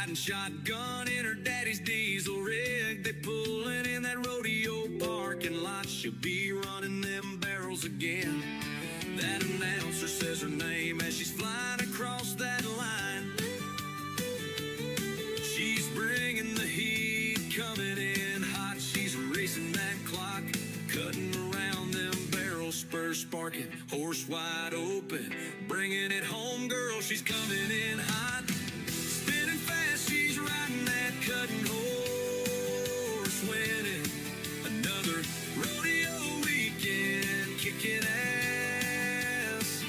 riding shotgun in her daddy's diesel rig. They pulling in that rodeo parking lot. She'll be running them barrels again. That announcer says her name as she's flying across that line. She's bringing the heat, coming in hot. She's racing that clock, cutting around them barrels, spurs sparking, horse wide open, bringing it home, girl. She's coming in hot, spinning fast. She's riding that cutting horse, winning another rodeo weekend, kicking ass.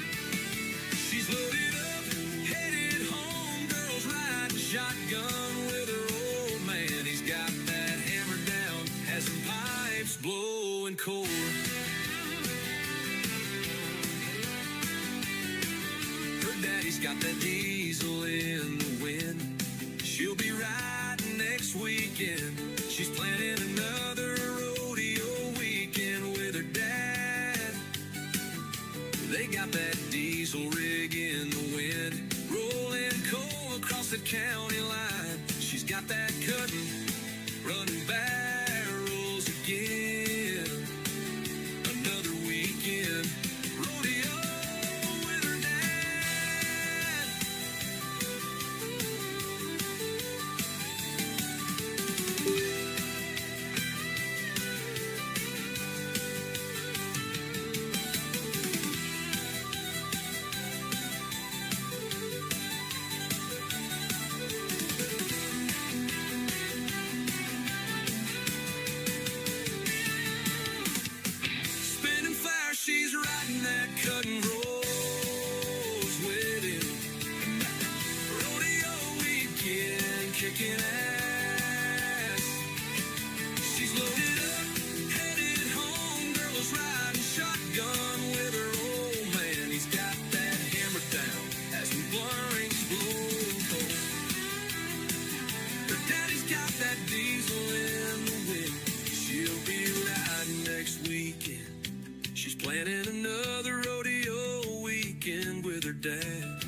She's loaded up, headed home, girls riding shotgun with her old man. He's got that hammer down, has some pipes blowing cold. Her daddy's got that diesel in the wind. She'll be riding next weekend. She's planning another rodeo weekend with her dad. They got that diesel rig in the wind, rolling coal across the county line. She's got that cutting, running barrels again. Another weekend, rodeo with her dad. Spinning fire, she's riding that cutting rolls with him. Rodeo weekend, kicking ass. She's loaded up, headed home, girls riding shotgun with her old man. He's got that hammer down, as some blurrings blowing cold. Her daddy's got that diesel in the wind. She'll be riding next weekend. She's planning another rodeo weekend with her dad.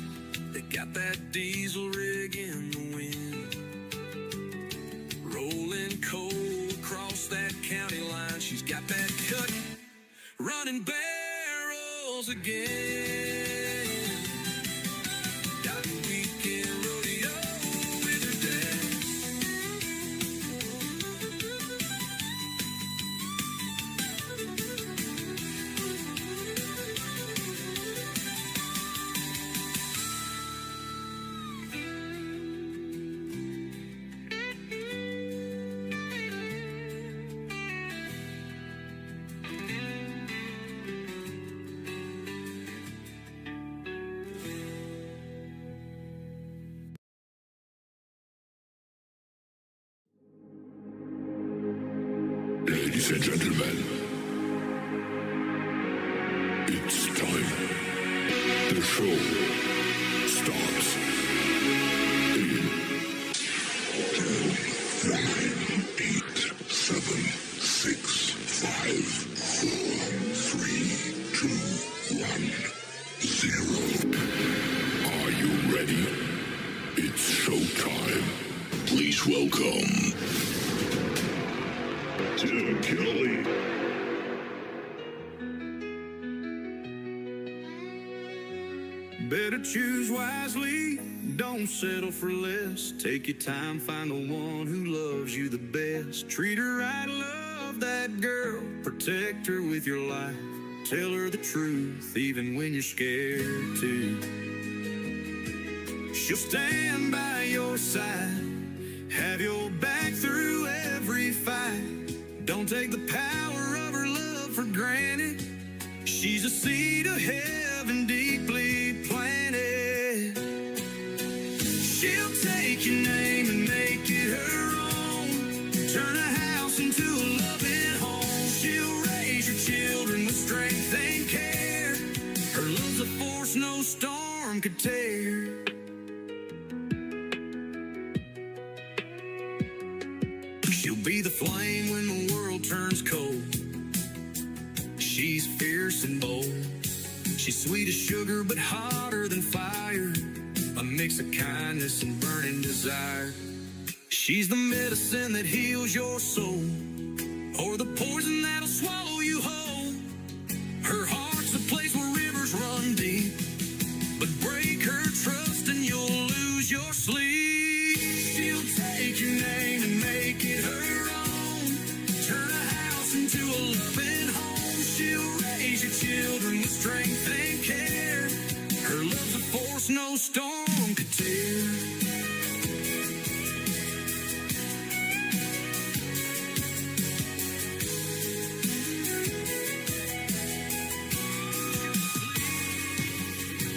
They got that diesel rig in the wind, rolling coal across that county line. She's got that cutting, running barrels again. Got a weekend rodeo with her dad. Ladies and gentlemen, it's time. The show starts in 10, 9, 8, 7, 6, 5, 4, 3, 2, 1, 0. Are you ready? It's showtime. Please welcome Tim Kelly. Better choose wisely, don't settle for less. Take your time, find the one who loves you the best. Treat her right, love that girl, protect her with your life. Tell her the truth, even when you're scared to. She'll stand by your side, have your back through every fight. Don't take the power of her love for granted. She's a seed of heaven deeply planted. She'll take your name and make it her own. Turn a house into a loving home. She'll raise your children with strength and care. Her love's a force no storm could tear. She'll be the flame when the world turns cold. She's fierce and bold. She's sweet as sugar but hotter than fire. A mix of kindness and burning desire. She's the medicine that heals your soul, or the poison that'll swallow you whole. Her heart's a place where rivers run deep, but break her trust and you'll lose your sleep. She'll take your name and make it her own, turn a house into a loving home. She'll raise your children with strength and care. Her love's a force no storm could tear.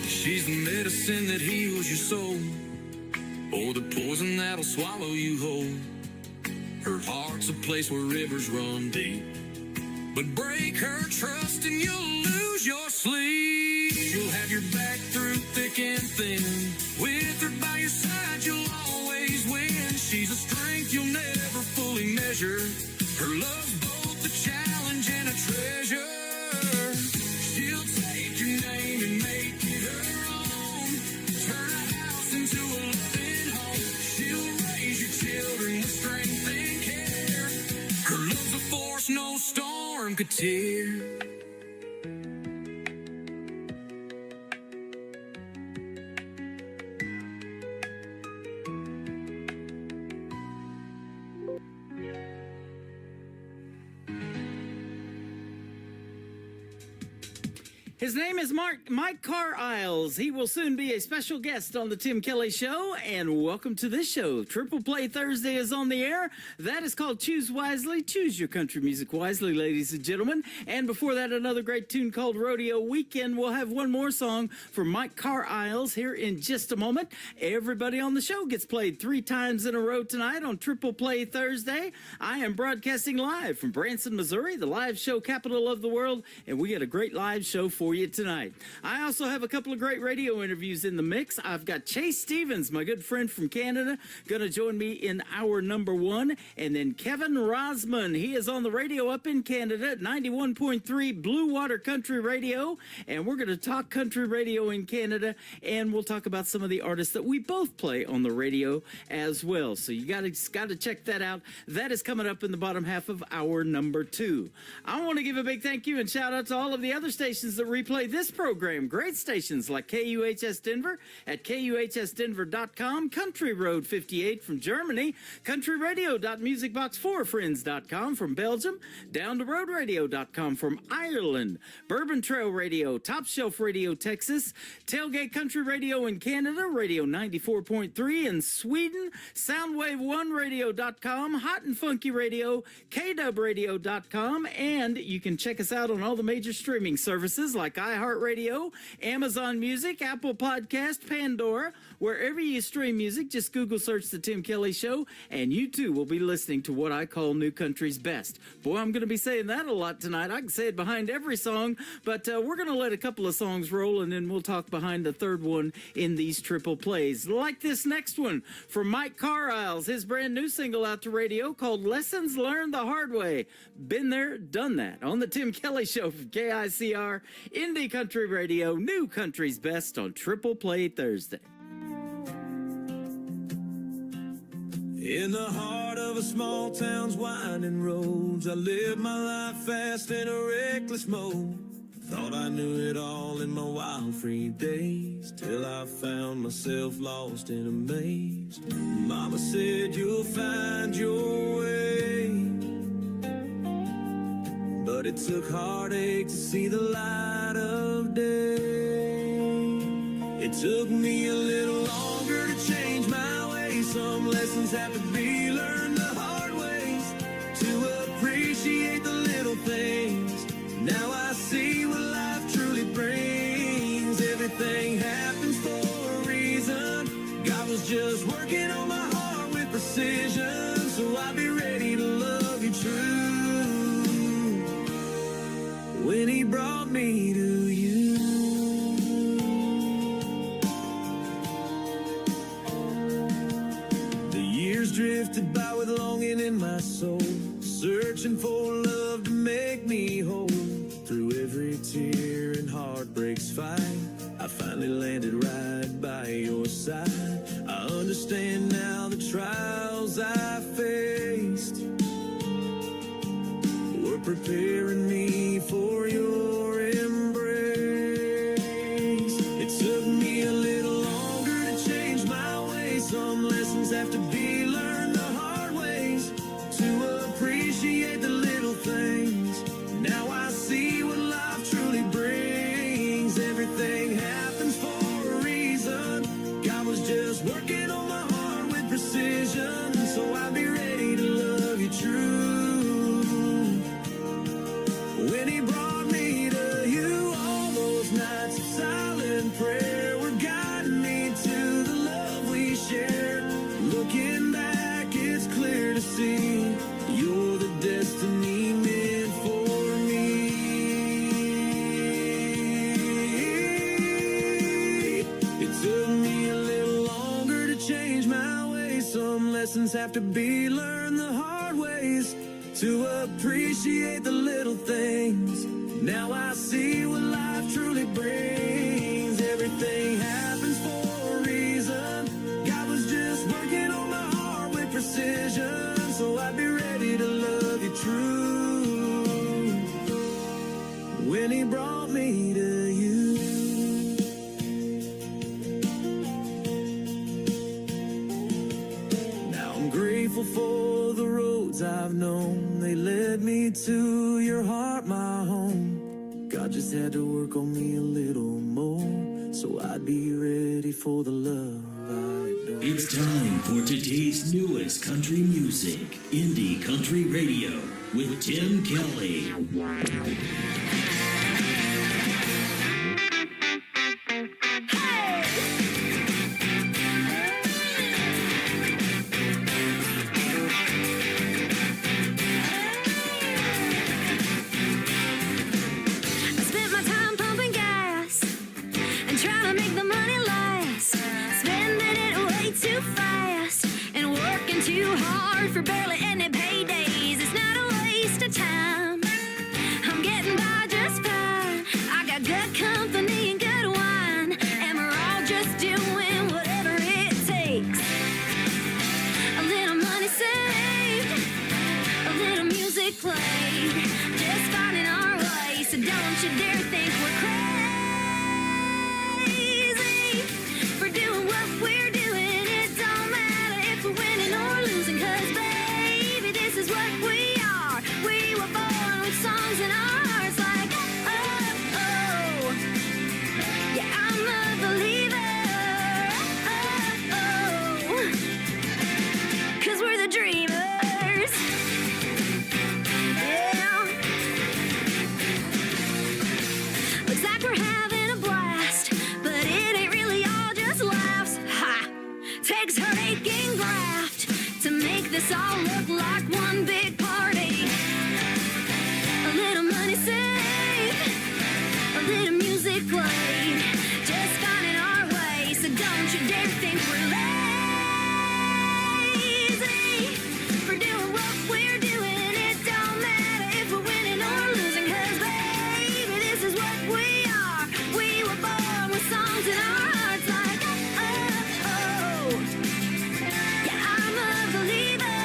She's the medicine that heals your soul, or the poison that'll swallow you whole. Her heart's a place where rivers run deep, but break her trust and you'll lose your sleep. She'll have your back through thick and thin. With her by your side, you'll always win. She's a strength you'll never fully measure. Her love's both a challenge and a treasure. She'll take your name and make it her own, turn a house into a loving home. She'll raise your children with strength and care. Her love's a force no storm could tear. His name is Mike Carlisle. He will soon be a special guest on the Tim Kelly Show, and welcome to this show. Triple Play Thursday is on the air. That is called Choose Wisely. Choose your country music wisely, ladies and gentlemen. And before that, another great tune called Rodeo Weekend. We'll have one more song for Mike Carlisle here in just a moment. Everybody on the show gets played 3 times in a row tonight on Triple Play Thursday. I am broadcasting live from Branson, Missouri, the live show capital of the world, and we got a great live show for you tonight. I also have a couple of great radio interviews in the mix. I've got Chase Stevens, my good friend from Canada, going to join me in hour number 1. And then Kevin Rosman, he is on the radio up in Canada at 91.3 Blue Water Country Radio. And we're going to talk country radio in Canada, and we'll talk about some of the artists that we both play on the radio as well. So you got to check that out. That is coming up in the bottom half of hour number 2. I want to give a big thank you and shout out to all of the other stations that replay this program. Great stations like KUHS Denver at KUHSdenver.com, Country Road 58 from Germany, countryradio.musicbox4friends.com from Belgium, downtheroadradio.com from Ireland, Bourbon Trail Radio, Top Shelf Radio Texas, Tailgate Country Radio in Canada, Radio 94.3 in Sweden, Soundwave1Radio.com, Hot and Funky Radio, KWradio.com, and you can check us out on all the major streaming services like iHeartRadio, Amazon Music, Apple Podcast, Pandora. Wherever you stream music, just Google search The Tim Kelly Show, and you too will be listening to what I call New Country's Best. Boy, I'm going to be saying that a lot tonight. I can say it behind every song, but we're going to let a couple of songs roll, and then we'll talk behind the third one in these triple plays. Like this next one from Mike Carlisle, his brand new single out to radio called Lessons Learned the Hard Way. Been there, done that on The Tim Kelly Show from KICR, Indie Country Radio, New Country's Best on Triple Play Thursday. In the heart of a small town's winding roads, I lived my life fast in a reckless mode. Thought I knew it all in my wild free days, till I found myself lost in a maze. Mama said you'll find your way, but it took heartache to see the light of day. It took me a little longer to change my ways. Some lessons have to be learned the hard ways, to appreciate the little things. Now I see what life truly brings. Everything happens for a reason. God was just working on my heart with precision, so I'll be ready to love you true when He brought me to you. The years drifted by with longing in my soul, searching for love to make me whole. Through every tear and heartbreak's fight, I finally landed right by your side. understand now the trials I faced were preparing me for your embrace. It took me a little longer to change my ways. Some lessons have to be learned the hard ways, to appreciate the little things. Now I see what life truly brings. Everything happens for a reason. God was just working on my heart with precision, so I'd be ready to love you true. When he brought me to you, all those nights of silent prayer were guiding me to the love we shared. Looking back, it's clear to see you're the destiny meant for me. It took me a little longer to change my ways. Some lessons have to be learned the hard ways, to appreciate the little things. Now I see what life truly brings. Everything happens for a reason. God was just working on my heart with precision, so I'd be ready to love you true. When he brought me to you. Now I'm grateful for the roads I've known. They led me to your heart, my home. God just had to work on me a little more, so I'd be ready for the love I know. It's time for today's newest country music, Indie Country Radio, with Tim Kelly. I spent my time pumping gas and trying to make the money last, spending it way too fast and working too hard for barely any paydays. It's not a waste of time. I'm getting by just fine. I got good company and good wine, and we're all just doing whatever it takes. A little money saved, a little music played, just finding our way. So don't you dare think we're crazy for doing what we're doing. It don't matter if we're winning or losing, 'cause baby, this is what we are. We were born with songs in our hearts like, oh, oh. Yeah, I'm a believer. Oh, oh. 'Cause we're the dreamers. Yeah. Looks like we're having a blast, but it ain't really all just laughs. Ha! Takes heartache and graft to make this all look like one big party. A little money saved, a little music played, just finding our way. So don't you dare think we're lazy for doing what we're doing. It don't matter if we're winning or losing, 'cause baby, this is what we are. We were born with songs in our hearts like, oh, oh. Yeah, I'm a believer.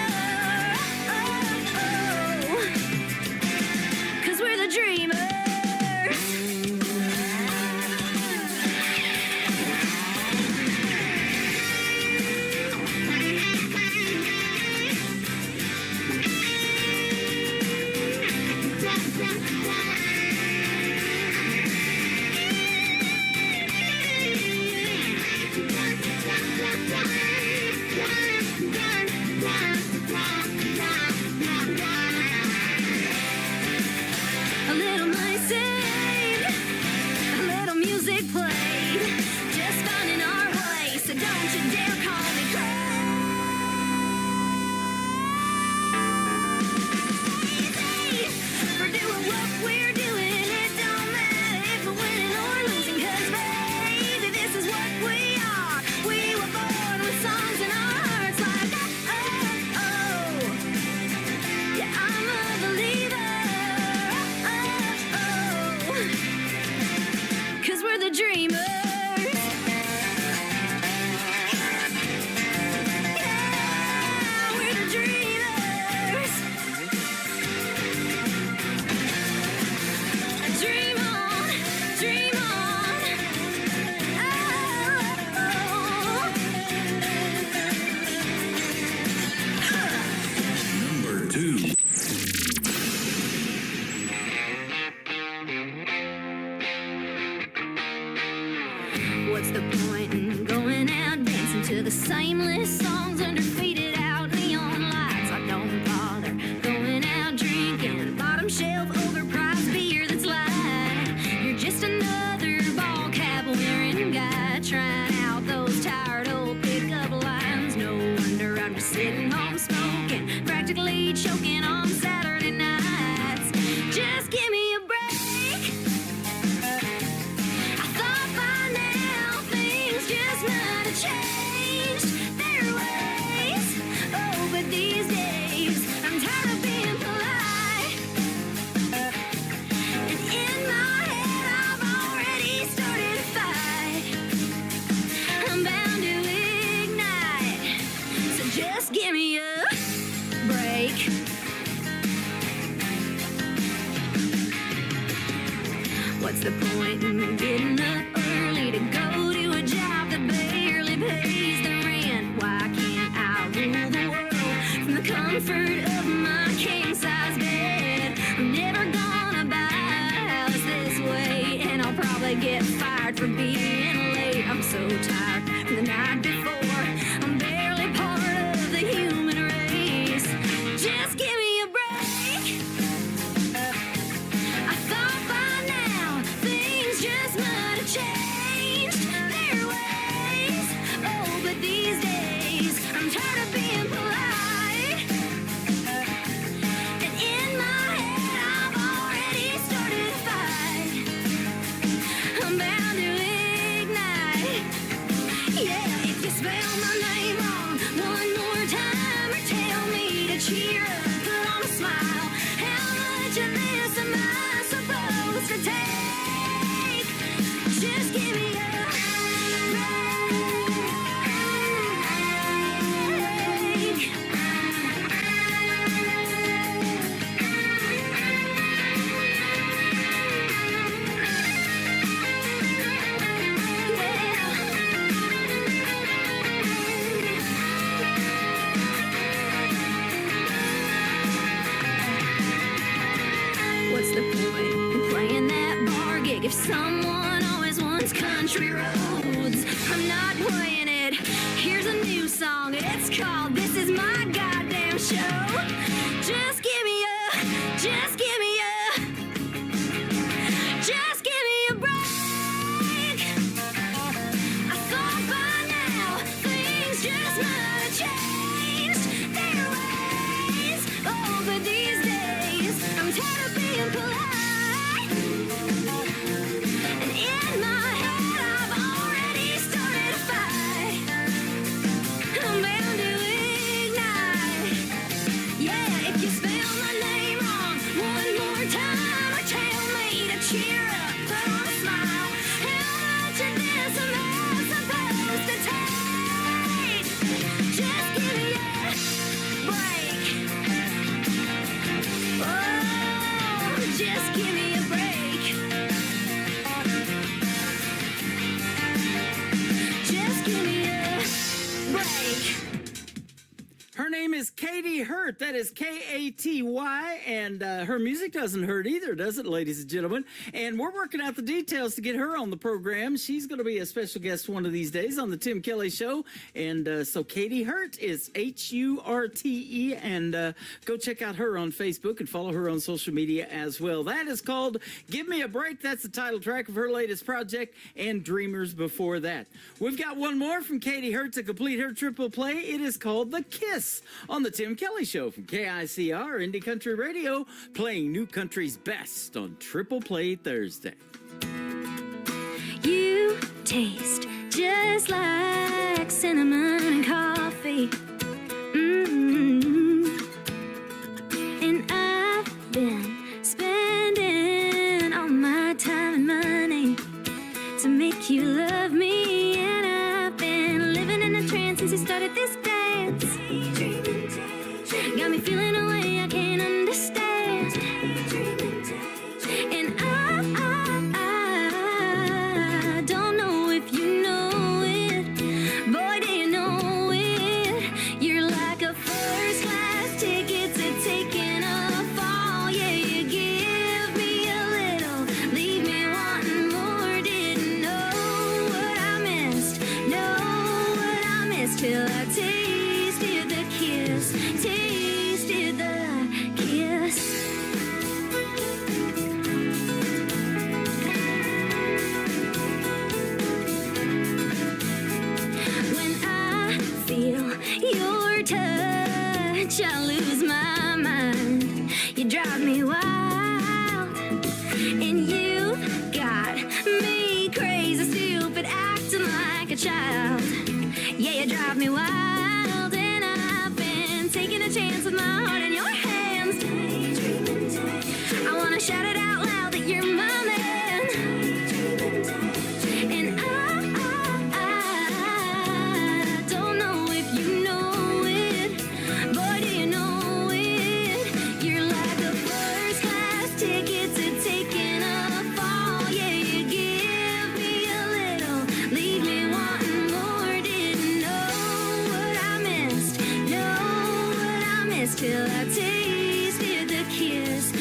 Oh, oh. 'Cause we're the dreamers. A little money saved, a little music played, just finding our way. So don't you dare call me crazy for doing what we're doing. It don't matter if we're winning or losing, 'cause baby, this is what we are. We were born with songs in our hearts like, oh, oh. Yeah, I'm a believer. Oh, oh. 'Cause we're the dreamers. to the sameless songs under faded out neon lights. I don't bother going out drinking bottom shelf overpriced beer that's light. You're just another ball cap wearing guy trying out those tired old pickup lines. No wonder I'm just sitting home smoking, practically choking on Saturday nights. Just give me a break. I thought by now things just might have changed their ways. Oh, but these days I'm tired of being polite. And in my head I've already started a fight. I'm bound to ignite. So just give me a break. What's the point in getting up early to go to a job that barely pays the rent? Why can't I rule the world from the comfort of my king-size bed? I'm never gonna buy a house this way, and I'll probably get fired for being late. I'm so tired from the night before. I'm barely part of the human race. Just give me a break. I thought by now things just might have changed their ways. Oh, but these days I'm tired of being polite. And in my head I've already started a fight. I'm bound to ignite. Yeah, if you spell my name wrong one more time or tell me to cheer up, put on a smile. How much of this am I supposed to take? Just give me a What's the point in playing that bar gig if someone always wants country roads? I'm not playing it. Here's a new song. It's called This Is My Goddamn Show. Just give me a, just give me a, just give me a break. I thought by now things just might have changed their ways. Oh, but these days I'm tired of being polite. And in my head I've already started a fight. I'm bound to ignite. Yeah, if you spell my name wrong one more time or tell me to cheer up, put on a smile. How much of this am I supposed to take? Just give me a break. Oh, just give me a break. Just give me a break. Her name is Katie Hurt. That is K-A-T-Y, and her music doesn't hurt either, does it, ladies and gentlemen? And we're working out the details to get her on the program. She's going to be a special guest one of these days on the Tim Kelly Show. And so Katie Hurt is H-U-R-T-E, and go check out her on Facebook and follow her on social media as well. That is called Give Me a Break. That's the title track of her latest project, and Dreamers before that. We've got one more from Katie Hurt to complete her triple play. It is called The Kiss on the Tim Kelly Show from KICR Indie Country Radio, playing new country's best on Triple Play Thursday. You taste just like cinnamon and coffee. And I've been spending all my time and money to make you love me. And I've been living in a trance since you started this dance. Got me feeling a way I can't understand. And I don't know if you know it. Boy, do you know it. You're like a first class ticket to taking a fall. Yeah, you give me a little, leave me wanting more. Didn't know what I missed. Know what I missed. your touch, I lose my mind. You drive me wild, and you got me crazy, stupid, acting like a child. Yeah, you drive me wild, and I've been taking a chance with my heart in your hands. I wanna shout it out loud that you're my man, and I don't know if you know it, boy, do you know it? You're like a first class ticket to taking a fall. Yeah, you give me a little, leave me wanting more. Didn't know what I missed till I tasted the kiss.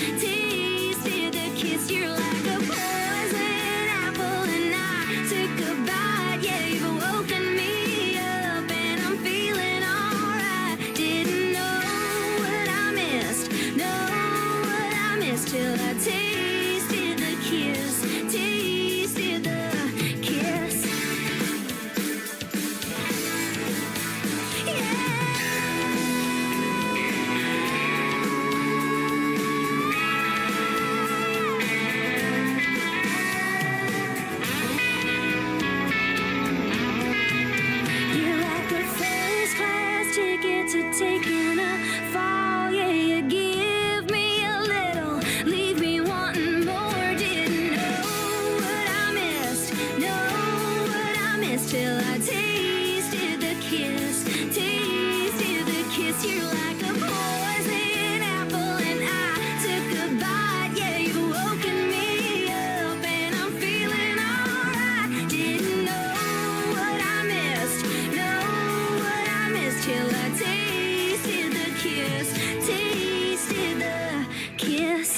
You're like a poison apple, and I took a bite. Yeah, you've woken me up, and I'm feeling alright. Didn't know what I missed till I tasted the kiss. Tasted the kiss. You're like a first class ticket to taking a fall. Yeah, you give me a little, leave me wanting more. Didn't know what I missed till I tasted the kiss. Tasted the kiss. You're like a poison apple, and I took a bite. Yeah, you've woken me up, and I'm feeling alright. Didn't know what I missed till I tasted the kiss. Tasted the kiss.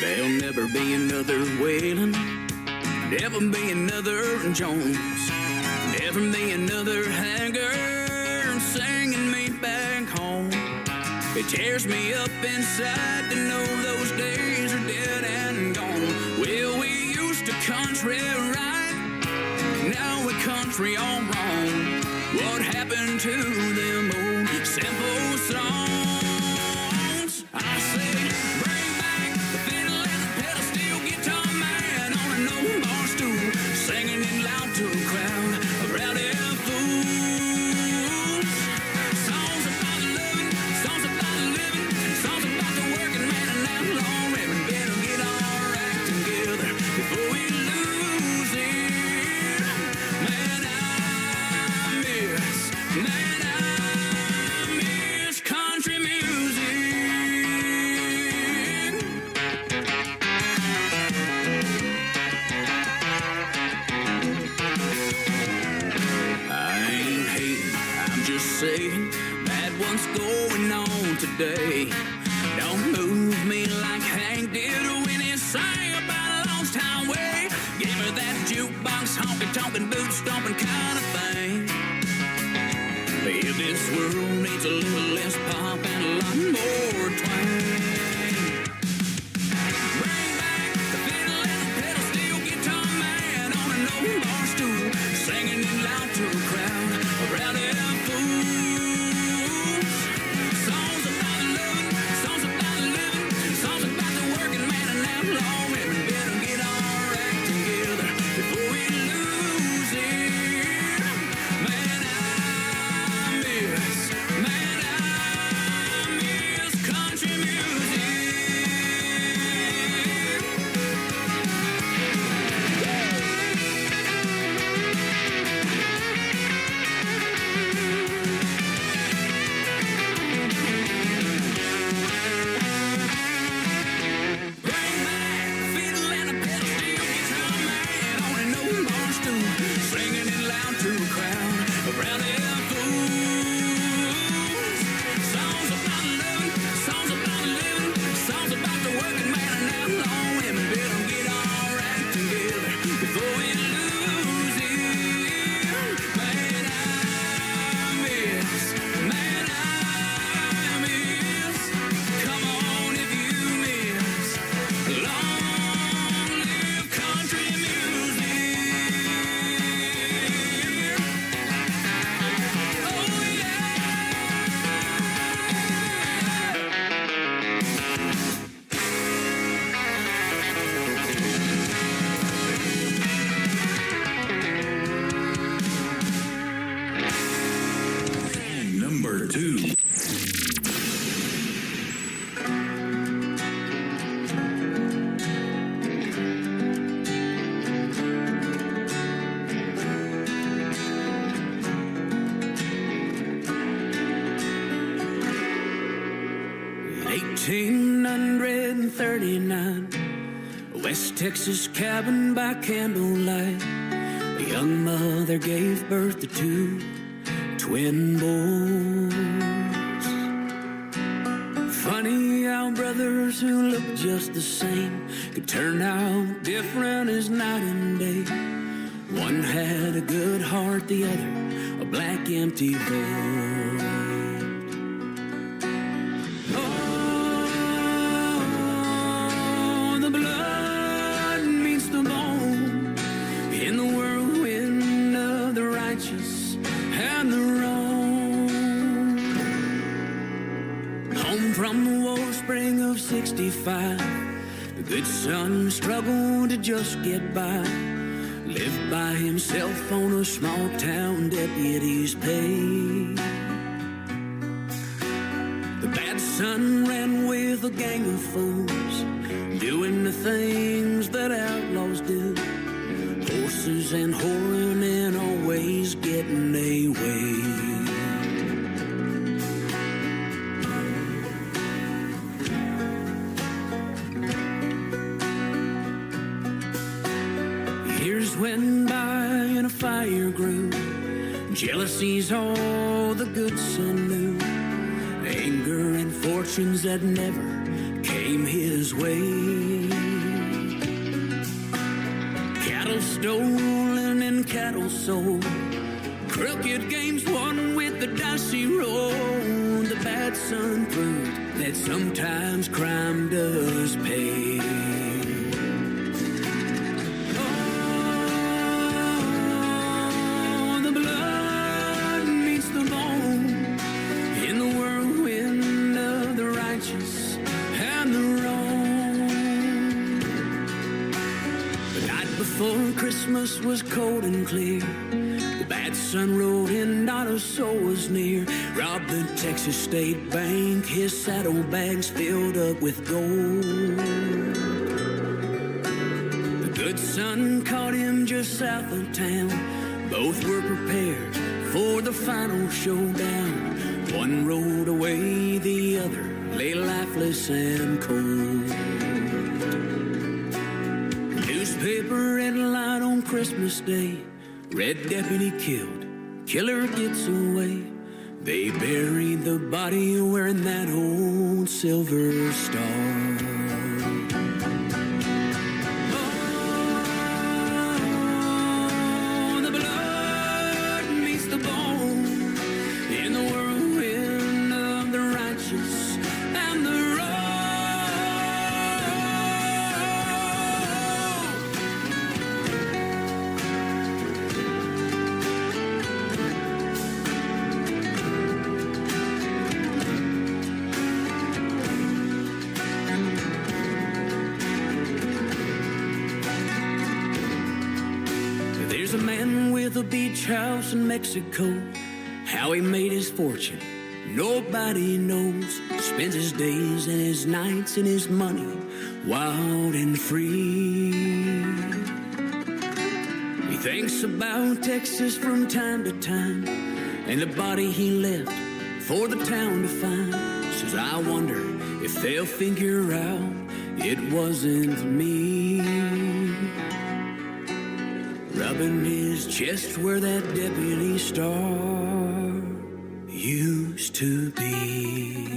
There'll never be another Waylon, never be another Jones, never be another Haggard singing me back home. It tears me up inside to know those days are dead and gone. Well, we used to country right, now we're country all wrong. What happened to them old simple songs? I say, bring back the fiddle and the pedal steel guitar man on an old bar stool, singing it loud to a crowd of rowdy fools. Songs about the living, songs about the living, songs about the working man and outlaw women. Better get our act together before we lose it. Man, I miss country music. I ain't hating, I'm just saying that what's going on today don't move me like Hank did when he sang about a lost highway. Gave her that jukebox honky-tonkin' boot stomping kind of thing. If this world needs a little less pop and a lot more twang. Bring back the fiddle and the pedal steel guitar man on an old bar stool, singing it loud to a crowd of rowdy fools. Songs about the living, songs about the living, songs about the working man and outlaw women. Better get our act together before we lose it. Man, I 1939, West Texas cabin by candlelight. A young mother gave birth to two twin boys. Funny how brothers who look just the same could turn out different as night and day. One had a good heart, the other a black empty void. Oh, the blood meets the bone in the whirlwind of the righteous and the wrong. Home from the war spring of 65, the good son struggled to just get by. Lived by himself on a small town deputy's pay. The bad son ran with a gang of fools, doing the things that outlaws do. Horses and whoring and always getting away. Years went by and a fire grew. Jealousy's all the good son knew. Anger and fortunes that never came his way. Cattle stolen and cattle sold. Crooked games won with the dicey roll. The bad son proved that sometimes crime does pay. Before Christmas was cold and clear, the bad son rode in, not a soul was near. Robbed the Texas State Bank, his saddlebags filled up with gold. The good son caught him just south of town. Both were prepared for the final showdown. One rode away, the other lay lifeless and cold. Newspaper headline on Christmas Day: Red deputy killed, killer gets away. They buried the body wearing that old silver star. Oh, the blood meets the bone in the whirlwind of the righteous and the wrong. There's a man with a beach house in Mexico. How he made his fortune, nobody knows. Spends his days and his nights and his money wild and free. He thinks about Texas from time to time, and the body he left for the town to find. Says, I wonder if they'll figure out it wasn't me. Rubbing his chest where that deputy star used to be.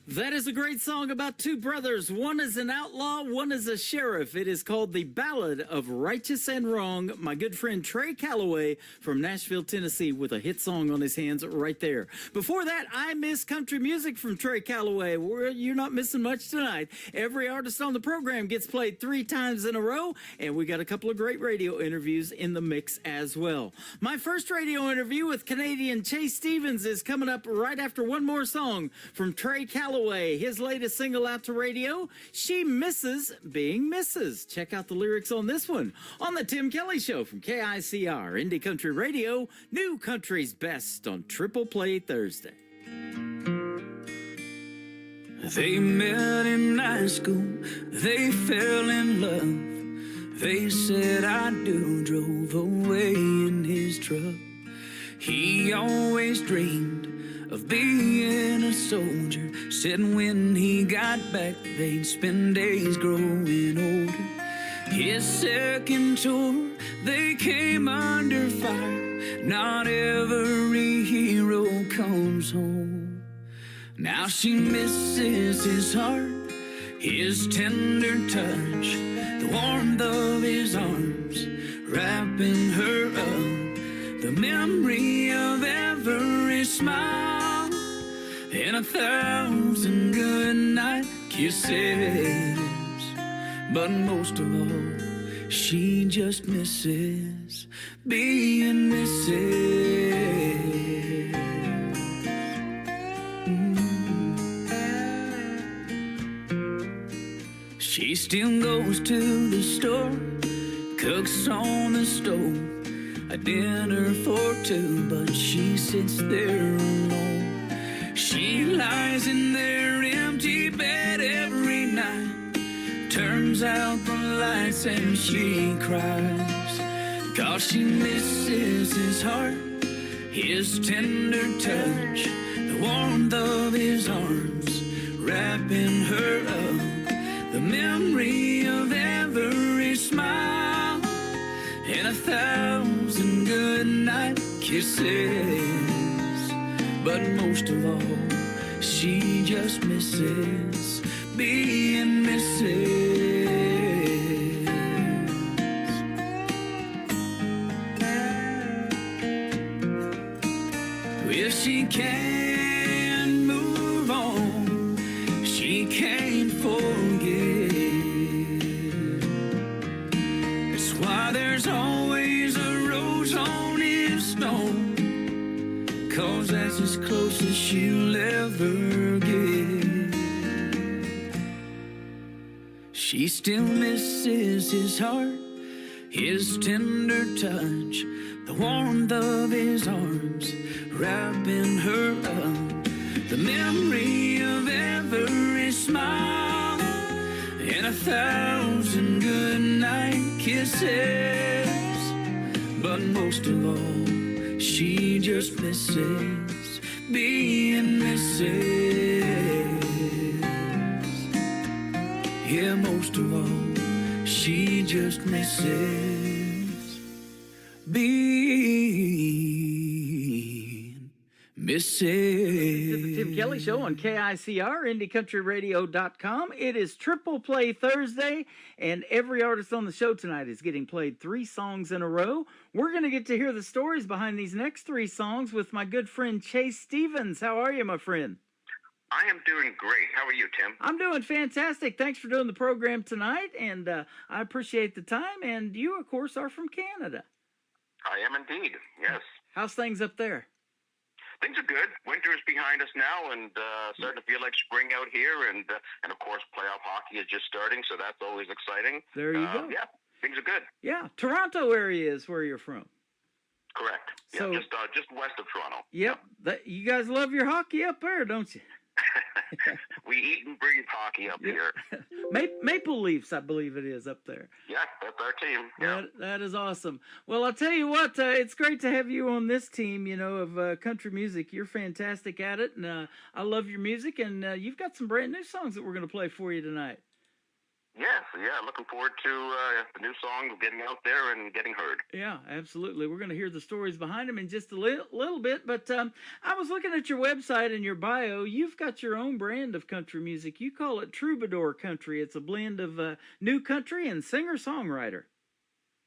That is a great song about two brothers. One is an outlaw, one is a sheriff. It is called The Ballad of Righteous and Wrong. My good friend Trey Calloway from Nashville, Tennessee, with a hit song on his hands right there. Before that, I Miss Country Music from Trey Calloway. You're not missing much tonight. Every artist on the program gets played 3 times in a row, and we got a couple of great radio interviews in the mix as well. My first radio interview with Canadian Chase Stevens is coming up right after one more song from Trey Calloway. His latest single out to radio, She Misses Being Mrs. Check out the lyrics on this one on The Tim Kelly Show from KICR, Indie Country Radio, New Country's Best on Triple Play Thursday. They met in high school, they fell in love. They said I do, drove away in his truck. He always dreamed of being a soldier. Said when he got back, they'd spend days growing older. His second tour, they came under fire. Not every hero comes home. Now she misses his heart, his tender touch, the warmth of his arms wrapping her up, the memory of every smile, and 1,000 goodnight kisses. But most of all, she just misses being Mrs. She still goes to the store, cooks on the stove, a dinner for two, but she sits there alone. She lies in their empty bed every night, turns out the lights and she cries, 'cause she misses his heart, his tender touch, the warmth of his arms wrapping her up, the memory of every smile, and 1,000 goodnight kisses. But most of all, she just misses being Mrs. If she can't move on, she can't forget. That's why there's always a rose on his stone, 'cause that's as close as she'll ever get. She still misses his heart, his tender touch, the warmth of his arms wrapping her up, the memory of every smile, and 1,000 goodnight kisses. But most of all, she just misses being Mrs. Yeah, most of all, she just misses being Mrs. It's the Tim Kelly Show on KICR, IndieCountryRadio.com. It is Triple Play Thursday, and every artist on the show tonight is getting played 3 songs in a row. We're going to get to hear the stories behind these next 3 songs with my good friend Chase Stevens. How are you, my friend? I am doing great. How are you, Tim? I'm doing fantastic. Thanks for doing the program tonight, and I appreciate the time. And you, of course, are from Canada. I am indeed, yes. How's things up there? Things are good. Winter is behind us now, and starting to feel like spring out here. And of course, playoff hockey is just starting, so that's always exciting. There you go. Yeah, things are good. Yeah, Toronto area is where you're from. Correct. So, yeah, just west of Toronto. Yep. You guys love your hockey up there, don't you? We eat and breathe hockey up here. Maple Leafs, I believe it is, up there. Yeah, that's our team. Yeah. That is awesome. Well, I'll tell you what, it's great to have you on this team, of country music. You're fantastic at it, and I love your music, and you've got some brand new songs that we're going to play for you tonight. Yes, yeah, looking forward to the new song getting out there and getting heard. Yeah, absolutely. We're going to hear the stories behind them in just a little bit, but I was looking at your website and your bio. You've got your own brand of country music. You call it Troubadour Country. It's a blend of new country and singer-songwriter.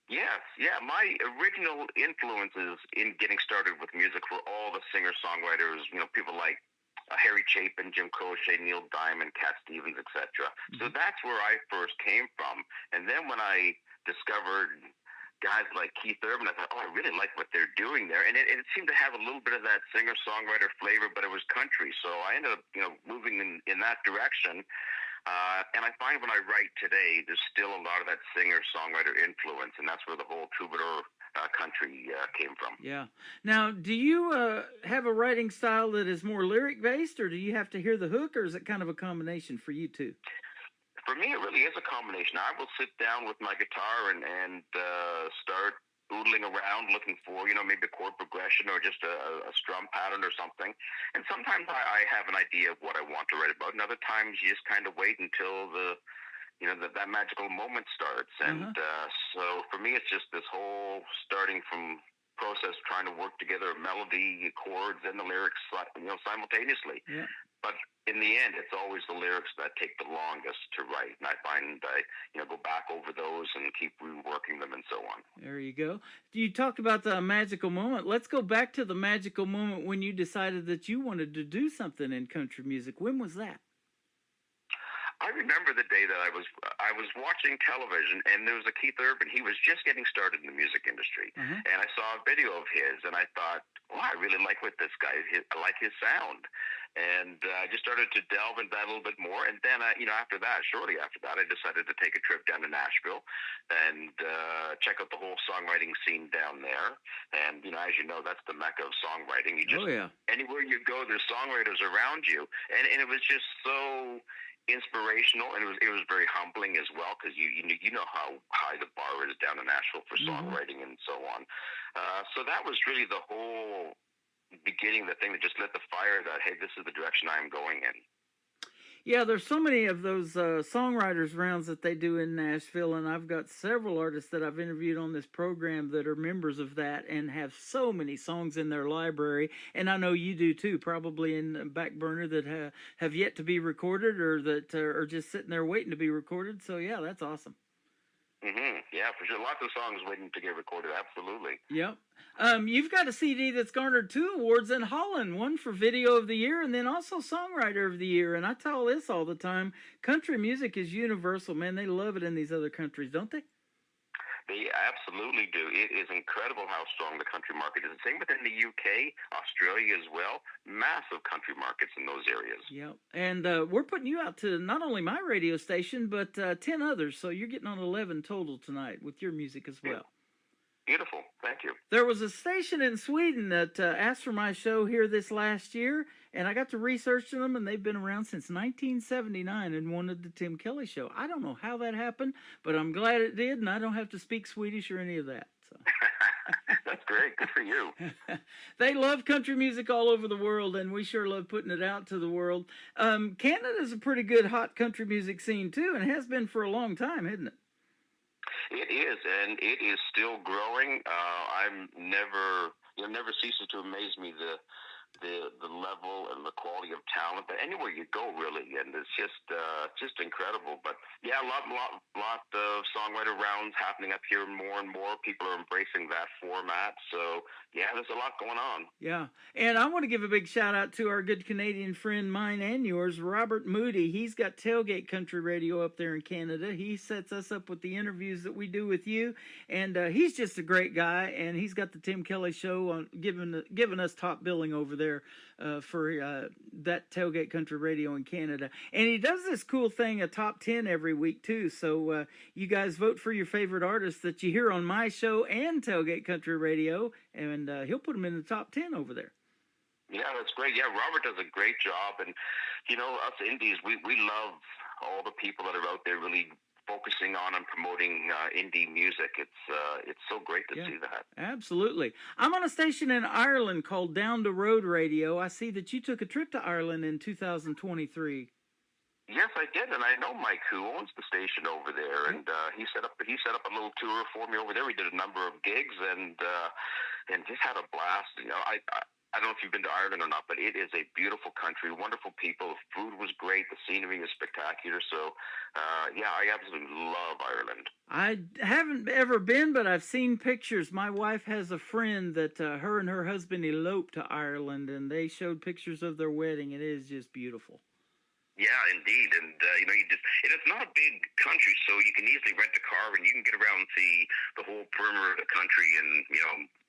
Yes, yeah. My original influences in getting started with music were all the singer-songwriters, people like Harry Chapin, Jim Croce, Neil Diamond, Cat Stevens, etc. Mm-hmm. So that's where I first came from. And then when I discovered guys like Keith Urban, I thought, I really like what they're doing there. And it seemed to have a little bit of that singer-songwriter flavor, but it was country. So I ended up, moving in that direction. And I find when I write today, there's still a lot of that singer-songwriter influence, and that's where the whole troubadour country came from. Yeah. Now, do you have a writing style that is more lyric-based, or do you have to hear the hook, or is it kind of a combination for you too? For me, it really is a combination. I will sit down with my guitar and start oodling around looking for, maybe a chord progression or just a strum pattern or something. And sometimes I have an idea of what I want to write about. And other times you just kind of wait until that magical moment starts. And so for me, it's just this whole starting from process, trying to work together a melody, chords, and the lyrics, simultaneously. Yeah. But in the end, it's always the lyrics that take the longest to write, and I find I go back over those and keep reworking them and so on. There you go. You talked about the magical moment. Let's go back to the magical moment when you decided that you wanted to do something in country music. When was that? I remember the day that I was watching television, and there was a Keith Urban. He was just getting started in the music industry, and I saw a video of his, and I thought, wow, I really like what this guy. I like his sound, and I just started to delve into that a little bit more. And then, shortly after that, I decided to take a trip down to Nashville and check out the whole songwriting scene down there. And as you know, that's the mecca of songwriting. Anywhere you go, there's songwriters around you, and it was just so inspirational, and it was very humbling as well, because you know how high the bar is down in Nashville for songwriting and so on. So that was really the whole beginning, the thing that just lit the fire that, hey, this is the direction I'm going in. Yeah, there's so many of those songwriters rounds that they do in Nashville, and I've got several artists that I've interviewed on this program that are members of that and have so many songs in their library, and I know you do too, probably in the back burner that have yet to be recorded or that are just sitting there waiting to be recorded. So yeah, that's awesome. Yeah, for sure. Lots of songs waiting to get recorded. Absolutely. Yep. You've got a CD that's garnered 2 awards in Holland, one for Video of the Year and then also Songwriter of the Year. And I tell this all the time, country music is universal, man. They love it in these other countries, don't they? They absolutely do. It is incredible how strong the country market is. The same within the UK, Australia as well. Massive country markets in those areas. Yeah. And we're putting you out to not only my radio station, but 10 others. So you're getting on 11 total tonight with your music as well. Beautiful. Thank you. There was a station in Sweden that asked for my show here this last year, and I got to research them, and they've been around since 1979 and wanted the Tim Kelly Show. I don't know how that happened, but I'm glad it did, and I don't have to speak Swedish or any of that. So. That's great. Good for you. They love country music all over the world, and we sure love putting it out to the world. Canada's a pretty good hot country music scene, too, and has been for a long time, isn't it? It is, and it is still growing. It never ceases to amaze me the level and the quality of talent. But anywhere you go, really, and it's just incredible. But yeah, a lot of songwriter rounds happening up here more and more. People are embracing that format. So yeah, there's a lot going on. Yeah, and I want to give a big shout out to our good Canadian friend, mine and yours, Robert Moody. He's got Tailgate Country Radio up there in Canada. He sets us up with the interviews that we do with you, and he's just a great guy. And he's got the Tim Kelly Show on giving us top billing over there for that Tailgate Country Radio in Canada. And he does this cool thing, a top 10 every week too. So you guys vote for your favorite artists that you hear on my show and Tailgate Country Radio, and he'll put them in the top 10 over there. Yeah, that's great. Yeah, Robert does a great job. And, us indies, we love all the people that are out there really focusing on and promoting indie music. It's so great to see that. Absolutely. I'm on a station in Ireland called Down the Road Radio. I see that you took a trip to Ireland in 2023. Yes, I did, and I know Mike, who owns the station over there, and he set up a little tour for me over there. We did a number of gigs, and just had a blast. I don't know if you've been to Ireland or not, but it is a beautiful country, wonderful people. The food was great. The scenery is spectacular. So, I absolutely love Ireland. I haven't ever been, but I've seen pictures. My wife has a friend that her and her husband eloped to Ireland, and they showed pictures of their wedding. It is just beautiful. Yeah, indeed. And, and it's not a big country, so you can easily rent a car and you can get around and see the whole perimeter of the country in,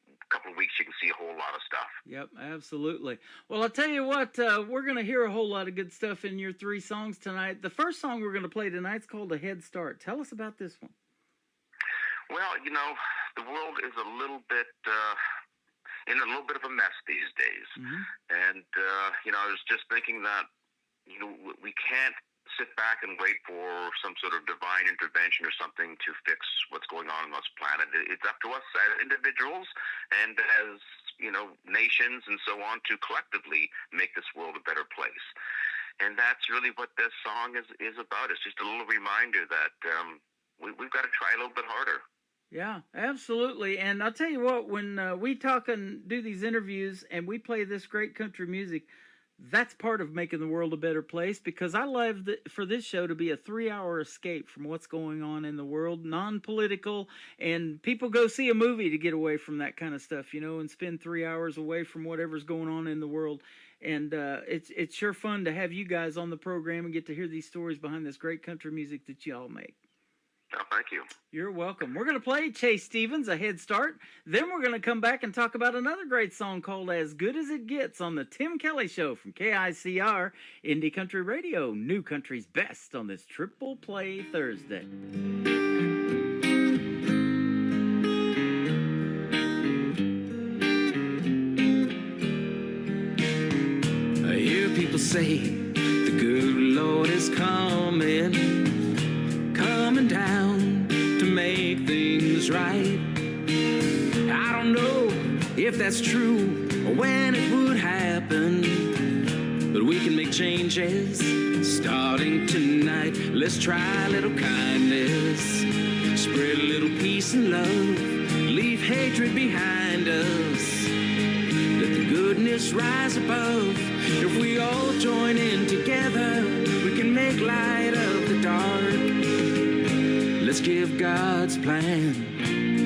a couple of weeks you can see a whole lot of stuff. Yep, absolutely. Well, I'll tell you what, we're going to hear a whole lot of good stuff in your 3 songs tonight. The first song we're going to play tonight is called A Head Start. Tell us about this one. Well, the world is a little bit in a little bit of a mess these days. And, I was just thinking that, we can't sit back and wait for some sort of divine intervention or something to fix what's going on this planet. It's up to us as individuals and as, nations and so on to collectively make this world a better place. And that's really what this song is about. It's just a little reminder that we've got to try a little bit harder. Yeah, absolutely. And I'll tell you what, when we talk and do these interviews and we play this great country music, that's part of making the world a better place, because I love for this show to be a 3-hour escape from what's going on in the world, non-political, and people go see a movie to get away from that kind of stuff, and spend 3 hours away from whatever's going on in the world. And it's sure fun to have you guys on the program and get to hear these stories behind this great country music that y'all make. Oh, thank you. You're welcome. We're going to play Chase Stevens, A Head Start. Then we're going to come back and talk about another great song called As Good As It Gets on the Tim Kelly Show from KICR, Indie Country Radio, New Country's Best on this Triple Play Thursday. I hear people say the good Lord is coming down to make things right. I don't know if that's true or when it would happen, but we can make changes starting tonight. Let's try a little kindness, spread a little peace and love, leave hatred behind us. Let the goodness rise above. If we all join in together, we can make light of the dark. Let's give God's plan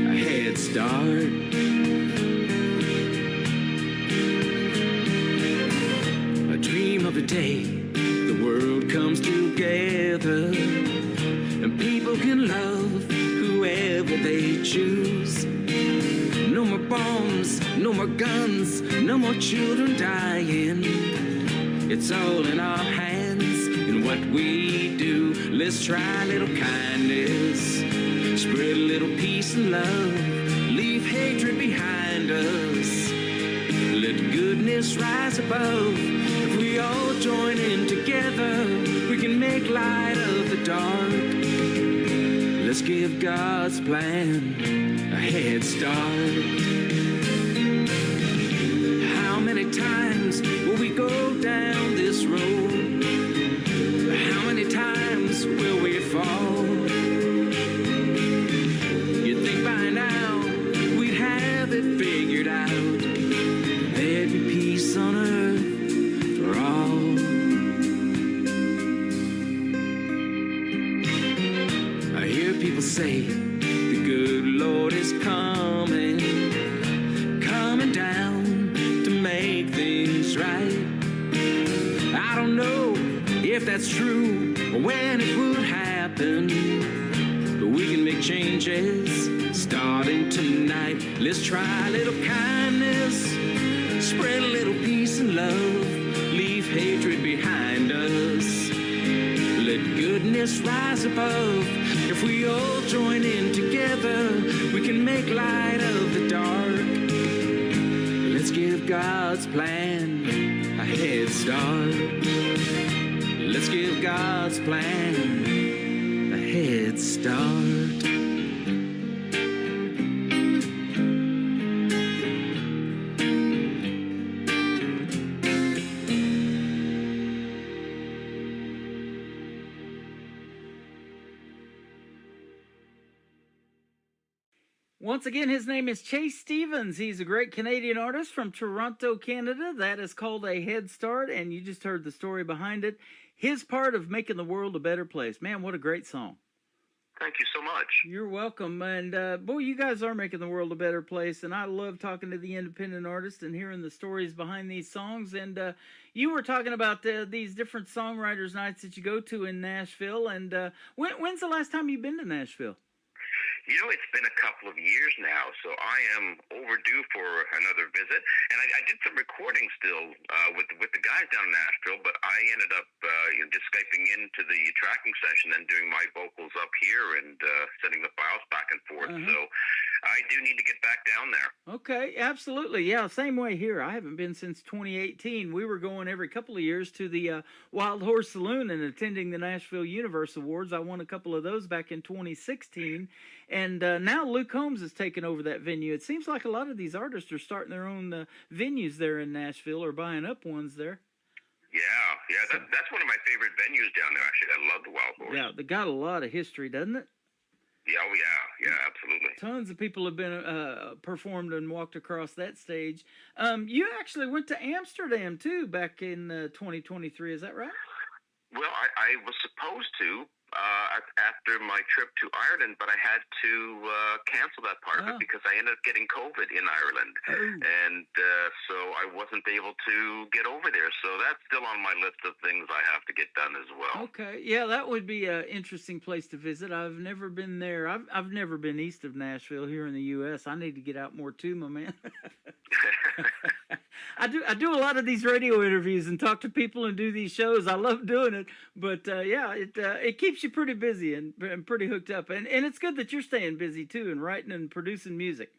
a head start. I dream of a day the world comes together and people can love whoever they choose. No more bombs, no more guns, no more children dying. It's all in our hands in what we do. Let's try a little kindness, spread a little peace and love, leave hatred behind us. Let goodness rise above. If we all join in together, we can make light of the dark. Let's give God's plan a head start. How many times will we go down this road? How many times will we fall? You'd think by now we'd have it figured out. There'd be peace on earth for all. I hear people say the good Lord is coming down to make things right. I don't know if that's true or when it would happen, but we can make changes starting tonight. Let's try a little kindness, spread a little peace and love, leave hatred behind us. Let goodness rise above. If we all join in together, we can make light of the dark. Let's give God's plan a head start. Let's give God's plan a head start. Once again, his name is Chase Stevens. He's a great Canadian artist from Toronto, Canada. That is called A Head Start, and you just heard the story behind it. His part of making the world a better place. Man, what a great song. Thank you so much. You're welcome. And, boy, you guys are making the world a better place, and I love talking to the independent artists and hearing the stories behind these songs. And you were talking about these different songwriters' nights that you go to in Nashville, and when's the last time you've been to Nashville? It's been a couple of years now, so I am overdue for another visit. And I did some recording still with the guys down in Nashville, but I ended up just Skyping into the tracking session and doing my vocals up here and sending the files back and forth. So I do need to get back down there. Okay, absolutely. Yeah, same way here. I haven't been since 2018. We were going every couple of years to the Wild Horse Saloon and attending the Nashville Universe Awards. I won a couple of those back in 2016. And now Luke Combs has taken over that venue. It seems like a lot of these artists are starting their own venues there in Nashville or buying up ones there. Yeah, that's one of my favorite venues down there, actually. I love the Wild Horse. Yeah, they got a lot of history, doesn't it? Yeah, oh yeah, absolutely. Tons of people have been performed and walked across that stage. You actually went to Amsterdam too back in 2023. Is that right? Well, I was supposed to after my trip to Ireland, but I had to cancel that part of it because I ended up getting COVID in Ireland, and so I wasn't able to get over there. So that's still on my list of things I have to get done as well. Okay, yeah, that would be an interesting place to visit. I've never been there. I've never been east of Nashville here in the U.S. I need to get out more too, my man. I do a lot of these radio interviews and talk to people and do these shows. I love doing it, but yeah, it keeps you pretty busy and pretty hooked up, and it's good that you're staying busy too and writing and producing music.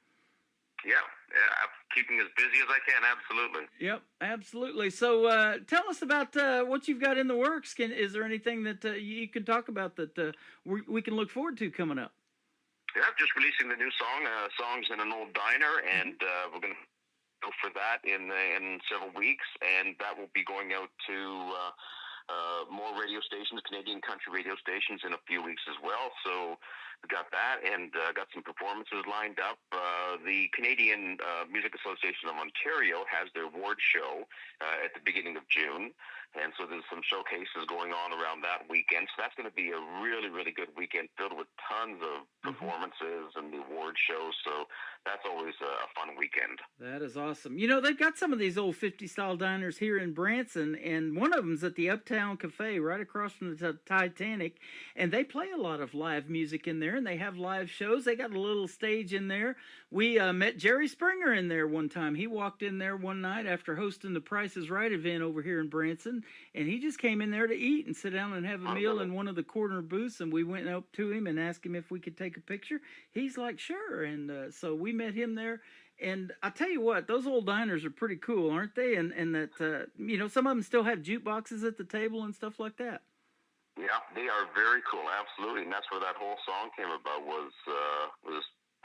Yeah, I'm keeping as busy as I can. Absolutely. Yep, absolutely. So tell us about what you've got in the works. Is there anything that you can talk about that we can look forward to coming up? Yeah, just releasing the new song, Songs in an Old Diner, and we're going to go for that in several weeks, and that will be going out to more radio stations, Canadian country radio stations, in a few weeks as well. So we got that, and got some performances lined up. The Canadian Music Association of Ontario has their award show at the beginning of June, and so there's some showcases going on around that weekend. So that's going to be a really, really good weekend filled with tons of performances and the award shows. So that's always a fun weekend. That is awesome. You know, they've got some of these old 50-style diners here in Branson, and one of them's at the Uptown Cafe right across from the Titanic, and they play a lot of live music in there, and they have live shows. They got a little stage in there. We met Jerry Springer in there one time. He walked in there one night after hosting the Price is Right event over here in Branson, and he just came in there to eat and sit down and have a meal in one of the corner booths, and we went up to him and asked him if we could take a picture. He's like, sure, and so we met him there. And I tell you what, those old diners are pretty cool, aren't they? And that, you know, some of them still have jukeboxes at the table and stuff like that. Yeah, they are very cool, absolutely. And that's where that whole song came about, was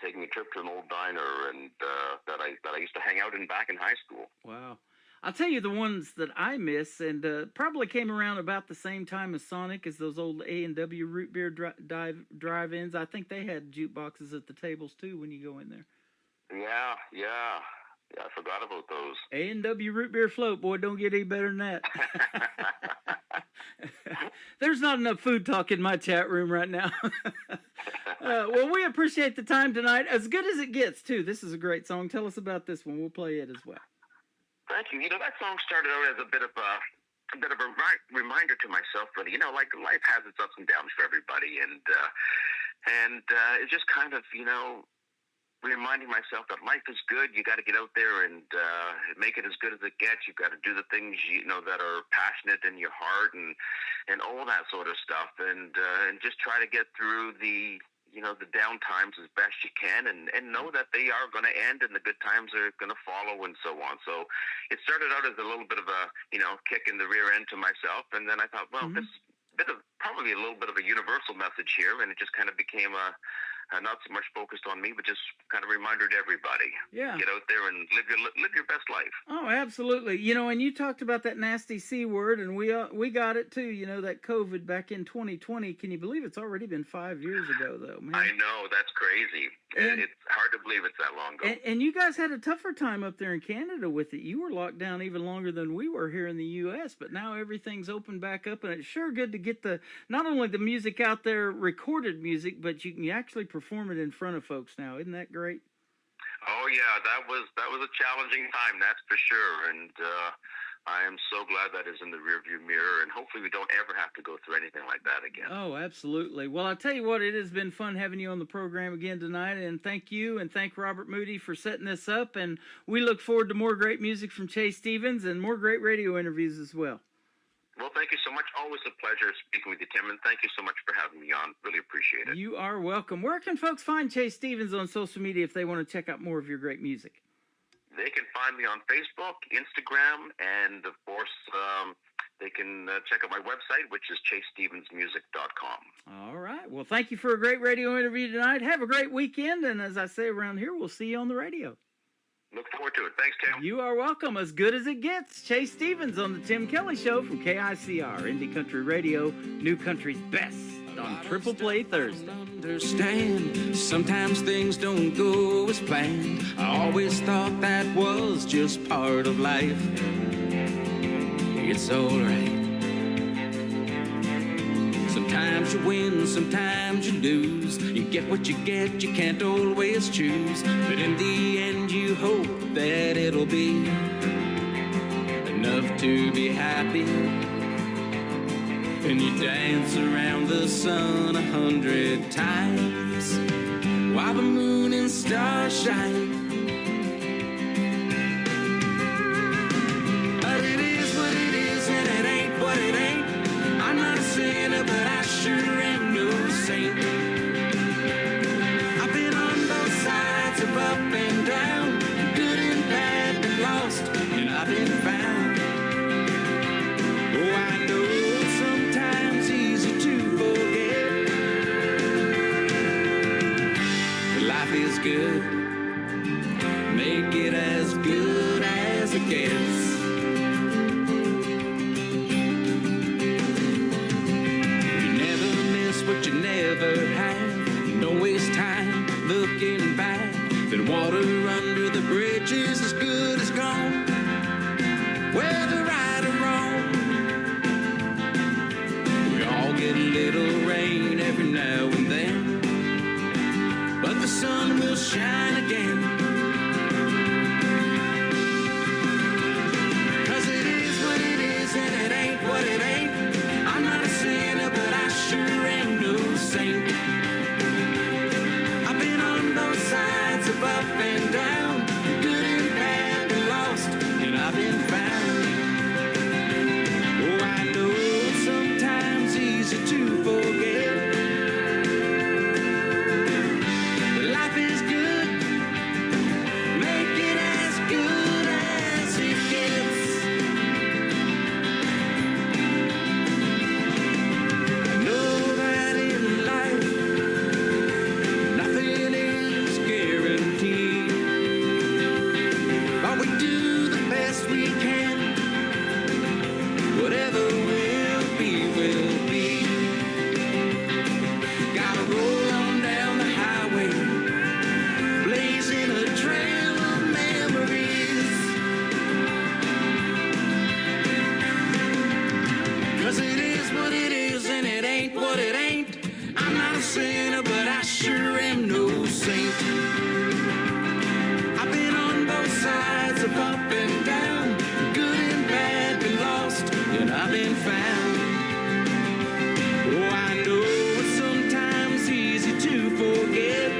taking a trip to an old diner, and that I used to hang out in back in high school. Wow. I'll tell you the ones that I miss, and probably came around about the same time as Sonic, as those old A&W root beer drive-ins. I think they had jukeboxes at the tables too when you go in there. Yeah, I forgot about those. A&W root beer float, boy, don't get any better than that. There's not enough food talk in my chat room right now. Well, we appreciate the time tonight. As good as it gets, too. This is a great song. Tell us about this one. We'll play it as well. Thank you. You know, that song started out as a bit of a reminder to myself, really. You know, like life has its ups and downs for everybody, and it's just kind of, you know, reminding myself that life is good. You got to get out there and make it as good as it gets. You've got to do the things, you know, that are passionate in your heart, and all that sort of stuff, and just try to get through the, you know, the down times as best you can, and know that they are going to end and the good times are going to follow, and so on. So it started out as a little bit of a, you know, kick in the rear end to myself, and then I thought, well, this is probably a little bit of a universal message here, and it just kind of became not so much focused on me, but just kind of reminder to everybody. Yeah. Get out there and live your best life. Oh, absolutely. You know, and you talked about that nasty C word, and we got it too. You know, that COVID back in 2020. Can you believe it's already been 5 years ago, though, man? I know, that's crazy. And it's hard to believe it's that long ago. And you guys had a tougher time up there in Canada with it. You were locked down even longer than we were here in the U.S., but now everything's opened back up, and it's sure good to get not only the music out there, recorded music, but you can actually perform it in front of folks now. Isn't that great? Oh yeah, that was a challenging time, that's for sure. And I am so glad that is in the rearview mirror, and hopefully we don't ever have to go through anything like that again. Oh, absolutely. Well, I'll tell you what, it has been fun having you on the program again tonight, and thank you, and thank Robert Moody for setting this up, and we look forward to more great music from Chase Stevens and more great radio interviews as well. Well, thank you so much. Always a pleasure speaking with you, Tim, and thank you so much for having me on. Really appreciate it. You are welcome. Where can folks find Chase Stevens on social media if they want to check out more of your great music? They can find me on Facebook, Instagram, and, of course, they can check out my website, which is chasestevensmusic.com. All right. Well, thank you for a great radio interview tonight. Have a great weekend, and as I say around here, we'll see you on the radio. Look forward to it. Thanks, Tim. You are welcome. As good as it gets. Chase Stevens on the Tim Kelly Show from KICR, Indie Country Radio, New Country's best on Triple Play Thursday. Understand, sometimes things don't go as planned. I always thought that was just part of life. It's alright. Sometimes you win, sometimes you lose. You get what you get, you can't always choose. But in the end you hope that it'll be enough to be happy. And you dance around the sun 100 times while the moon and stars shine. But it is what it is and it ain't what it ain't. I'm not a sinner, but I sure am no saint. I've been on both sides of up and down, good and bad, been lost, and I've been found. Oh, I know it's sometimes easy to forget. But life is good, make it as good as it gets. But you never have. Don't waste time looking back. That water under the bridge is as good as gone. Whether right or wrong, we all get a little rain every now and then, but the sun will shine again. 'Cause it is what it is and it ain't what it ain't. I'm not a sinner, but I sure am no saint. I've been on both sides of up and down, good and bad and lost, and I've been found. Oh, I know it's sometimes easy to forget. But life is good, make it as good as it gets. I know that in life nothing is guaranteed, but we do the best we can. Whatever will be. Gotta roll on down the highway, blazing a trail of memories. 'Cause it is what it is and it ain't what it ain't. I'm not a sinner, but I sure am no saint. I've been on both sides of up and down, good and bad, been lost, and I've been found. Oh, I know it's sometimes easy to forget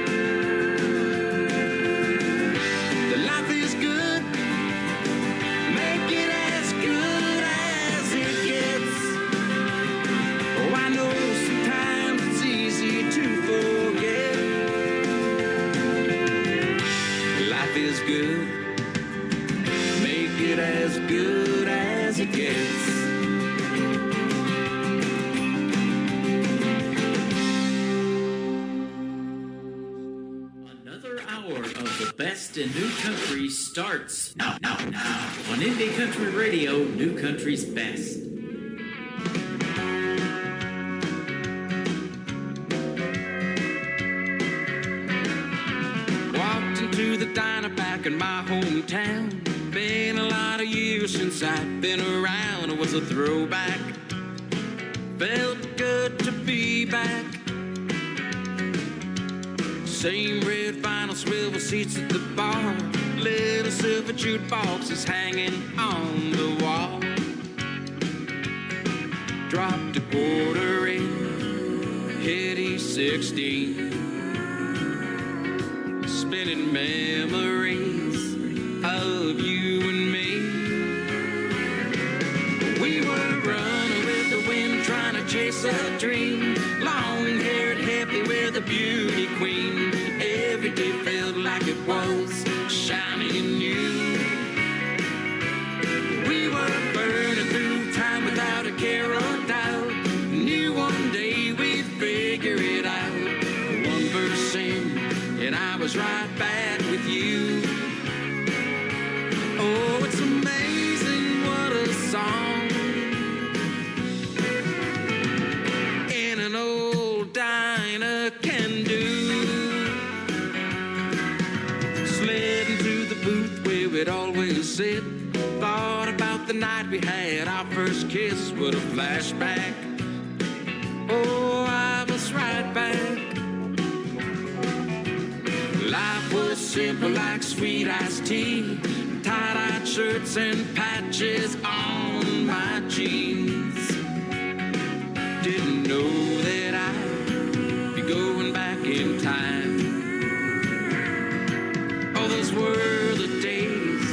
that life is good, make it as good as it gets. Oh, I know sometimes it's easy to forget. Life is good, make it as good as it gets. Another hour of the best in New Country starts now on Indie Country Radio, New Country's best. Walked into the diner back in my hometown. Been a lot of years since I'd been around. It was a throwback. Felt good to be back. Same red vinyl swivel seats at the bar. Little silver jukebox is hanging on the wall. Dropped a quarter in, hit E16. Spinning memories of you and me. We were running chase a dream. Long-haired, happy, we're the beauty queen. Every day felt like it was shiny and new. We were burning through time without a care or doubt. Knew one day we'd figure it out. One verse in, and I was right back with you. Oh, it's amazing what a song in an old diner can do. Slid into the booth where we'd always sit. Thought about the night we had our first kiss. What a flashback. Oh, I was right back. Life was simple like sweet iced tea. Tie-dyed shirts and patches on my jeans. Didn't know that I'd be going back in time. Oh, those were the days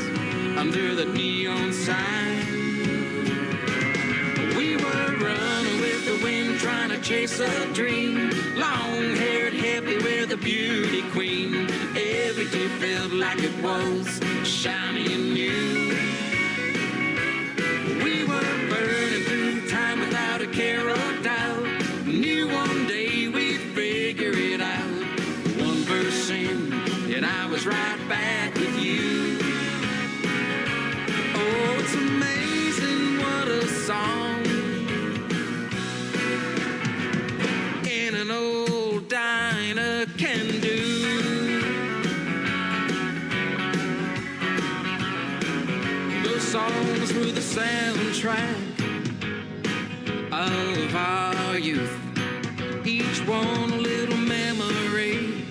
under the neon sign. We were running with the wind, trying to chase a dream. Long-haired, happy, we're the beauty queen. Every day felt like it was shiny and new. We were burning through time without a care or doubt. Knew one day we'd figure it out. One verse in, and I was right back with you. Oh, it's amazing what a song in an old diner can do. Those songs were the soundtrack of our youth. Each one a little memory,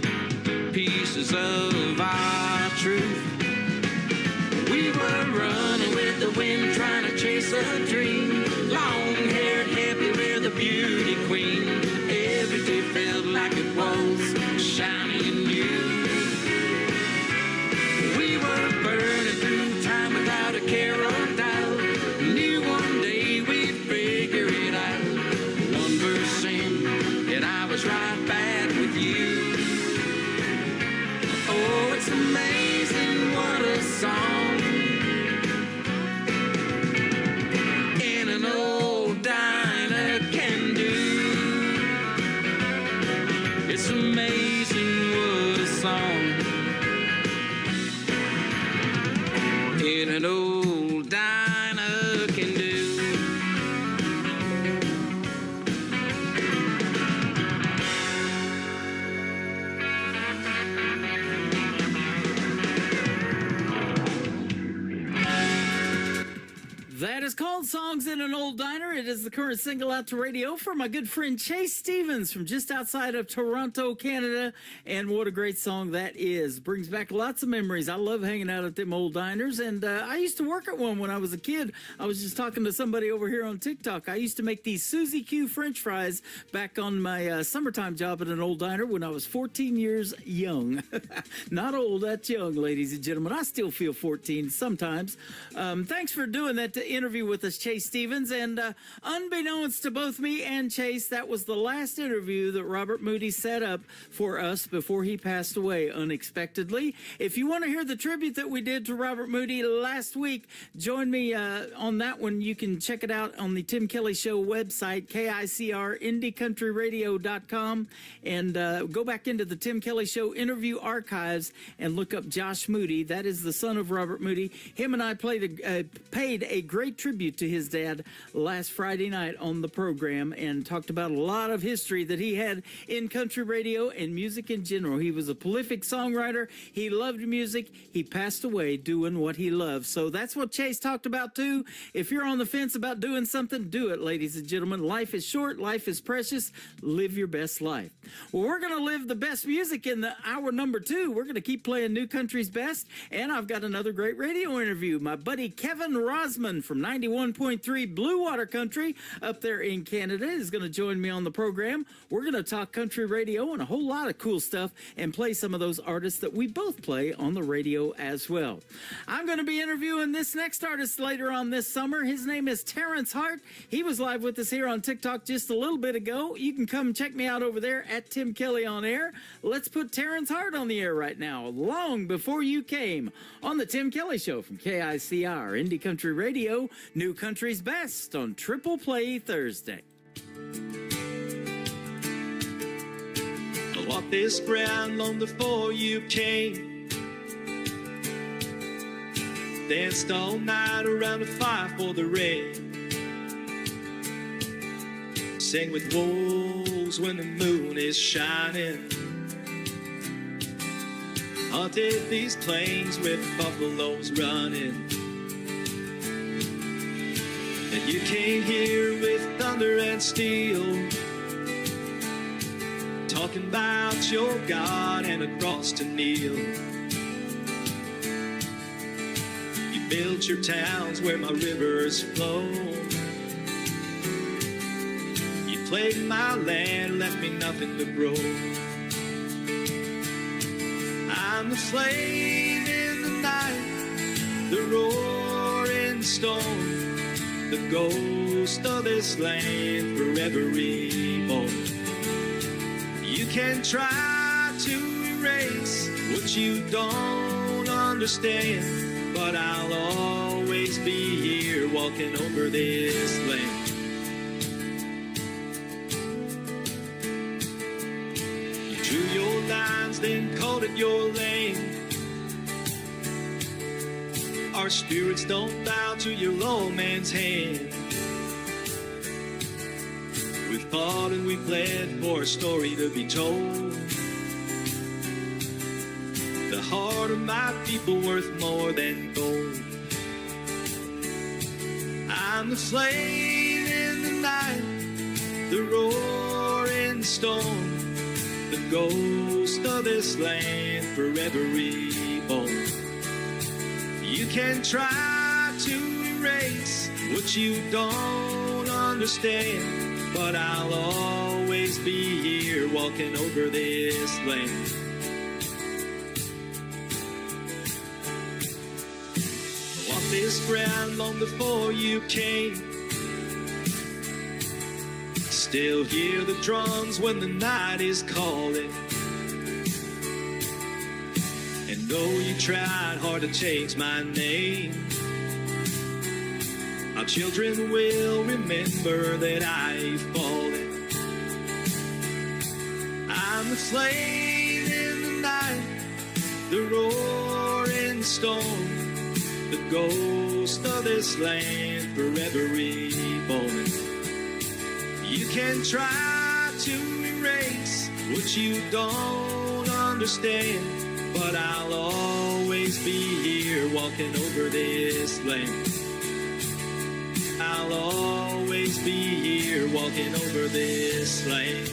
pieces of our truth. We were running with the wind, trying to chase a dream. Long-haired, happy, we're the beauty queen. Every day felt like it was shiny and new. We were burning through time without a care or doubt. Knew one day we'd figure it out. One verse in, and I was right back with you. Oh, it's amazing what a song in an old diner can do. It's amazing what a song in an old diner can do. That is called Songs in an Old Diner. It is the current single out to radio from my good friend Chase Stevens from just outside of Toronto, Canada. And what a great song that is. Brings back lots of memories. I love hanging out at them old diners. And I used to work at one when I was a kid. I was just talking to somebody over here on TikTok. I used to make these Suzy Q French fries back on my summertime job at an old diner when I was 14 years young. Not old, that's young, ladies and gentlemen. I still feel 14 sometimes. Thanks for doing that interview with us, Chase Stevens. And unbeknownst to both me and Chase, that was the last interview that Robert Moody set up for us before he passed away unexpectedly. If you want to hear the tribute that we did to Robert Moody last week, join me on that one. You can check it out on the Tim Kelly Show website, KICR, IndieCountryRadio.com, and go back into the Tim Kelly Show interview archives and look up Josh Moody. That is the son of Robert Moody. Him and I paid a great tribute to his dad last Friday night on the program and talked about a lot of history that he had in country radio and music in general. He was a prolific songwriter. He loved music. He passed away doing what he loved. So that's what Chase talked about too. If you're on the fence about doing something, do it, ladies and gentlemen. Life is short. Life is precious. Live your best life. Well, we're going to live the best music in the hour number 2. We're going to keep playing New Country's Best, and I've got another great radio interview. My buddy Kevin Rosman from 91.3 Blue Water Country up there in Canada is going to join me on the program. We're going to talk country radio and a whole lot of cool stuff and play some of those artists that we both play on the radio as well. I'm going to be interviewing this next artist later on this summer. His name is Terrence Hart. He was live with us here on TikTok just a little bit ago. You can come check me out over there at Tim Kelly on Air. Let's put Terrence Hart on the air right now, long before you came, on the Tim Kelly Show from KICR, Indie Country Radio, New Country's Best on Triple Play Thursday. I walked this ground long before you came. Danced all night around a fire for the rain. Sang with wolves when the moon is shining. Hunted these plains with buffaloes running. And you came here with thunder and steel, talking about your God and a cross to kneel. You built your towns where my rivers flow. You plagued my land, left me nothing to grow. I'm the flame in the night, the roaring storm, the ghost of this land forever reborn. You can try to erase what you don't understand, but I'll always be here walking over this land. You drew your lines, then called it your lane. Our spirits don't bow to your low man's hand. We fought and we bled for a story to be told. The heart of my people worth more than gold. I'm the flame in the night, the roaring storm, the ghost of this land forever reborn. You can try to erase what you don't understand, but I'll always be here walking over this land. I walked this ground long before you came. Still hear the drums when the night is calling. And though you tried hard to change my name, our children will remember that I've fallen. I'm the flame in the night, the roaring storm, the ghost of this land forever reborn. You can try to erase what you don't understand, but I'll always be here walking over this land. I'll always be here walking over this land.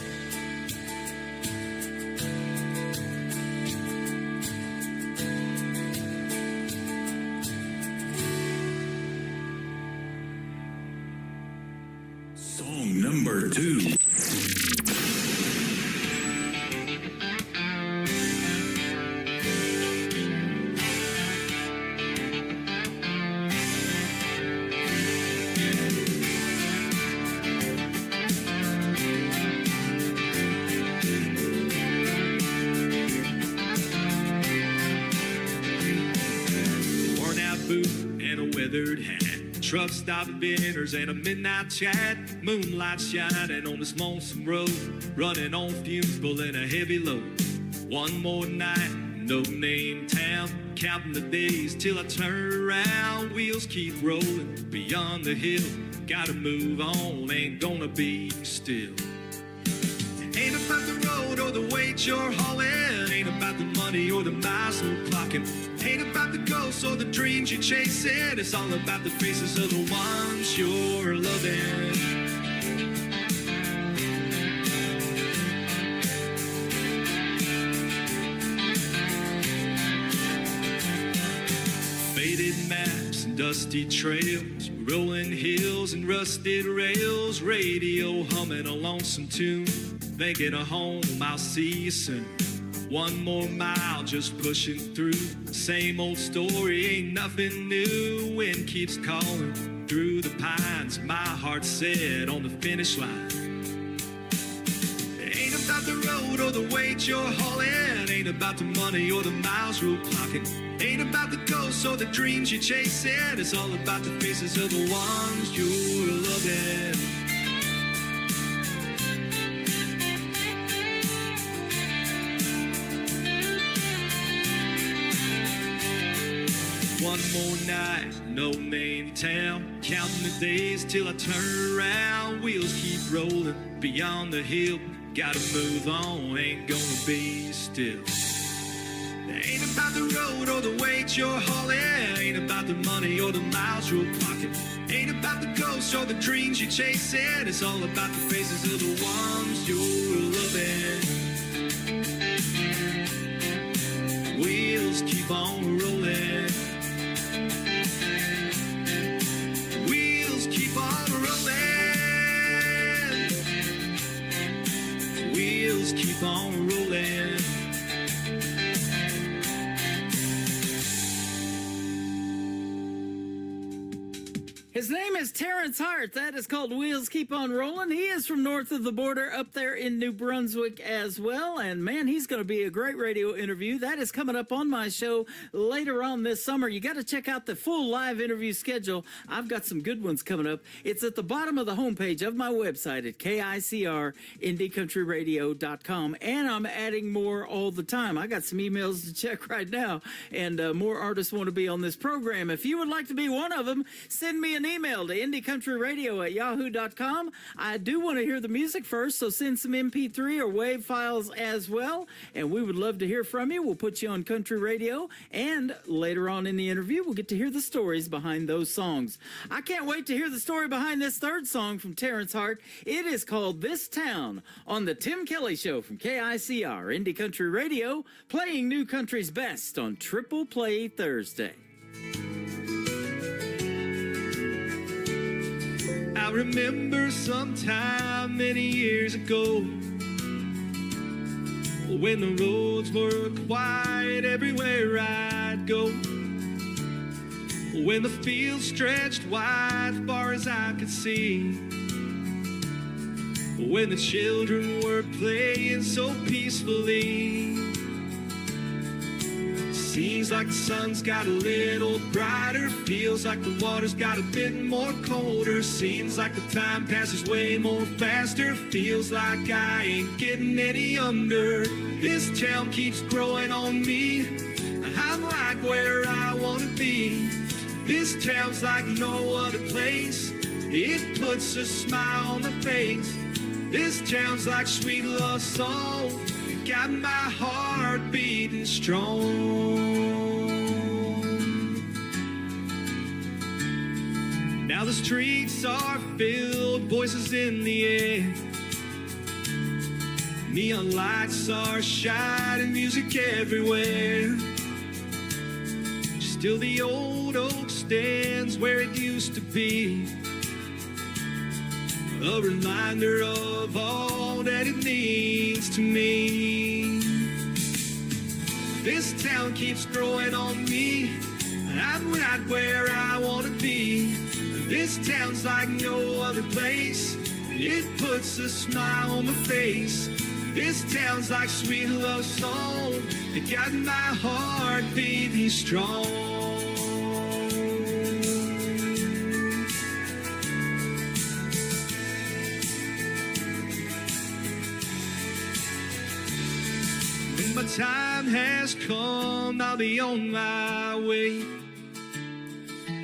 Song number 2. Hat, truck stop banners and a midnight chat, moonlight shining on this lonesome road, running on fumes, pulling a heavy load. One more night, no name town, counting the days till I turn around. Wheels keep rolling beyond the hill, gotta move on, ain't gonna be still. Ain't about the road or the weight you're hauling, ain't about the money or the miles we're clocking, ain't about the ghosts or the dreams you're chasing. It's all about the faces of the ones you're loving. faded maps and dusty trails, rolling hills and rusted rails, radio humming a lonesome tune, thinking of home, I'll see you soon. One more mile, just pushing through. Same old story, ain't nothing new. Wind keeps calling through the pines. My heart's set on the finish line. It ain't about the road or the weight you're hauling. Ain't about the money or the miles you're clocking. Ain't about the ghosts or the dreams you're chasing. It's all about the faces of the ones you're loving. One more night, no main town. Counting the days till I turn around. Wheels keep rolling beyond the hill. Gotta move on, ain't gonna be still. Ain't about the road or the weight you're hauling. Ain't about the money or the miles you're clocking. Ain't about the ghosts or the dreams you're chasing. It's all about the faces of the ones you're loving. Wheels keep on rolling. Wheels keep on rolling. Wheels keep on rolling. His name is Terrence Hart. That is called Wheels Keep On Rolling. He is from north of the border up there in New Brunswick as well. And man, he's going to be a great radio interview. That is coming up on my show later on this summer. You got to check out the full live interview schedule. I've got some good ones coming up. It's at the bottom of the homepage of my website at KICRIndieCountryRadio.com. And I'm adding more all the time. I got some emails to check right now. And more artists want to be on this program. If you would like to be one of them, send me an email to IndieCountryRadio@yahoo.com. I do want to hear the music first, so send some MP3 or WAV files as well, and we would love to hear from you. We'll put you on country radio, and later on in the interview, we'll get to hear the stories behind those songs. I can't wait to hear the story behind this third song from Terrence Hart. It is called This Town on the Tim Kelly Show from KICR, Indie Country Radio, playing new country's best on Triple Play Thursday. I remember sometime many years ago, when the roads were quiet everywhere I'd go, when the fields stretched wide far as I could see, when the children were playing so peacefully. Seems like the sun's got a little brighter, feels like the water's got a bit more colder, seems like the time passes way more faster, feels like I ain't getting any younger. This town keeps growing on me, I'm right where I wanna be. This town's like no other place, it puts a smile on my face. This town's like sweet love song, got my heart beating strong. Now the streets are filled, voices in the air, neon lights are shining, music everywhere. Still the old oak stands where it used to be, a reminder of all that it means to me. This town keeps growing on me, I'm right where I wanna be. This town's like no other place, it puts a smile on my face. This town's like sweet love song, it got my heart beating strong. When my time has come, I'll be on my way.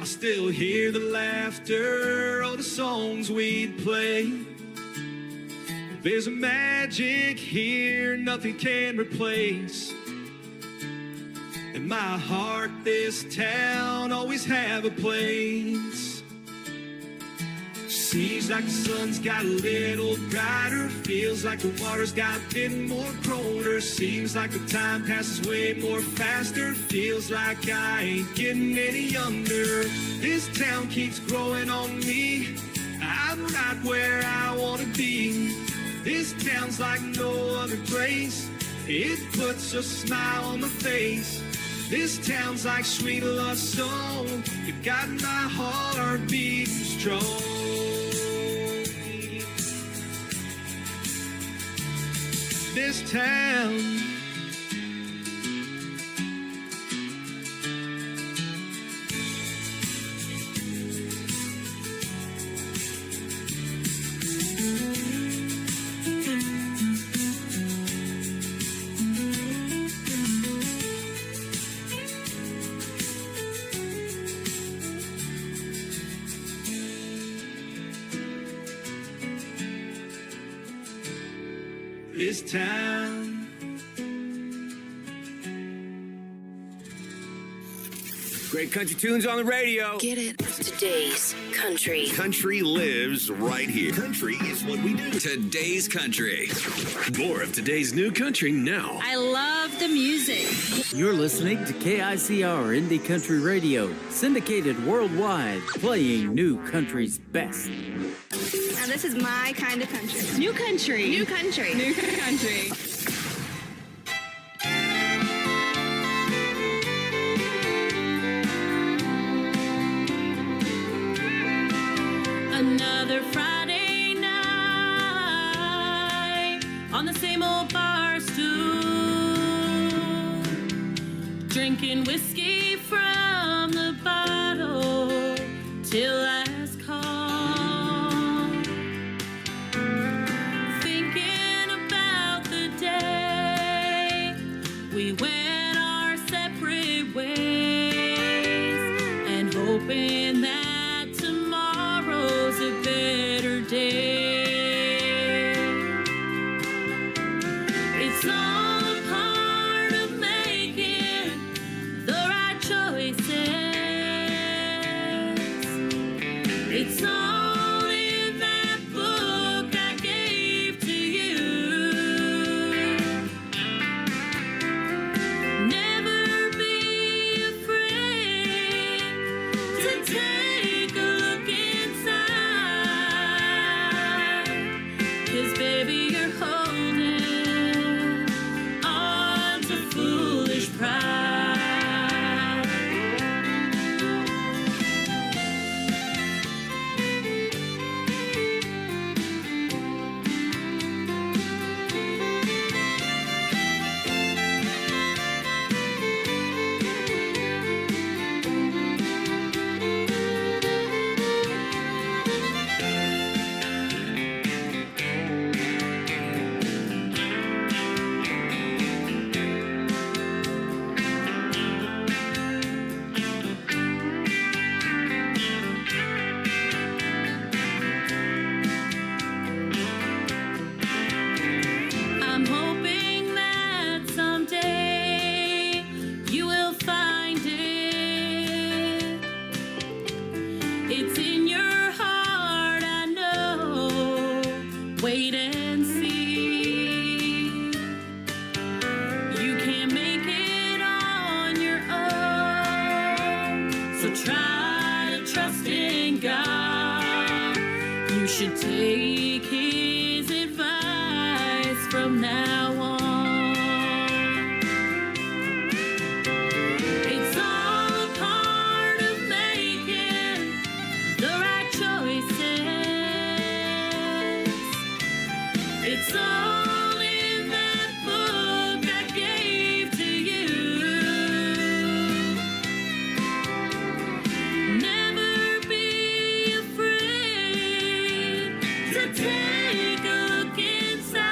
I still hear the laughter of the songs we'd play. There's a magic here nothing can replace. In my heart, this town always have a place. Seems like the sun's got a little brighter. Feels like the water's got a bit more colder. Seems like the time passes way more faster. Feels like I ain't getting any younger. This town keeps growing on me. I'm right where I wanna be. This town's like no other place. It puts a smile on my face. This town's like sweet love song. You got my heart beating strong. This town. This town. Great country tunes on the radio. Get it? Today's country. Country lives right here. Country is what we do. Today's country. More of today's new country now. I love the music. You're listening to KICR Indie Country Radio, syndicated worldwide, playing new country's best. Now this is my kind of country. New country. New country. New country. Another Friday night on the same old bar stool, drinking whiskey from the bottle till last call, thinking about the day we went our separate ways and hoping that tomorrow's a better day. It's all a part of making the right choices. It's all in that book I gave to you. Never be afraid to take a look inside, 'cause baby you're holding on to foolish pride. I'm hoping that someday you will find it. It's in your heart, I know. Wait and see. You can't make it on your own, so try to trust in God. You should take his advice from now on. It's all a part of making the right choices. It's all in that book I gave to you. Never be afraid to take a look inside.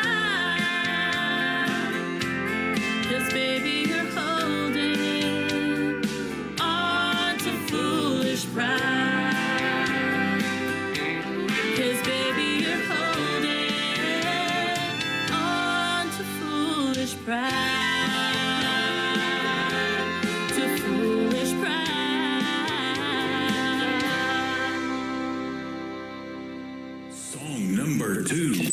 2.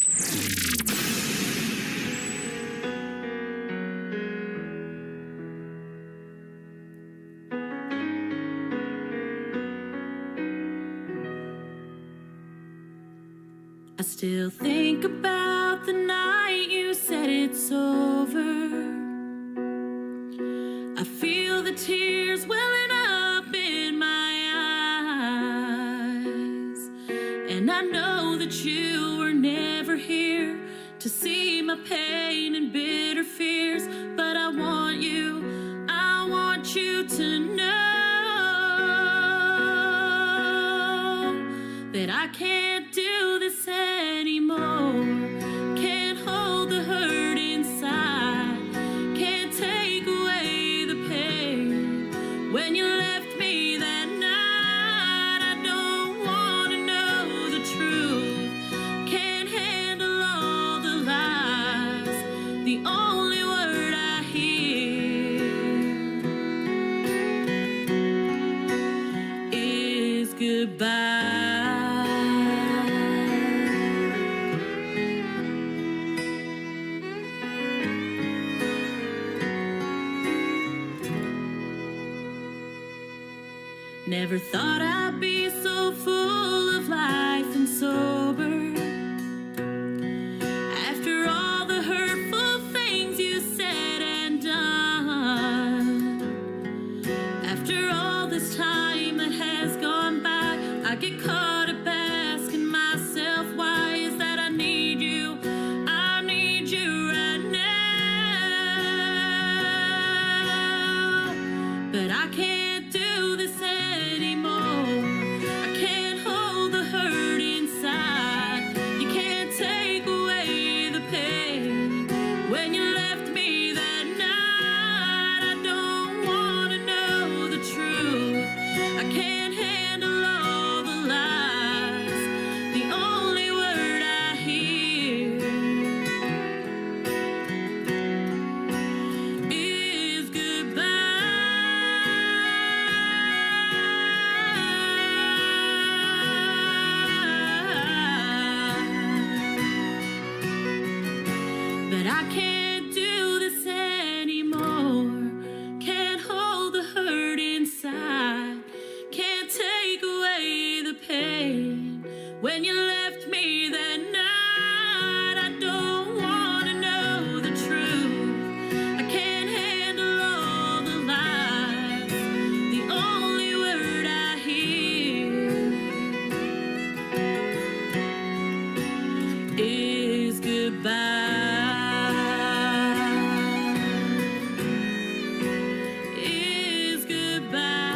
I still think about the night you said it's over. I feel the tears welling up in my eyes. And I know that you were never here to see my pain and bitter fears. But I want you to know that I can't do this anymore. Can't hold the hurt inside. Can't take away the pain. When you left me that night, I don't want to know the truth. Can't handle all the lies. The only word I hear is goodbye. Never thought I'd be so full of life and sober. After all the hurtful things you said and done. After all this time that has gone by, I get caught up asking myself, why is that I need you right now. But I can't do this anymore. I can't hold the hurt inside. You can't take away the pain. When you left me that night, I don't want to know the truth. I can't handle all the lies. The only word I hear is goodbye. But I can't do this anymore. Can't hold the hurt inside. Can't take away the pain. When you left me that night, I don't want to know the truth. I can't handle all the lies. The only word I hear is goodbye. Is goodbye.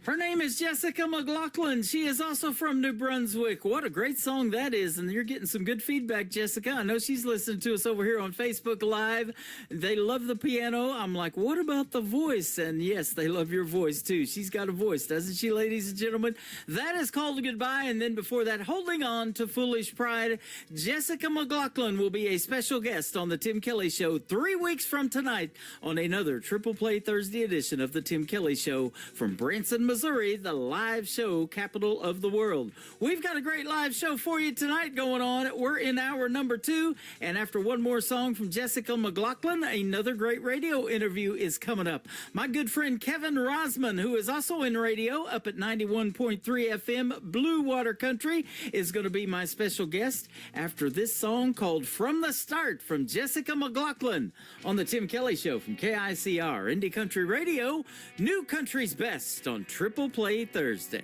Her name is Jessica McLaughlin. She is also from New Brunswick. What a great song that is. And you're getting some good feedback, Jessica. I know she's listening to us over here on Facebook Live. They love the piano. I'm like, what about the voice? And yes, they love your voice too. She's got a voice, doesn't she, ladies and gentlemen? That is called Goodbye. And then before that, Holding On to Foolish Pride. Jessica McLaughlin will be a special guest on the Tim Kelly Show 3 weeks from tonight on another Triple Play Thursday edition of the Tim Kelly Show from Branson, Missouri, the live show capital of the world. We've got a great live show for you tonight going on. We're in hour number 2, and after one more song from Jessica McLaughlin, another great radio interview is coming up. My good friend Kevin Rosman, who is also in radio up at 91.3 FM Blue Water Country, is going to be my special guest after this song called From the Start from Jessica McLaughlin on the Tim Kelly Show from KICR Indie Country Radio, New Country's Best on Triple Play Thursday.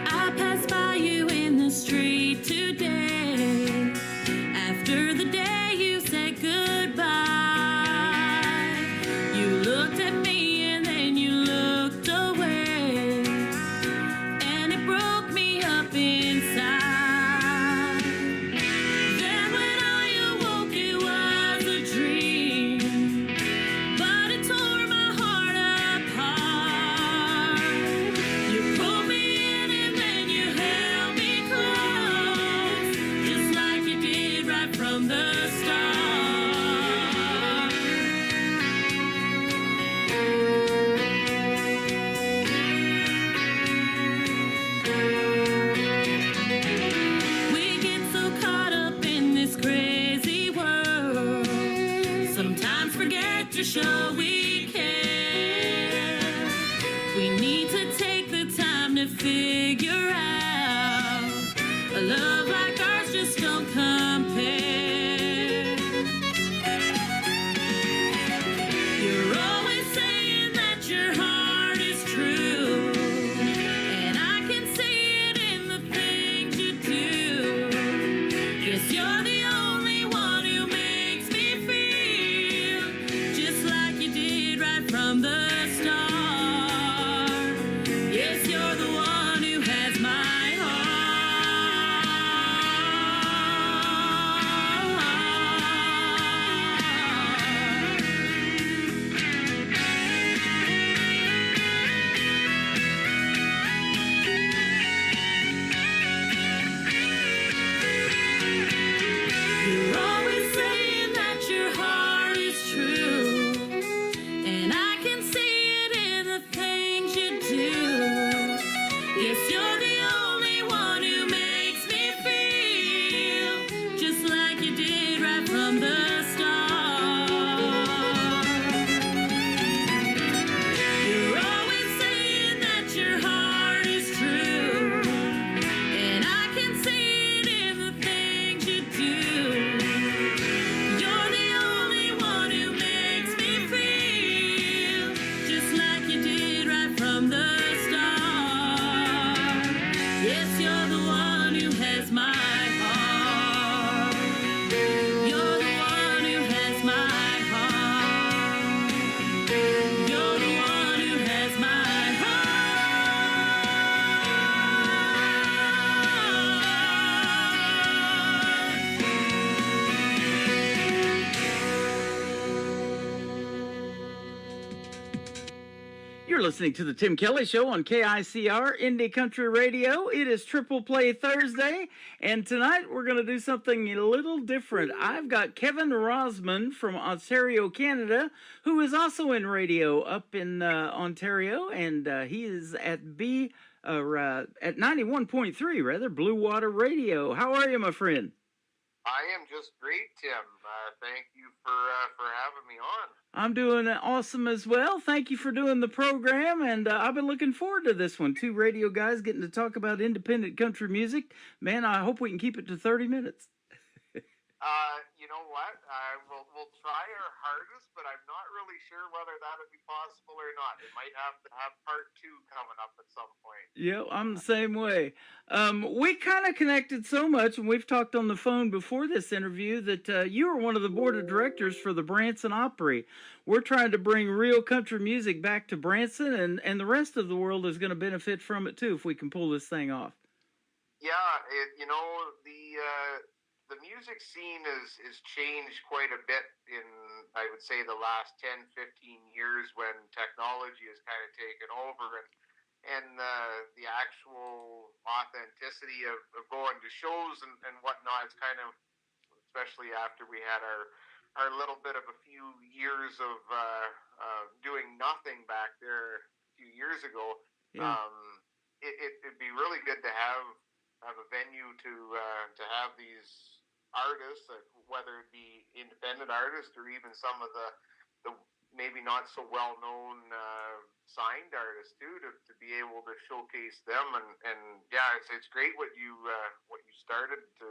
I passed by you in the street today. After the day you said goodbye, you looked at me and then you looked away, and it broke me up inside. Then when I awoke, it was a dream, but it tore my heart apart. take the time to figure out a love like ours just don't compare. You're always saying that your heart is true, and I can see it in the things you do. Yes, you're the only one who makes me feel just like you did right from the start. Yes, you're the one who has my heart. You're always saying that your heart is true, and I can see it in the things you do. Yes, you're the only one who makes me feel just like you did right from the start. You're always saying that your heart is true, and I can see it in the things you do. You're the only one who makes me feel just like you did right from the start. Yes, you're the one who has my heart. You're the one who has my heart. You're the one who has my You're listening to the Tim Kelly Show on KICR Indie Country Radio. It is Triple Play Thursday, and tonight we're going to do something a little different. I've got Kevin Rosman from Ontario, Canada, who is also in radio up in Ontario, and he is at at 91.3 rather, Blue Water Radio. How are you, my friend? I am just great, Tim. Thank you for having me on. I'm doing awesome as well. Thank you for doing the program, and I've been looking forward to this one. Two radio guys getting to talk about independent country music. Man, I hope we can keep it to 30 minutes. You know what? We'll try our hardest, but I'm not really sure whether that would be possible or not. We might have to have part 2 coming up at some point. Yeah, I'm the same way. We kind of connected so much, and we've talked on the phone before this interview, that you are one of the board of directors for the Branson Opry. We're trying to bring real country music back to Branson, and the rest of the world is going to benefit from it too if we can pull this thing off. Yeah, the music scene is changed quite a bit in, I would say, the last 10, 15 years when technology has kind of taken over, and the actual authenticity of going to shows and whatnot is kind of, especially after we had our little bit of a few years of doing nothing back there a few years ago. Yeah. It'd be really good to have a venue to have these artists, whether it be independent artists or even some of the maybe not so well known signed artists too, to be able to showcase them, and yeah, it's great what you started to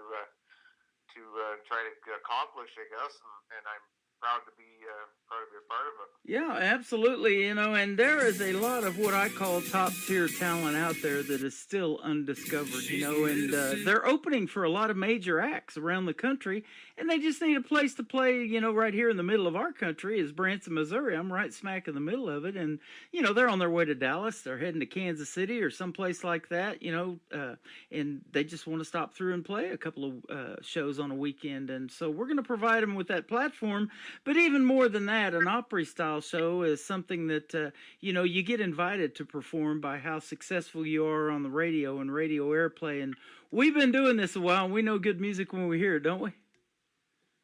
try to accomplish, I guess, and I'm proud to be a part of it. Yeah, absolutely. And there is a lot of what I call top tier talent out there that is still undiscovered, and they're opening for a lot of major acts around the country, and they just need a place to play. Right here in the middle of our country is Branson, Missouri. I'm right smack in the middle of it, and they're on their way to Dallas, they're heading to Kansas City or someplace like that, and they just want to stop through and play a couple of shows on a weekend, and so we're going to provide them with that platform. But even more than that, an Opry-style show is something that, you get invited to perform by how successful you are on the radio and radio airplay. And we've been doing this a while, and we know good music when we hear it, don't we?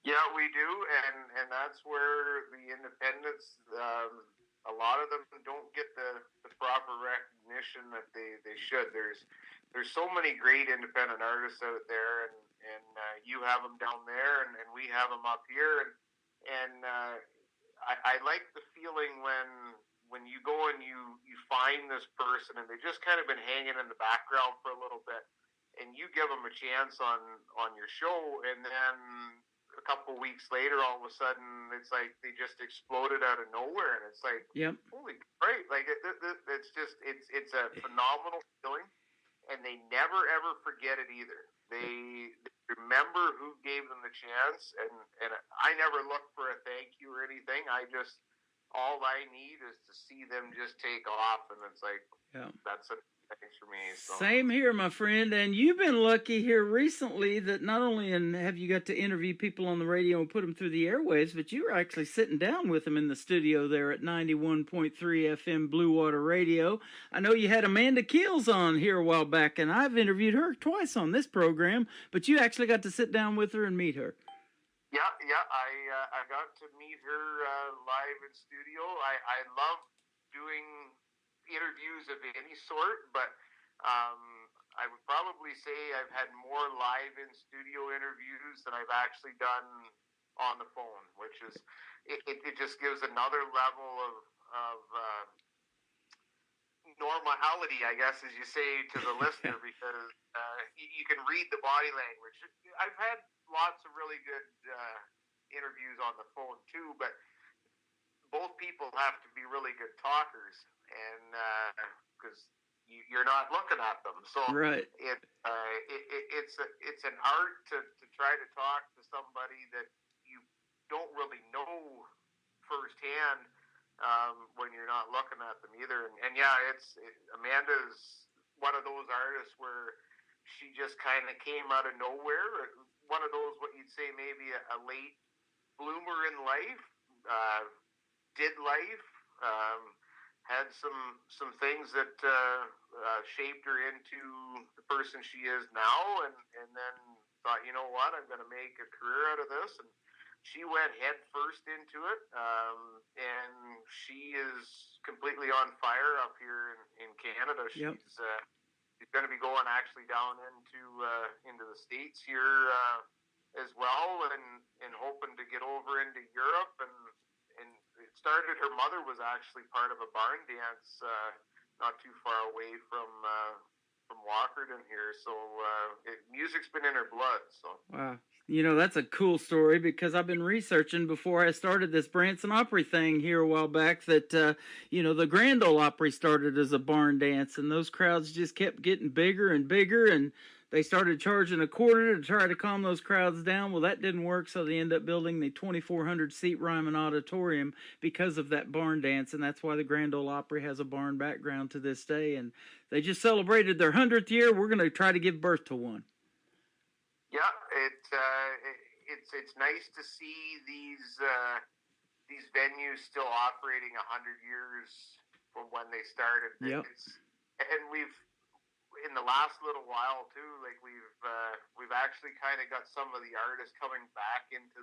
Yeah, we do, and that's where the independents, a lot of them don't get the proper recognition that they should. There's so many great independent artists out there, and you have them down there, and we have them up here, and I like the feeling when when you go and you find this person and they've just kind of been hanging in the background for a little bit, and you give them a chance on your show, and then a couple of weeks later, all of a sudden, it's like they just exploded out of nowhere, and it's like, Yep. holy great! Like it's just it's a phenomenal feeling, and they never ever forget it either. They remember who gave them the chance, and I never look for a thank you or anything. All I need is to see them just take off, and it's like, Yeah. that's a thanks for me. So. Same here, my friend. And you've been lucky here recently that not only have you got to interview people on the radio and put them through the airwaves, but you were actually sitting down with them in the studio there at 91.3 FM Blue Water Radio. I know you had Amanda Keels on here a while back, and I've interviewed her twice on this program, but you actually got to sit down with her and meet her. Yeah, I got to meet her live in studio. I love doing interviews of any sort, but I would probably say I've had more live in studio interviews than I've actually done on the phone, which is it just gives another level of normality, I guess, as you say, to the listener, because you can read the body language. I've had lots of really good interviews on the phone too, but both people have to be really good talkers, and because you're not looking at them, so Right. It's an art to try to talk to somebody that you don't really know firsthand when you're not looking at them either. And yeah, Amanda's one of those artists where she just kind of came out of nowhere. One of those, what you'd say, maybe a late bloomer in life. Did life, had some things that shaped her into the person she is now, and then thought, you know what, I'm going to make a career out of this, and she went head first into it, and she is completely on fire up here in Canada. Yep. She's going to be going actually down into the States here as well, and hoping to get over into Europe, and it started, her mother was actually part of a barn dance not too far away from Walkerton here, so music's been in her blood. So Wow. You know, that's a cool story, because I've been researching before I started this Branson Opry thing here a while back that, the Grand Ole Opry started as a barn dance, and those crowds just kept getting bigger and bigger, and they started charging a quarter to try to calm those crowds down. Well, that didn't work, so they ended up building the 2,400-seat Ryman Auditorium because of that barn dance, and that's why the Grand Ole Opry has a barn background to this day. And they just celebrated their 100th year. We're going to try to give birth to one. yeah, it's nice to see these venues still operating 100 years from when they started. Yep. And we've, in the last little while too, like we've actually kind of got some of the artists coming back into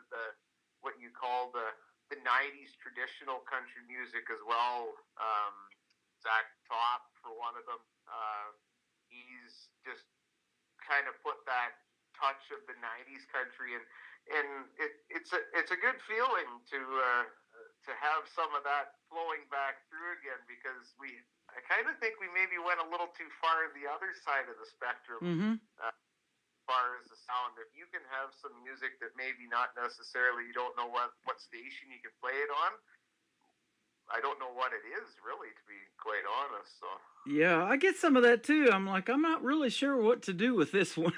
what you call the 90s traditional country music as well. Zach Top, for one of them, he's just kind of put that touch of the 90s country, and it's a good feeling to have some of that flowing back through again, because I kind of think we maybe went a little too far the other side of the spectrum. Mm-hmm. As far as the sound, if you can have some music that maybe not necessarily, you don't know what station you can play it on, I don't know what it is, really, to be quite honest. So Yeah, I get some of that too. I'm like, I'm not really sure what to do with this one.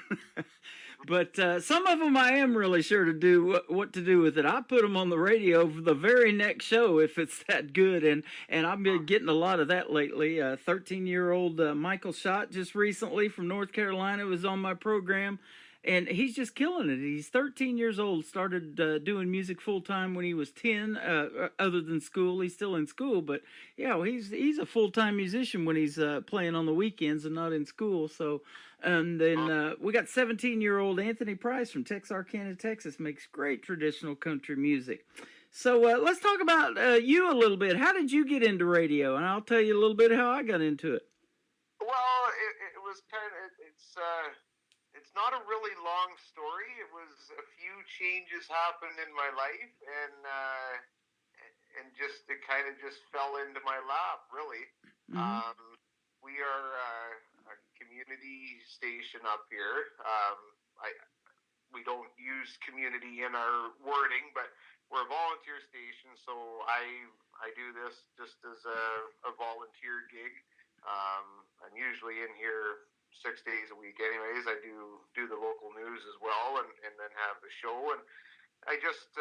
But some of them I am really sure to do what to do with it. I put them on the radio for the very next show if it's that good, and I've been getting a lot of that lately. 13-year-old Michael Schott just recently from North Carolina was on my program, and he's just killing it. He's 13 years old, started doing music full-time when he was 10, other than school. He's still in school, but yeah, he's a full-time musician when he's playing on the weekends and not in school. So, and then we got 17-year-old Anthony Price from Texarkana, Texas, makes great traditional country music. So let's talk about you a little bit. How did you get into radio? And I'll tell you a little bit how I got into it. Well, it was kind of, it's not a really long story. It was a few changes happened in my life, and just it kind of just fell into my lap, really. We are a community station up here. We don't use community in our wording, but we're a volunteer station, so I do this just as a volunteer gig. I'm usually in here 6 days a week anyways. I do the local news as well, and then have the show. And I just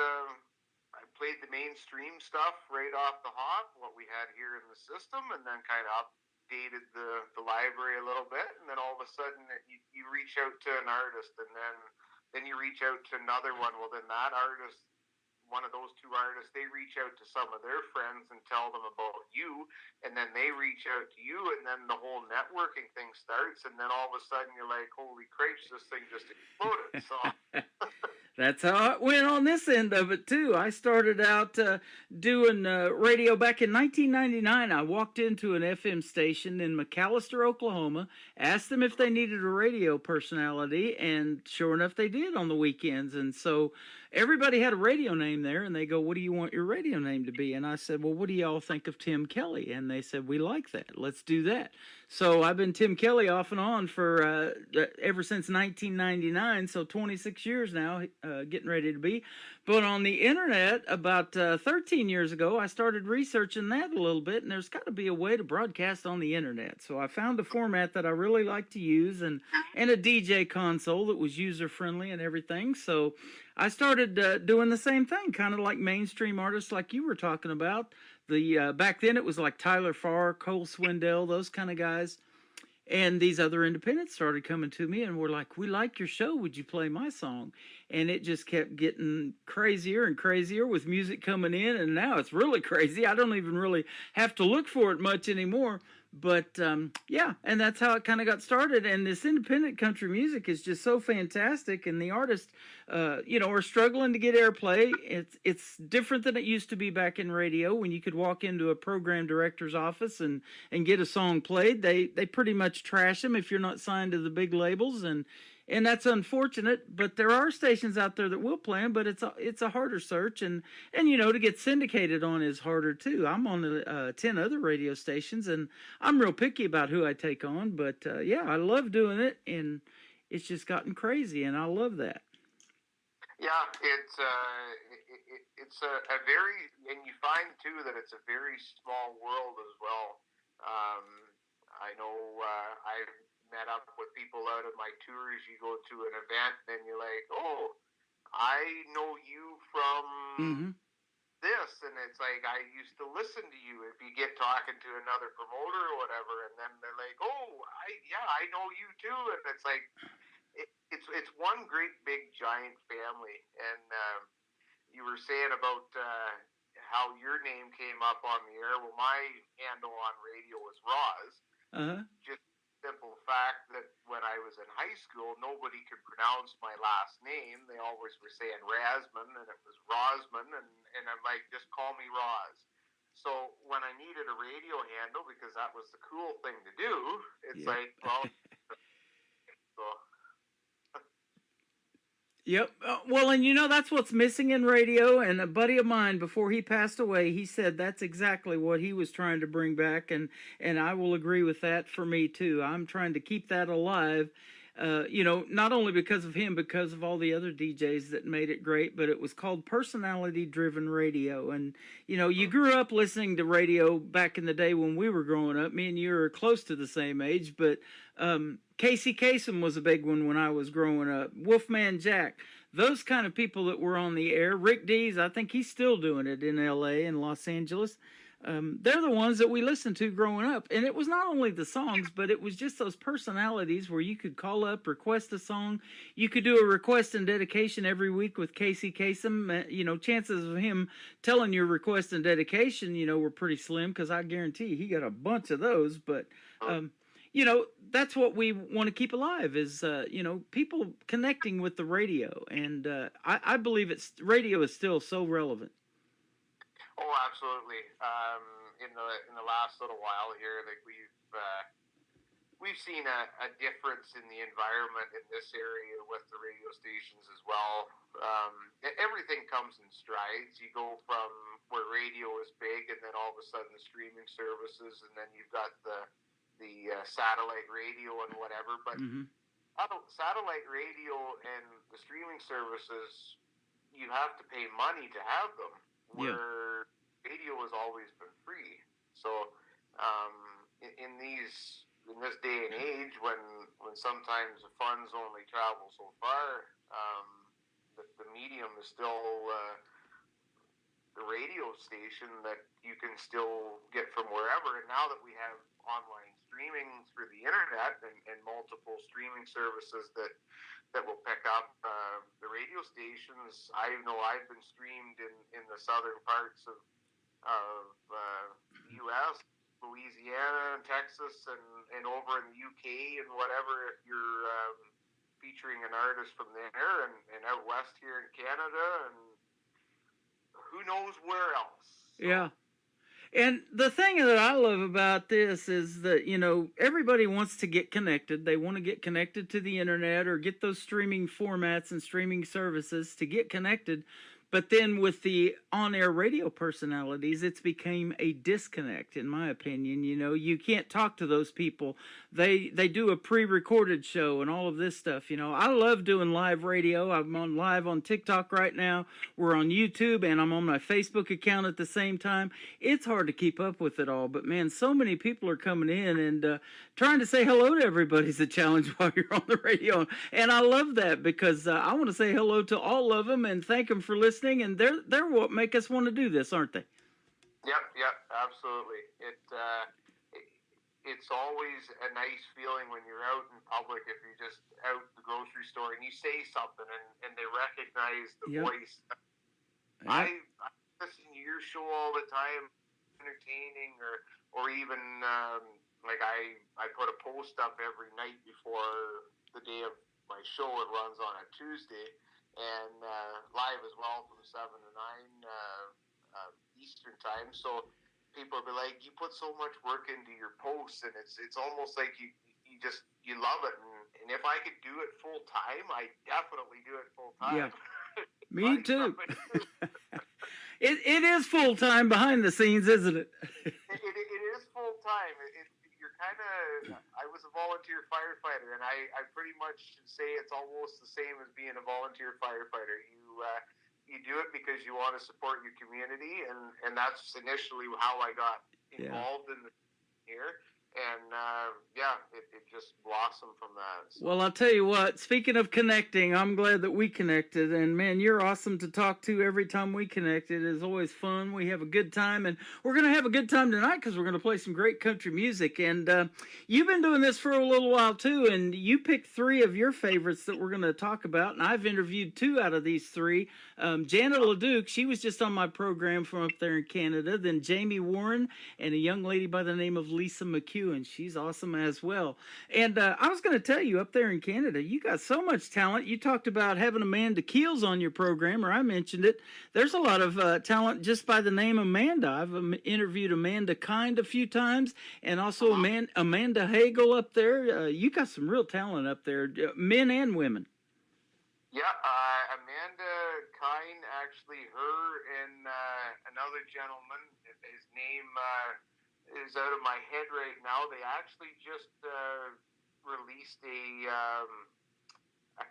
I played the mainstream stuff right off the hop, what we had here in the system, and then kind of updated the library a little bit. And then all of a sudden you reach out to an artist, and then you reach out to another one. Well, then that artist, one of those two artists, they reach out to some of their friends and tell them about you, and then they reach out to you, and then the whole networking thing starts, and then all of a sudden you're like, holy cripes, this thing just exploded. So That's how it went on this end of it, too. I started out doing radio back in 1999. I walked into an FM station in McAllister, Oklahoma, asked them if they needed a radio personality, and sure enough, they did on the weekends. And so everybody had a radio name there, and they go, what do you want your radio name to be? And I said, well, what do y'all think of Tim Kelly? And they said, we like that. Let's do that. So I've been Tim Kelly off and on for ever since 1999, so 26 years now, getting ready to be. But on the internet, about 13 years ago, I started researching that a little bit, and there's got to be a way to broadcast on the internet. So I found a format that I really like to use, and a DJ console that was user-friendly and everything. So I started doing the same thing, kind of like mainstream artists like you were talking about. Back then it was like Tyler Farr, Cole Swindell, those kind of guys. And these other independents started coming to me and were like, we like your show. Would you play my song? And it just kept getting crazier and crazier with music coming in. And now it's really crazy. I don't even really have to look for it much anymore. But yeah, and that's how it kind of got started. And this independent country music is just so fantastic. And the artists, are struggling to get airplay. It's different than it used to be back in radio when you could walk into a program director's office and get a song played. They pretty much trash them if you're not signed to the big labels. And that's unfortunate, but there are stations out there that will play them, but it's a harder search, and to get syndicated on is harder too. I'm on 10 other radio stations, and I'm real picky about who I take on, but yeah, I love doing it, and it's just gotten crazy, and I love that. Yeah, it's a very, and you find too that it's a very small world as well. I know I've met up with people out of my tours. You go to an event and you're like, oh, I know you from this, and it's like, I used to listen to you. If you get talking to another promoter or whatever, and then they're like, oh, I know you too, and it's like it's one great big giant family. And you were saying about how your name came up on the air. Well, my handle on radio was Roz. Just simple fact that when I was in high school, nobody could pronounce my last name. They always were saying Rasman, and it was Rosman, and I'm like, just call me Roz. So when I needed a radio handle, because that was the cool thing to do, it's like, well, so. Yep. Well, and that's what's missing in radio. And a buddy of mine, before he passed away, he said that's exactly what he was trying to bring back. And I will agree with that for me, too. I'm trying to keep that alive, not only because of him, because of all the other DJs that made it great, but it was called personality-driven radio. And, you grew up listening to radio back in the day when we were growing up. Me and you are close to the same age, but Casey Kasem was a big one when I was growing up. Wolfman Jack, those kind of people that were on the air. Rick Dees, I think he's still doing it in L.A. and Los Angeles. They're the ones that we listened to growing up. And it was not only the songs, but it was just those personalities where you could call up, request a song. You could do a request and dedication every week with Casey Kasem. Chances of him telling your request and dedication, were pretty slim, because I guarantee he got a bunch of those. But, that's what we want to keep alive is, people connecting with the radio. And I believe radio is still so relevant. Oh, absolutely. In the last little while here, like we've we've seen a difference in the environment in this area with the radio stations as well. Everything comes in strides. You go from where radio is big, and then all of a sudden the streaming services, and then you've got the satellite radio and whatever. But satellite radio and the streaming services, you have to pay money to have them, where radio has always been free. So in this day and age, when sometimes the funds only travel so far, the medium is still the radio station that you can still get from wherever. And now that we have online streaming through the internet and multiple streaming services that will pick up the radio stations, I know I've been streamed in the southern parts of U.S., Louisiana, and Texas, and over in the UK and whatever, if you're featuring an artist from there, and out west here in Canada, and who knows where else. So. Yeah. And the thing that I love about this is that, you know, everybody wants to get connected. They want to get connected to the internet or get those streaming formats and streaming services to get connected. But then with the on-air radio personalities, it's became a disconnect, in my opinion. You know, you can't talk to those people. They do a pre-recorded show and all of this stuff. You know, I love doing live radio. I'm on live on TikTok right now. We're on YouTube, and I'm on my Facebook account at the same time. It's hard to keep up with it all. But, man, so many people are coming in, and trying to say hello to everybody is a challenge while you're on the radio. And I love that because I want to say hello to all of them and thank them for listening. And they're what make us want to do this, aren't they? Yep, absolutely. It's always a nice feeling when you're out in public, if you're just out at the grocery store and you say something and they recognize the voice. I listen to your show all the time, entertaining, or even like I put a post up every night before the day of my show. It runs on a Tuesday. And live as well from 7 to 9 Eastern time. So people will be like, you put so much work into your posts, and it's almost like you love it. And if I could do it full time, I definitely do it full time. Yeah, me too. It is full time behind the scenes, isn't it? It is full time. I was a volunteer firefighter, and I pretty much say it's almost the same as being a volunteer firefighter. You do it because you want to support your community, and that's initially how I got involved in the here. And it just blossomed from that. So. Well, I'll tell you what, speaking of connecting, I'm glad that we connected. And man, you're awesome to talk to every time we connect. It is always fun. We have a good time, and we're going to have a good time tonight because we're going to play some great country music. And you've been doing this for a little while too, and you picked 3 of your favorites that we're going to talk about. And I've interviewed 2 out of these 3. Janet LeDuc, she was just on my program from up there in Canada. Then Jamie Warren and a young lady by the name of Lisa McHugh. And she's awesome as well. And I was going to tell you, up there in Canada, you got so much talent. You talked about having Amanda Keels on your program, or I mentioned it. There's a lot of talent just by the name Amanda. I've interviewed Amanda Kind a few times, and also Amanda Hagel up there. You got some real talent up there, men and women. Yeah, Amanda Kind, actually, her and another gentleman, his name is out of my head right now. They actually just released a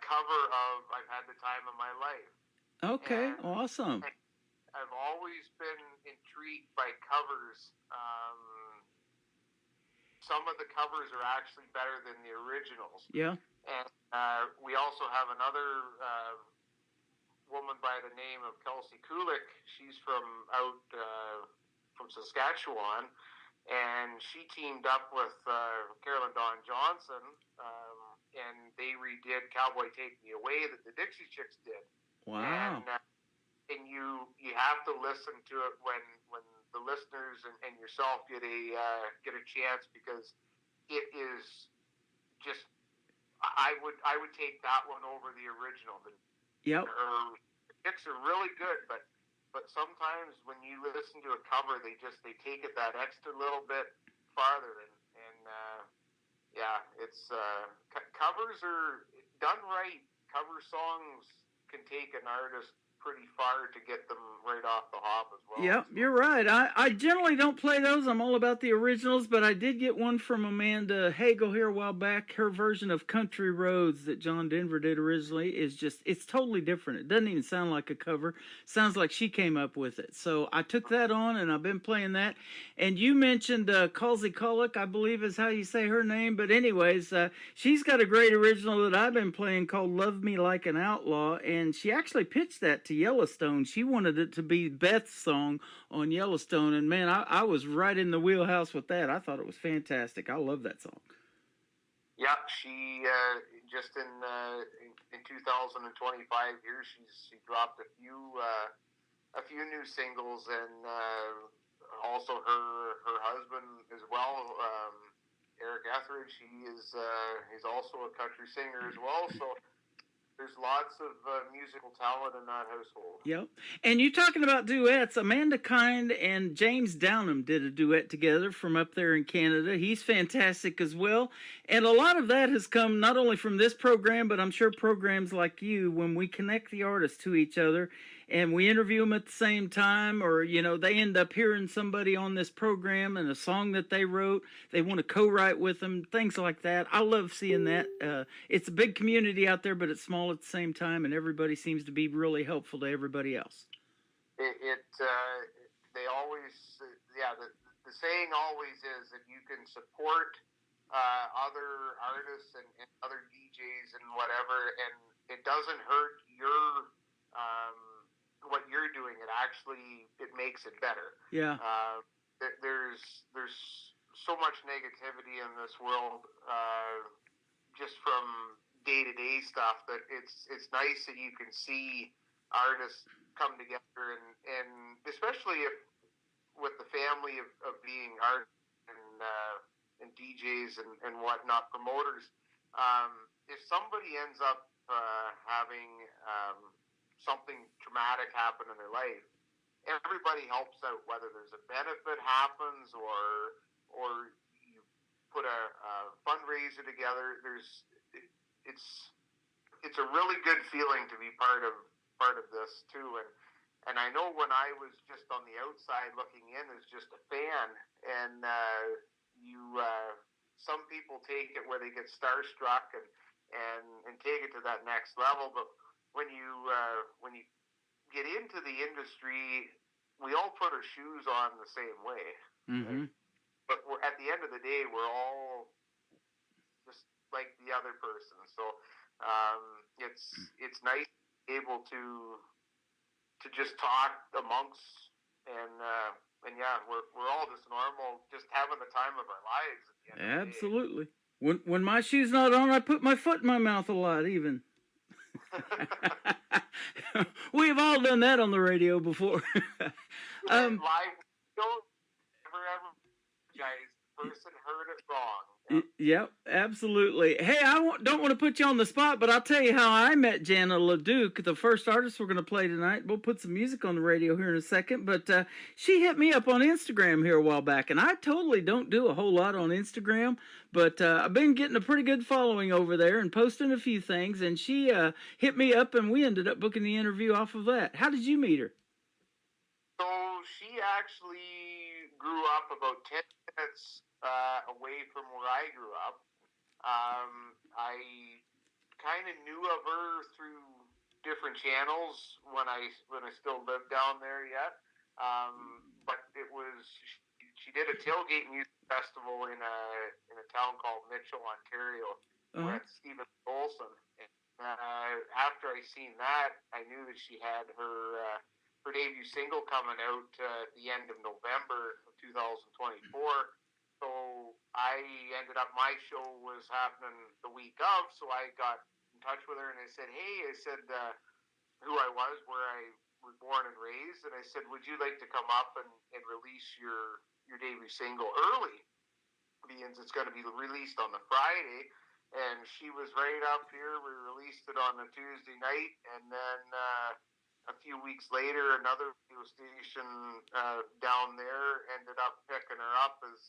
cover of "I've Had the Time of My Life." Okay, awesome. I've always been intrigued by covers. Some of the covers are actually better than the originals. Yeah. And we also have another woman by the name of Kelsey Kulik. She's from out from Saskatchewan. And she teamed up with Carolyn Dawn Johnson, and they redid "Cowboy Take Me Away" that the Dixie Chicks did. Wow! And you have to listen to it when the listeners and yourself get a chance, because it is just I would take that one over the original. Yep. Her hits are really good, but sometimes when you listen to a cover, they take it that extra little bit farther, and yeah, it's covers are done right. Cover songs can take an artist pretty far to get them right off the hop as well. Yep, you're right. I generally don't play those. I'm all about the originals, but I did get one from Amanda Hagel here a while back. Her version of Country Roads that John Denver did originally is just, it's totally different. It doesn't even sound like a cover. Sounds like she came up with it. So I took that on and I've been playing that. And you mentioned Calsey Culloch, I believe is how you say her name. But anyways, she's got a great original that I've been playing called Love Me Like an Outlaw. And she actually pitched that to Yellowstone. She wanted it to be Beth's song on Yellowstone, and man, I was right in the wheelhouse with that. I thought it was fantastic. I love that song. Yeah, she just in 2025 here, she dropped a few new singles, and also her husband as well, Eric Etheridge. He's also a country singer as well. So there's lots of musical talent in that household. Yep. And you talking about duets, Amanda Kind and James Downham did a duet together from up there in Canada. He's fantastic as well. And a lot of that has come not only from this program, but I'm sure programs like you, when we connect the artists to each other and we interview them at the same time, or, you know, they end up hearing somebody on this program and a song that they wrote, they want to co-write with them, things like that. I love seeing that. It's a big community out there, but it's small at the same time, and everybody seems to be really helpful to everybody else. They always, the saying always is that you can support other artists and other DJs and whatever, and it doesn't hurt your what you're doing. It makes it better. Yeah. There's so much negativity in this world, just from day-to-day stuff, that it's nice that you can see artists come together, and especially if with the family of being artists and DJs and whatnot, promoters. If somebody ends up having something traumatic happen in their life, everybody helps out, whether there's a benefit happens or you put a fundraiser together. It's a really good feeling to be part of this too. And I know when I was just on the outside looking in as just a fan, and some people take it where they get starstruck and take it to that next level, but when you get into the industry, we all put our shoes on the same way. Mm-hmm. But at the end of the day, we're all just like the other person. So it's nice to be able to just talk amongst, and yeah, we're all just normal, just having the time of our lives at the end of the day. Absolutely. When my shoe's not on, I put my foot in my mouth a lot, even. We've all done that on the radio before. Live, don't ever guys, the person heard it wrong. Yep, absolutely. Hey, don't want to put you on the spot, but I'll tell you how I met Jana LeDuc, the first artist we're going to play tonight. We'll put some music on the radio here in a second, but she hit me up on Instagram here a while back, and I totally don't do a whole lot on Instagram, but I've been getting a pretty good following over there and posting a few things, and she hit me up, and we ended up booking the interview off of that. How did you meet her? So she actually grew up about 10 minutes away from where I grew up. I kind of knew of her through different channels when I still lived down there yet. But it was, she did a tailgate music festival in a town called Mitchell, Ontario, with Stephen Olson. And after I seen that, I knew that she had her debut single coming out at the end of November of 2024. So I ended up, my show was happening the week of, so I got in touch with her and I said, hey, who I was, where I was born and raised, and I said, would you like to come up and release your debut single early? Because it's going to be released on the Friday. And she was right up here. We released it on a Tuesday night, and then a few weeks later, another radio station down there ended up picking her up as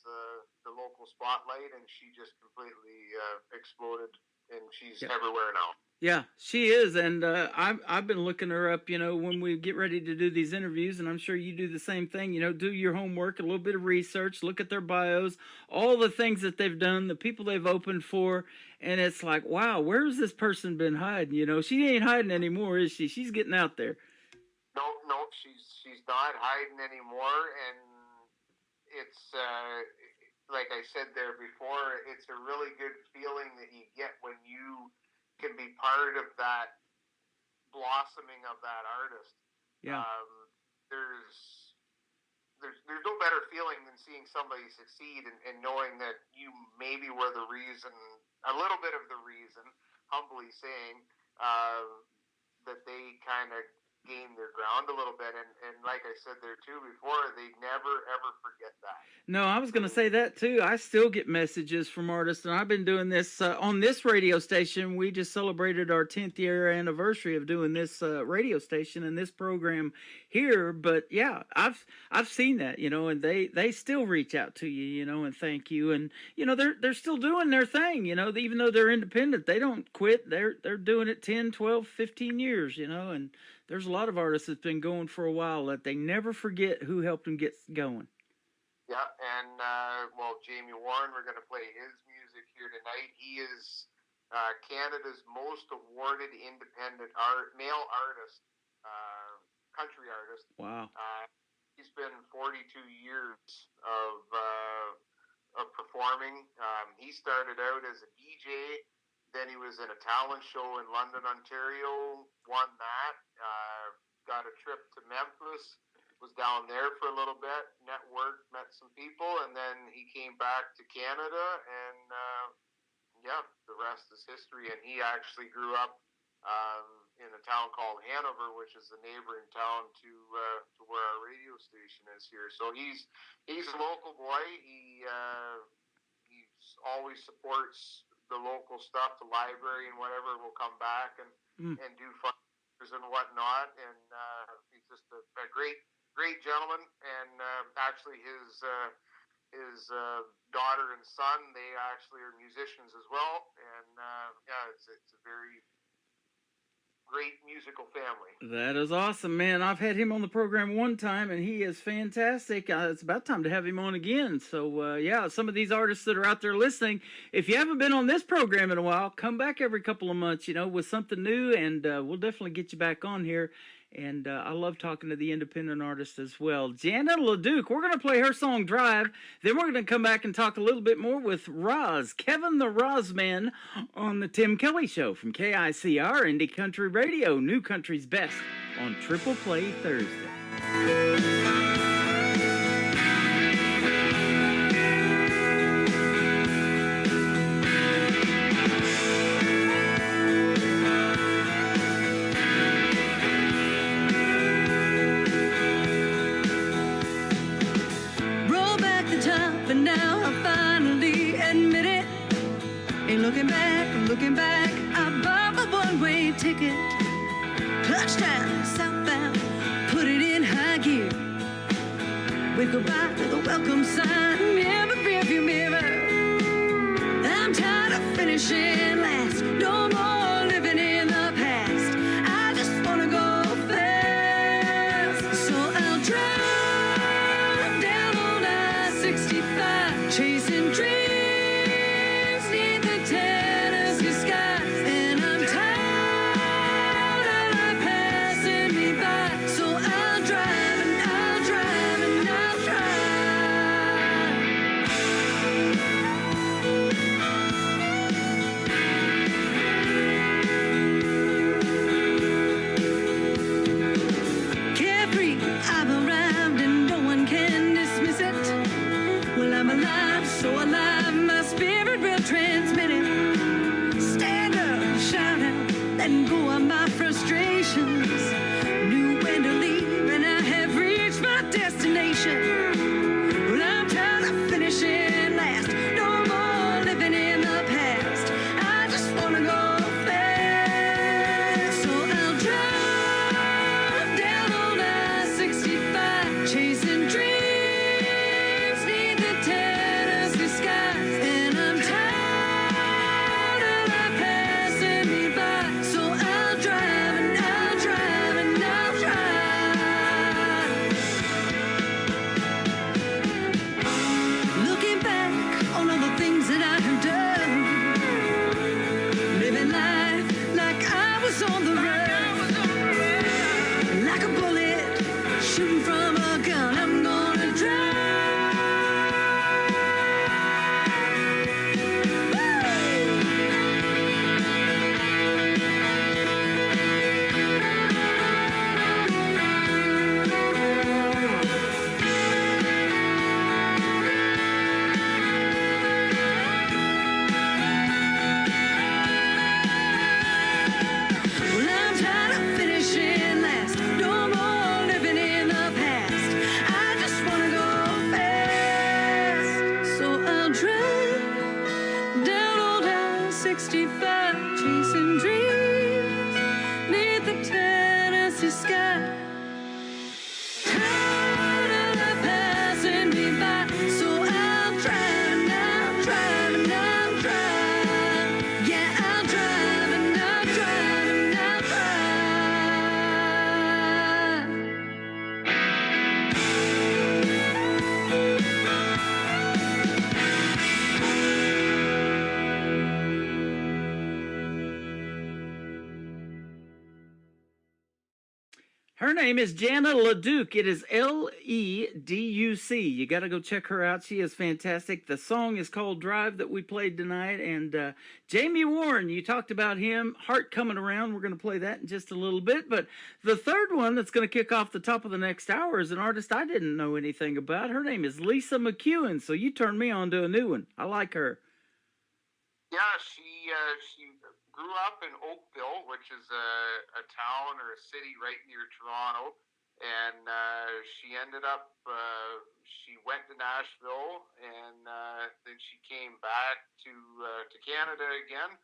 the local spotlight, and she just completely exploded, and she's everywhere now. Yeah, she is, and I've been looking her up, you know, when we get ready to do these interviews, and I'm sure you do the same thing, you know, do your homework, a little bit of research, look at their bios, all the things that they've done, the people they've opened for, and it's like, wow, where's this person been hiding? You know, she ain't hiding anymore, is she? She's getting out there. No, she's not hiding anymore, and it's like I said there before, it's a really good feeling that you get when you can be part of that blossoming of that artist. Yeah. There's no better feeling than seeing somebody succeed and knowing that you maybe were the reason, a little bit of the reason, humbly saying, that they kind of gained their ground a little bit. And like I said there too before, they never ever forget that. No, I was going to say that too. I still get messages from artists, and I've been doing this on this radio station. We just celebrated our 10th year anniversary of doing this radio station and this program here. But yeah, I've seen that, you know, and they still reach out to you, you know, and thank you. And you know, they're still doing their thing, you know, even though they're independent, they don't quit. They're doing it 10, 12, 15 years, you know, and there's a lot of artists that's been going for a while that they never forget who helped them get going. Yeah, and well, Jamie Warren, we're going to play his music here tonight. He is Canada's most awarded independent male artist, country artist. Wow. He's been 42 years of performing. He started out as a DJ. Then he was in a talent show in London, Ontario, won that, got a trip to Memphis, was down there for a little bit, networked, met some people, and then he came back to Canada, and yeah, the rest is history. And he actually grew up in a town called Hanover, which is the neighboring town to where our radio station is here. So he's a local boy. He always supports the local stuff, the library and whatever, will come back and do fundraisers and whatnot. And he's just a great gentleman. And actually his daughter and son, they actually are musicians as well. And yeah, it's a very great musical family. That is awesome, man. I've had him on the program one time, and he is fantastic. It's about time to have him on again. So, yeah, some of these artists that are out there listening, if you haven't been on this program in a while, come back every couple of months, you know, with something new, and we'll definitely get you back on here. And I love talking to the independent artists as well. Janet LeDuc, we're going to play her song Drive. Then we're going to come back and talk a little bit more with Roz, Kevin the Rozman, on the Tim Kelly Show from KICR Indie Country Radio, New Country's Best on Triple Play Thursday. Looking back, I bought a one-way ticket. Touchdown, southbound, put it in high gear. Wave goodbye to the welcome sign in the rearview mirror. I'm tired of finishing last, no more living in the past. I just want to go fast, so I'll drive down on I-65, chasing dreams. Her name is Jana Leduc. It is Leduc. You got to go check her out. She is fantastic. The song is called Drive that we played tonight. And Jamie Warren, you talked about him. Heart Coming Around. We're going to play that in just a little bit. But the third one that's going to kick off the top of the next hour is an artist I didn't know anything about. Her name is Lisa McEwen. So you turned me on to a new one. I like her. Yeah, she grew up in Oakville, which is a town or a city right near Toronto, and she ended up she went to Nashville, and then she came back to Canada again.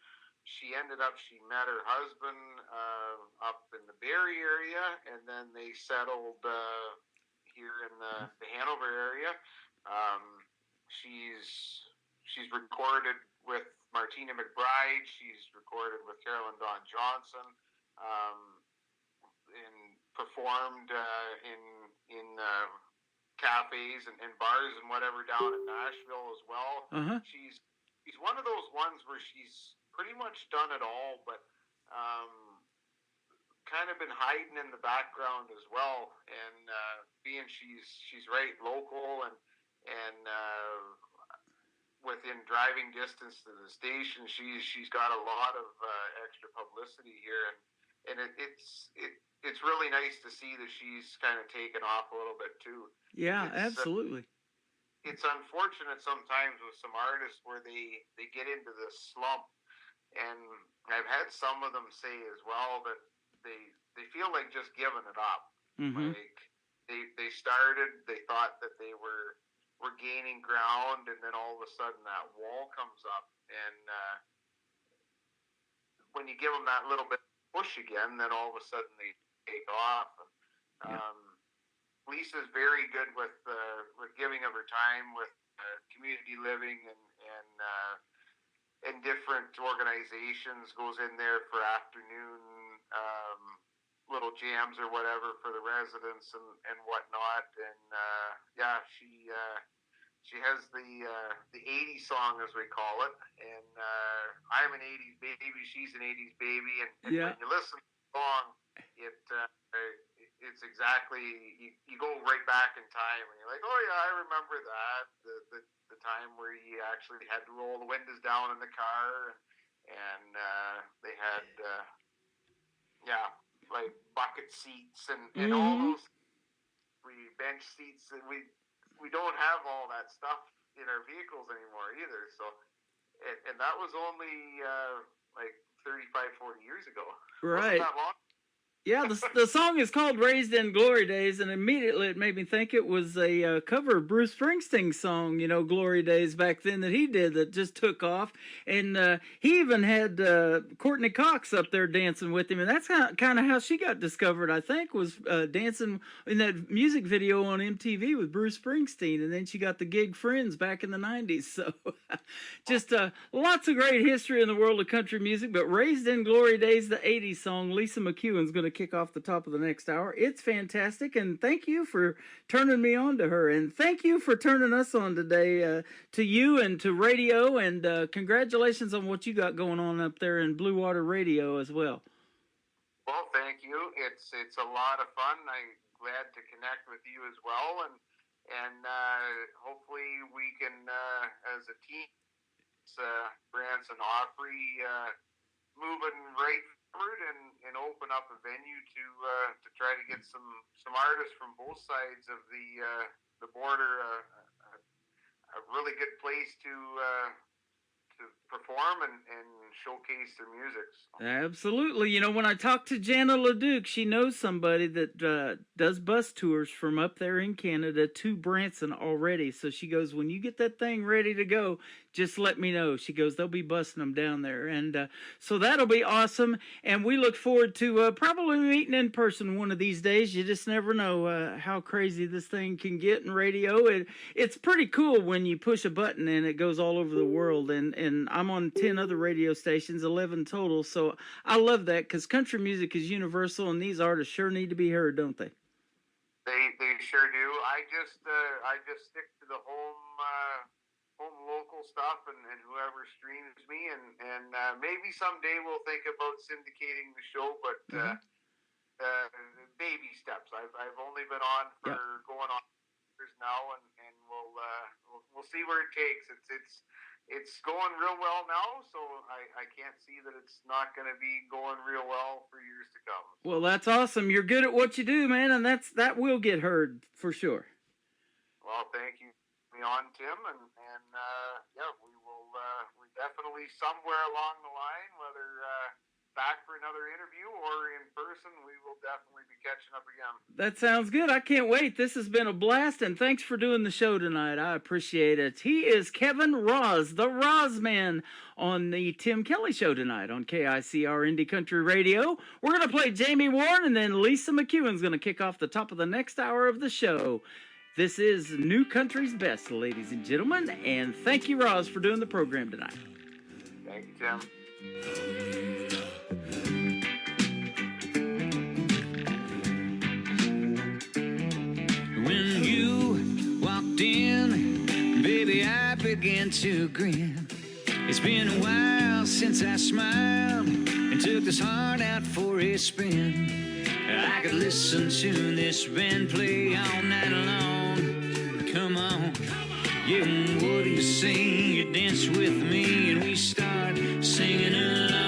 She met her husband up in the Barrie area, and then they settled here in the Hanover area. She's recorded with Martina McBride. She's recorded with Carolyn Dawn Johnson, and performed in cafes and bars and whatever down in Nashville as well. Uh-huh. She's one of those ones where she's pretty much done it all, but kind of been hiding in the background as well. And being she's right local and within driving distance to the station, she's got a lot of extra publicity here, and it's really nice to see that she's kind of taken off a little bit too. Yeah, absolutely. It's unfortunate sometimes with some artists where they get into this slump, and I've had some of them say as well that they feel like just giving it up. Mm-hmm. Like they started, they thought that they were gaining ground, and then all of a sudden that wall comes up, and when you give them that little bit push again, then all of a sudden they take off. Lisa's very good with giving of her time with community living and different organizations, goes in there for afternoon little jams or whatever for the residents and whatnot. And she has the 80s song, as we call it, and I'm an 80s baby, she's an 80s baby, and when you listen to the song, it's exactly, you go right back in time, and you're like, oh yeah, I remember that, the time where you actually had to roll the windows down in the car, and they had like bucket seats and all those bench seats, and we don't have all that stuff in our vehicles anymore either. So, and that was only like 35, 40 years ago. Right. Wasn't that long? Yeah, the song is called Raised in Glory Days, and immediately it made me think it was a cover of Bruce Springsteen's song, Glory Days back then that he did that just took off. And he even had Courtney Cox up there dancing with him, and that's kind of how she got discovered, I think, was dancing in that music video on MTV with Bruce Springsteen, and then she got the gig Friends back in the 90s. So just lots of great history in the world of country music, but Raised in Glory Days, the 80s song, Lisa McEwen's going to kick off the top of the next hour. It's fantastic, and thank you for turning me on to her, and thank you for turning us on today, to you and to radio, and congratulations on what you got going on up there in Blue Water Radio as well. Well, thank you. It's a lot of fun. I'm glad to connect with you as well, and hopefully we can, as a team, Branson Opry, moving right forward and open up a venue to try to get some artists from both sides of the border, a really good place to perform and showcase their music. So. Absolutely. When I talked to Jana Leduc, she knows somebody that does bus tours from up there in Canada to Branson already. So she goes, when you get that thing ready to go, just let me know. She goes, they'll be busting them down there. And so that'll be awesome. And we look forward to probably meeting in person one of these days. You just never know how crazy this thing can get in radio. It's pretty cool when you push a button and it goes all over the world. And I'm on 10 other radio stations, 11 total. So I love that because country music is universal, and these artists sure need to be heard, don't they? They sure do. I just stick to the home local stuff and whoever streams me, and maybe someday we'll think about syndicating the show, but baby steps. I've only been on for going on years now, and we'll see where it takes. It's going real well now, so I can't see that it's not going to be going real well for years to come. Well, that's awesome. You're good at what you do, man, and that will get heard for sure. Well, thank you, on Tim, and we will. We definitely somewhere along the line, whether back for another interview or in person, we will definitely be catching up again. That sounds good. I can't wait. This has been a blast, and thanks for doing the show tonight. I appreciate it. He is Kevin Roz, the Rozman, on the Tim Kelly Show tonight on KICR Indie Country Radio. We're going to play Jamie Warren, and then Lisa McEwen's going to kick off the top of the next hour of the show. This is New Country's Best, ladies and gentlemen, and thank you, Roz, for doing the program tonight. Thank you, Tim. When you walked in, baby, I began to grin. It's been a while since I smiled and took this heart out for a spin. I could listen to this band play all night long. Come on, yeah, what do you say? You dance with me and we start singing along.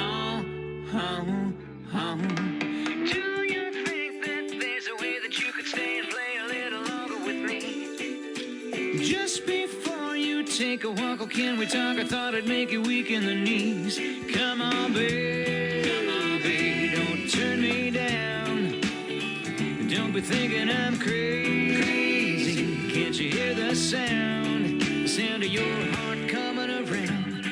Do you think that there's a way that you could stay and play a little longer with me? Just before you take a walk, oh, can we talk? I thought I'd make you weak in the knees. Come on, baby, don't turn me down. Don't be thinking I'm crazy. Can't you hear the sound of your heart coming around?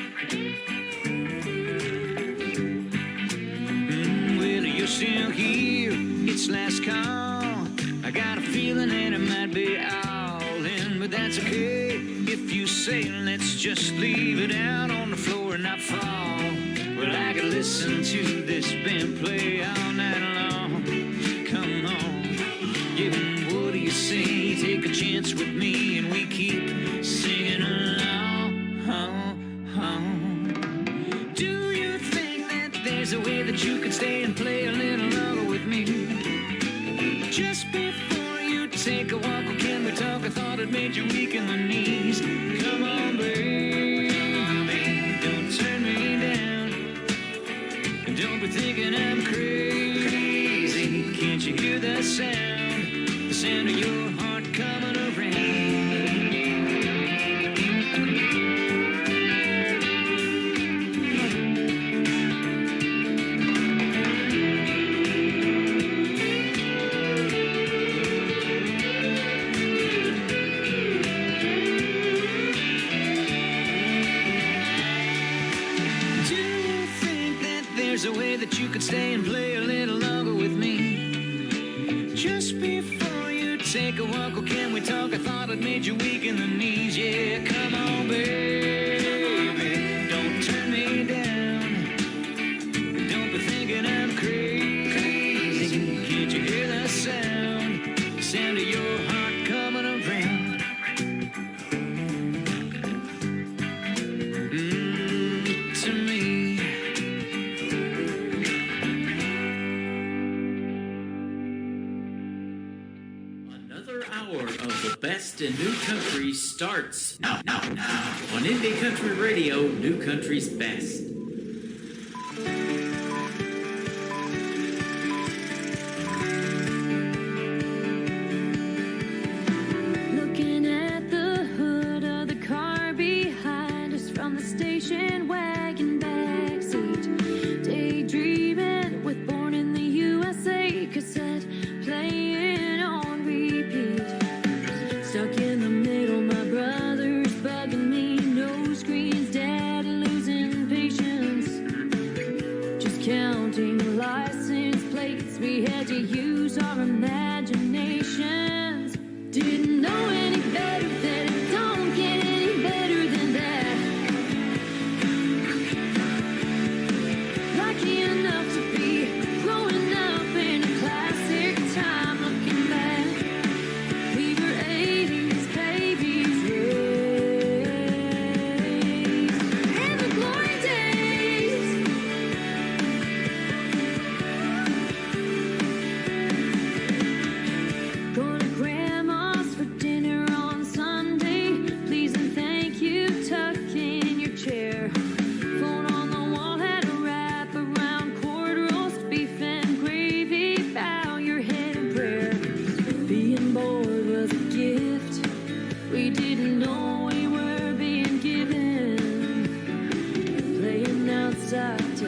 Well, you're still here, it's last call. I got a feeling that it might be all in, but that's okay if you say let's just leave it out on the floor and not fall. Well, I could listen to this band play all night long. Come on, yeah, what do you say? Take a chance with me and we keep singing along. Do you think that there's a way that you could stay and play a little longer with me? Just before you take a walk, or can we talk? I thought it made you weak in the knees. Come on, baby, don't turn me down. Don't be thinking I'm crazy. Can't you hear the sound of your heart coming around? There's a way that you could stay and play a little longer with me. Just before you take a walk, or can we talk? I thought it made you weak in the knees. Yeah, come on, baby, don't turn me down. Don't be thinking I'm crazy. Can't you hear the sound of your heart coming around? To me. Of the best in new country starts now on Indie Country Radio, New Country's Best. Looking at the hood of the car behind us from the station wagon backseat, daydreaming with Born in the USA cassette playing on repeat. Stuck in the middle, my brother's bugging me. No screens, dad losing patience. Just counting license plates, we had to use our imaginations. Didn't know any better, that it don't get any better than that. Lucky enough to be growing up in a classic time. Looking back, we were 80s babies raised in the glory days.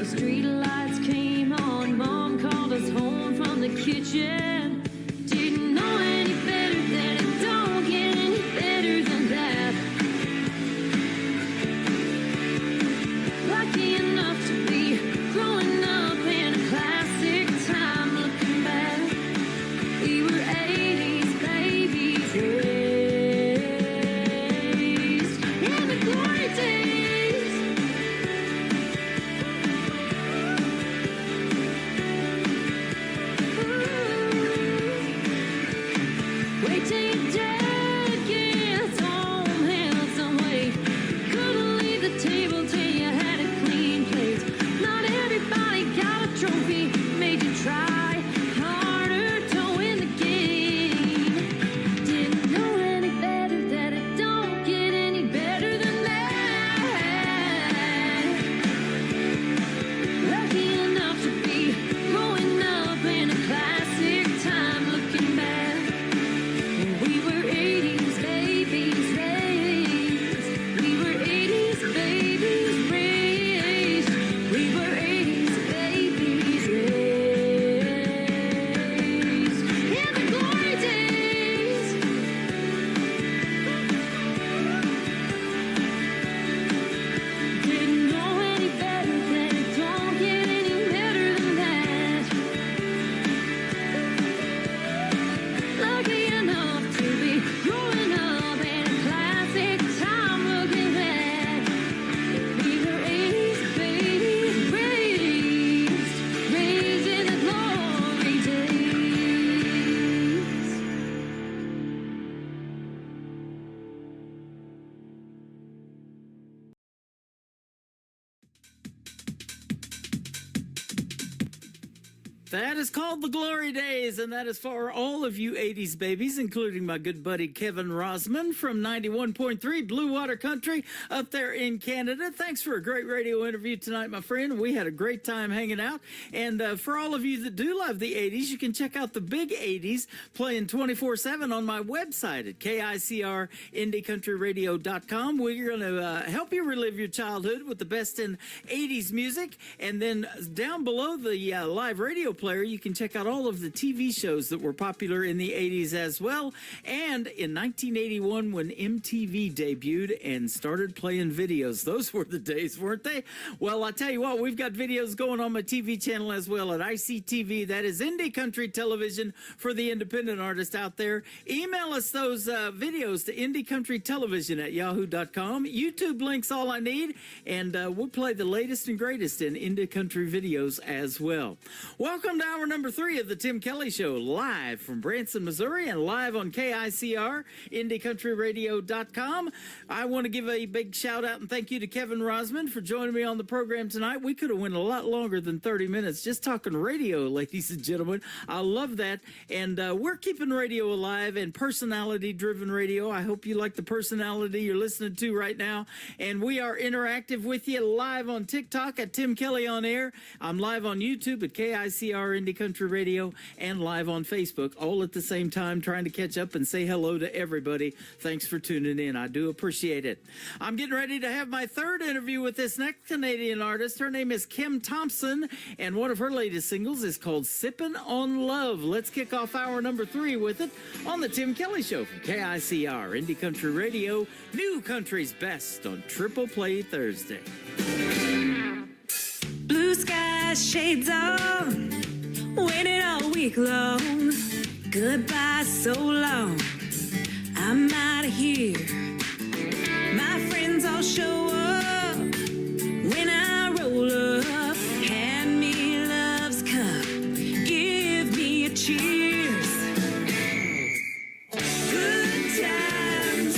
street lights came on. Mom called us home from the kitchen. Didn't know any better that it don't get any better than that. Lucky enough to be growing up in a classic time. Looking back, we were 80s babies raised in the glory days. Wait till your dad gets home, held some weight. Couldn't leave the table till you had a clean plate. Not everybody got a trophy, made you try harder to win the game. Didn't know any better that it don't get any better than that. Lucky enough to be growing up in a classic time. Looking back, we were 80s babies raised. We were 80s babies raised. We were 80s babies raised in the glory days. Didn't know any better that it don't get any better than that. Lucky enough to be growing up in a classic time. Looking back, we were 80s babies raised in the glory days. That is called The Glory Days, and that is for all of you 80s babies, including my good buddy Kevin Rosman from 91.3 Blue Water Country up there in Canada. Thanks for a great radio interview tonight, my friend. We had a great time hanging out. And for all of you that do love the 80s, you can check out the big 80s playing 24/7 on my website at KICRIndieCountryRadio.com. We're going to help you relive your childhood with the best in 80s music. And then down below the live radio player, you can check out all of the TV shows that were popular in the 80s as well. And in 1981, when MTV debuted and started playing videos, those were the days, weren't they? Well, I tell you what, we've got videos going on my TV channel as well at ICTV. That is Indie Country Television for the independent artist out there. Email us those videos to indiecountrytelevision@yahoo.com. YouTube links all I need, and we'll play the latest and greatest in indie country videos as well. Welcome to hour number 3 of the Tim Kelly Show, live from Branson, Missouri, and live on KICR, IndieCountryRadio.com. I want to give a big shout out and thank you to Kevin Rosman for joining me on the program tonight. We could have went a lot longer than 30 minutes just talking radio, ladies and gentlemen. I love that. And we're keeping radio alive and personality-driven radio. I hope you like the personality you're listening to right now. And we are interactive with you live on TikTok at Tim Kelly On Air. I'm live on YouTube at KICR Indie Country Radio and live on Facebook all at the same time, trying to catch up and say hello to everybody. Thanks for tuning in. I do appreciate it. I'm getting ready to have my third interview with this next Canadian artist. Her name is Kim Thompson, and one of her latest singles is called Sippin' on Love. Let's kick off hour number 3 with it on the Tim Kelly Show from KICR Indie Country Radio, New Country's Best on Triple Play Thursday. Blue skies, shades on, waiting all week long. Goodbye so long, I'm out of here. My friends all show up when I roll up. Hand me love's cup, give me a cheers. Good times,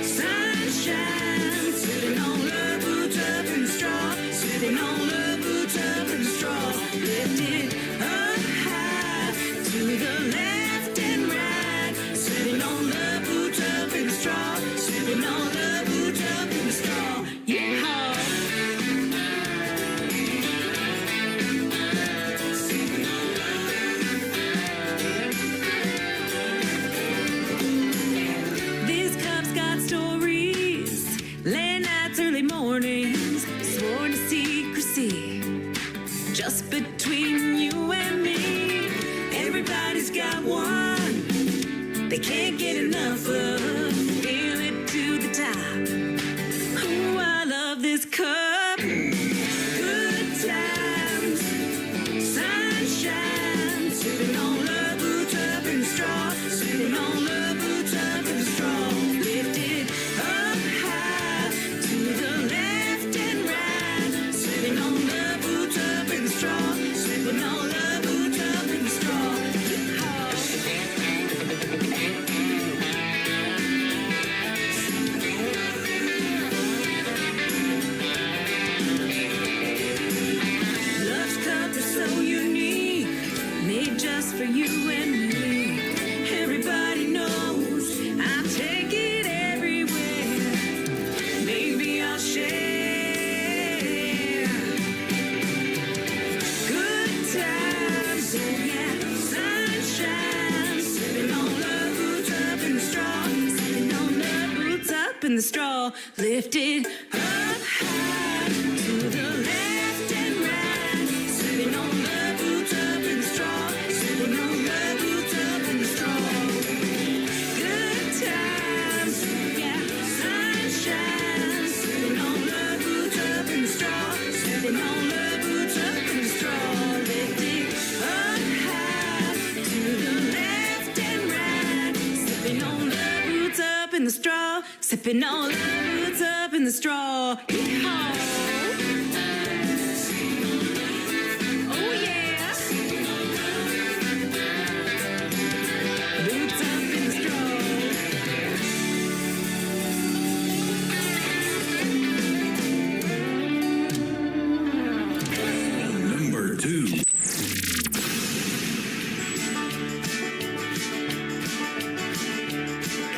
sunshine, sipping on love, boots up and straw, sipping on love, boots up and straw. Lift it up high to the left and right, sipping on love, boots up and straw, sipping on love, boots up and straw. just between you and me. Everybody's got one they can't get enough of. Fill it to the top. Ooh, I love this cup. Good times, sunshine, sipping on love, boots up in the straw, sipping on love, boots up in the straw. Lift it up high to the left and right, sipping on love, boots up in the straw, sipping on love, boots up in the straw. Love's cup is so unique, made just for you and me. Everybody knows I take it everywhere. Maybe I'll share. Good times, oh yeah, sunshine. Sipping on love, boots up in the straw. Sipping on love, boots up in the straw. Lift it up high to the left and right. Sipping on love, boots up in the straw. Sipping on love, boots up in the straw. Good times, yeah, sunshine. Sipping on love, boots up in the straw. Sipping on love, boots up in the straw. Lift it up high to the left and right. Sipping on love, boots up in the straw. Sipping on love, boots up in the straw. Yeehaw. Oh yeah. Boots up in the straw. Number 2.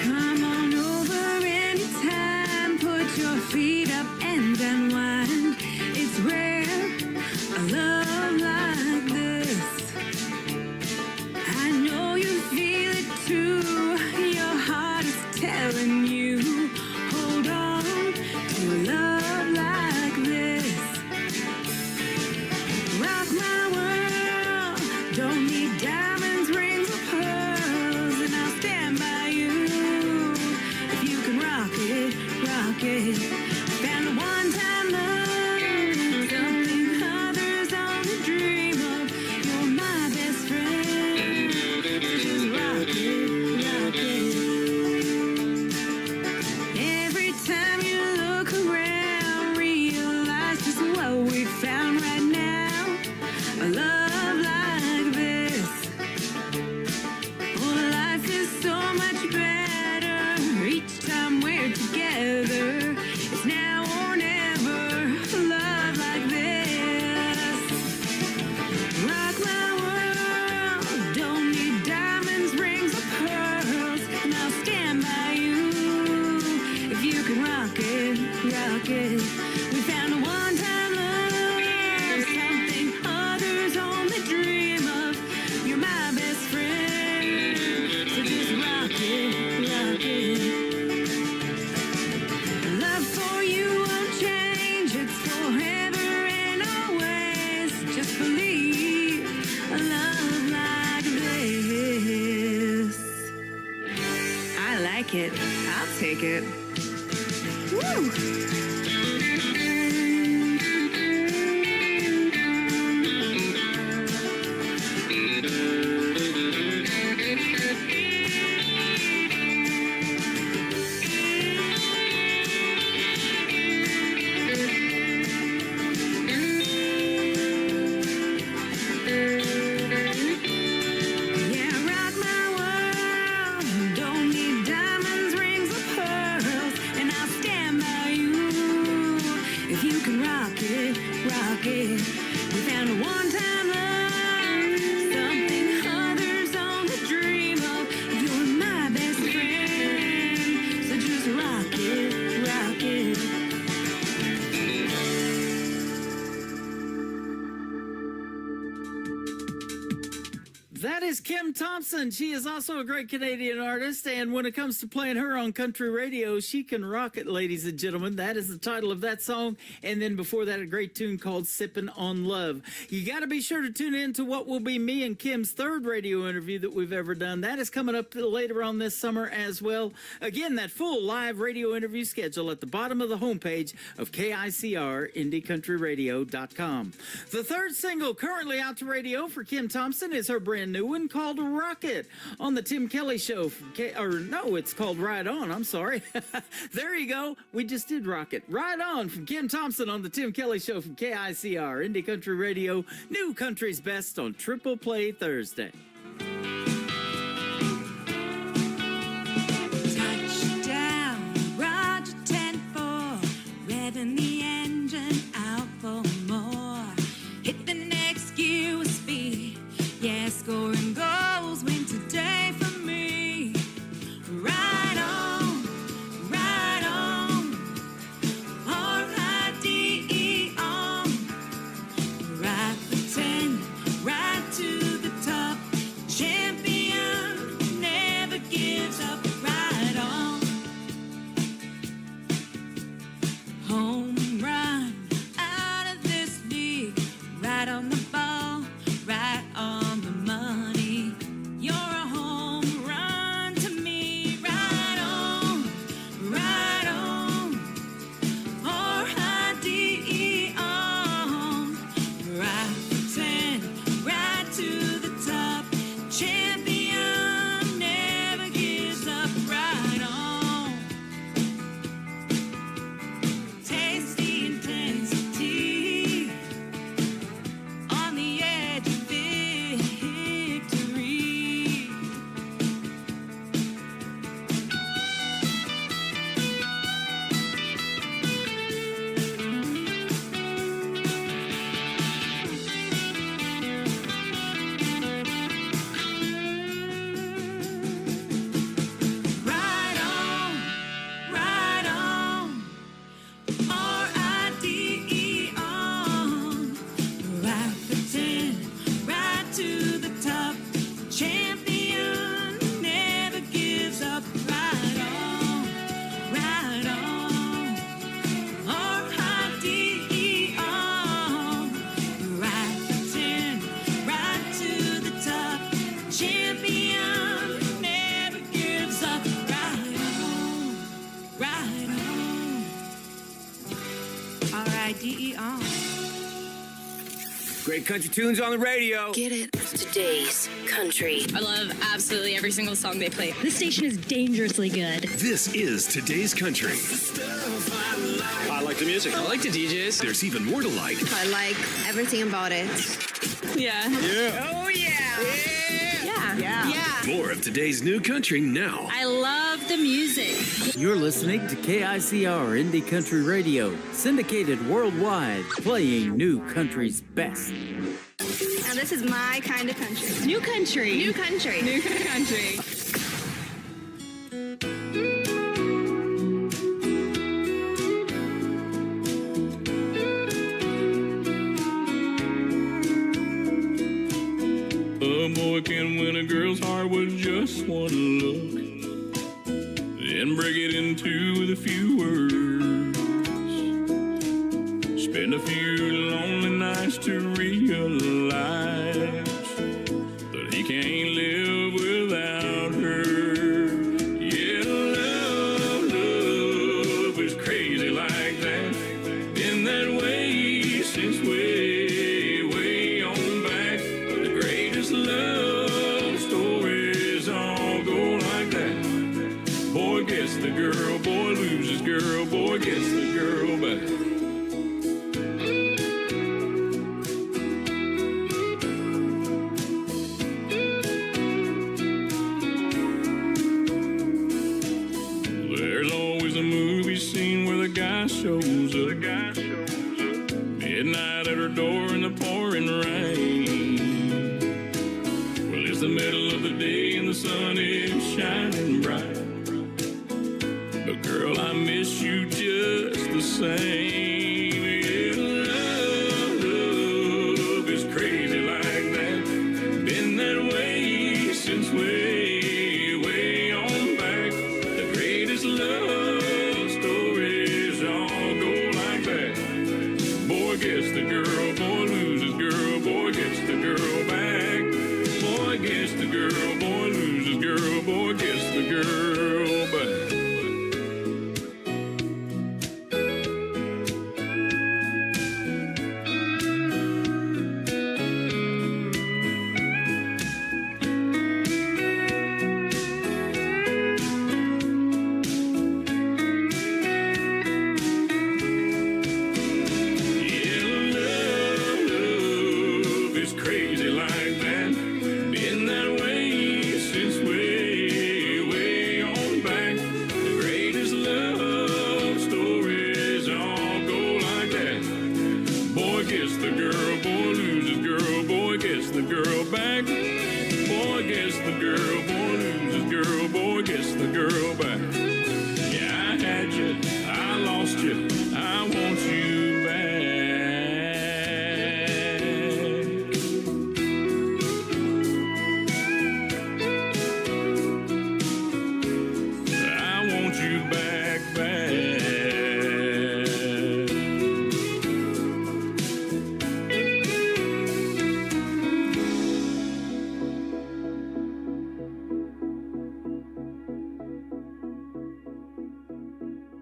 Come on over anytime. Put your feet up and unwind. It's rare, a love like this. I know you feel it too. Your heart is telling you, hold on to a love like this. Rock my world, don't need diamonds, rings, or pearls, and I'll stand by you if you can rock it, rock it. Found a one-time love, something others only dream of. You're my best friend, just rock it, rock it. Every time you look around, realize just what we found right now. A love like this. Oh, life is so much better each time we're together. It's now or never. A love like this. Rock my world. Don't need diamonds, rings, or pearls, and I'll stand by you if you can rock it, rock it. We found a one-time love, something others only dream of. You're my best friend, so just rock it, rock it. Love for you won't change, it's forever and always. Just believe a love like this. I like it. I'll take it. Woo! Yeah, rock my world. Don't need diamonds, rings, or pearls, and I'll stand by you That is Kim Thompson. She is also a great Canadian artist, and when it comes to playing her on country radio, she can rock it, ladies and gentlemen. That is the title of that song, and then before that, a great tune called Sippin' on Love. You got to be sure to tune in to what will be me and Kim's third radio interview that we've ever done. That is coming up later on this summer as well. Again, that full live radio interview schedule at the bottom of the homepage of KICR, IndieCountryRadio.com. The third single currently out to radio for Kim Thompson is her brand new one called Rocket on the Tim Kelly Show. It's called Ride On. I'm sorry. There you go. We just did Rocket. Ride On from Kim Thompson on the Tim Kelly Show from KICR, Indie Country Radio, New Country's Best on Triple Play Thursday. Touchdown, Roger 10-4, revving the engine out for more. Hit the next gear with speed, yeah, scoring goals win today for me. Ride on, R-I-D-E on. Ride for 10, ride to the top. Champion never gives up. Ride on. Home run out of this league. Right on the ball, right on the money. You're a home run to me. Ride on, R-I-D-E on. Ride for 10, ride to the top. Champion never gives up. Ride on. Tasty intensity on the edge of victory. Ride on, R-I-D-E on. Ride for 10, ride to the top. Champion never gives up. Ride on, R-I-D-E on. Ride for 10, ride to the top. Champion never gives up. Ride on, R-I-D-E on. Great country tunes on the radio. Get it? Today's country. I love absolutely every single song they play. This station is dangerously good. This is today's country. I like the music. I like the DJs. There's even more to like. I like everything about it. Yeah. Oh, yeah. Yeah. More of today's new country now. I love the music. You're listening to KICR Indie Country Radio, syndicated worldwide, playing New Country's best. Now this is my kind of country. New country. New country. New country. A boy can win a girl's heart with just one look, then break it in two with a few words. Spend a few lonely nights to realize that he can't live without her. Yeah, love is crazy like that. Been that way since way on back. The greatest love stories all go like that. Boy gets the girl, boy loses girl, boy gets the girl back. since way, way on back. The greatest love stories all go like that. Boy gets the girl, boy loses girl, boy gets the girl back. Boy gets the girl, boy loses girl, boy gets the girl back.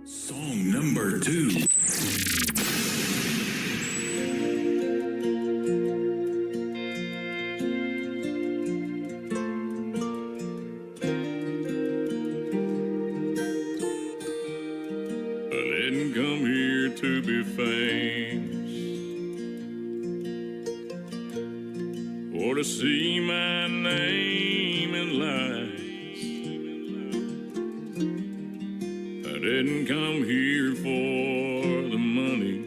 Song number 2. For to see my name in lights. I didn't come here for the money.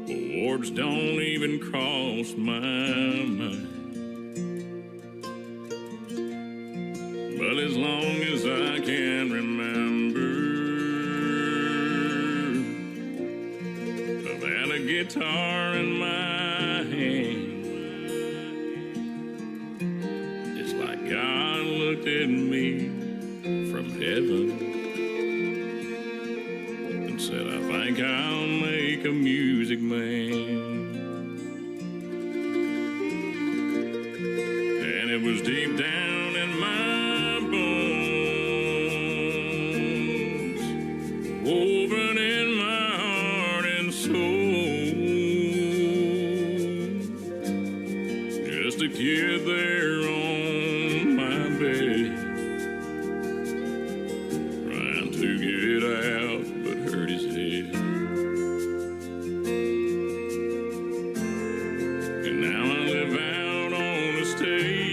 Awards don't even cross my mind. But as long as I can remember, I've had a guitar in my hand. It's like God looked at me from heaven and said, I think I'll make a music man. And it was deep down in my bones, woven in my heart and soul. Just a kid there on my bed, trying to get out but hurt his head. And now I live out on the stage.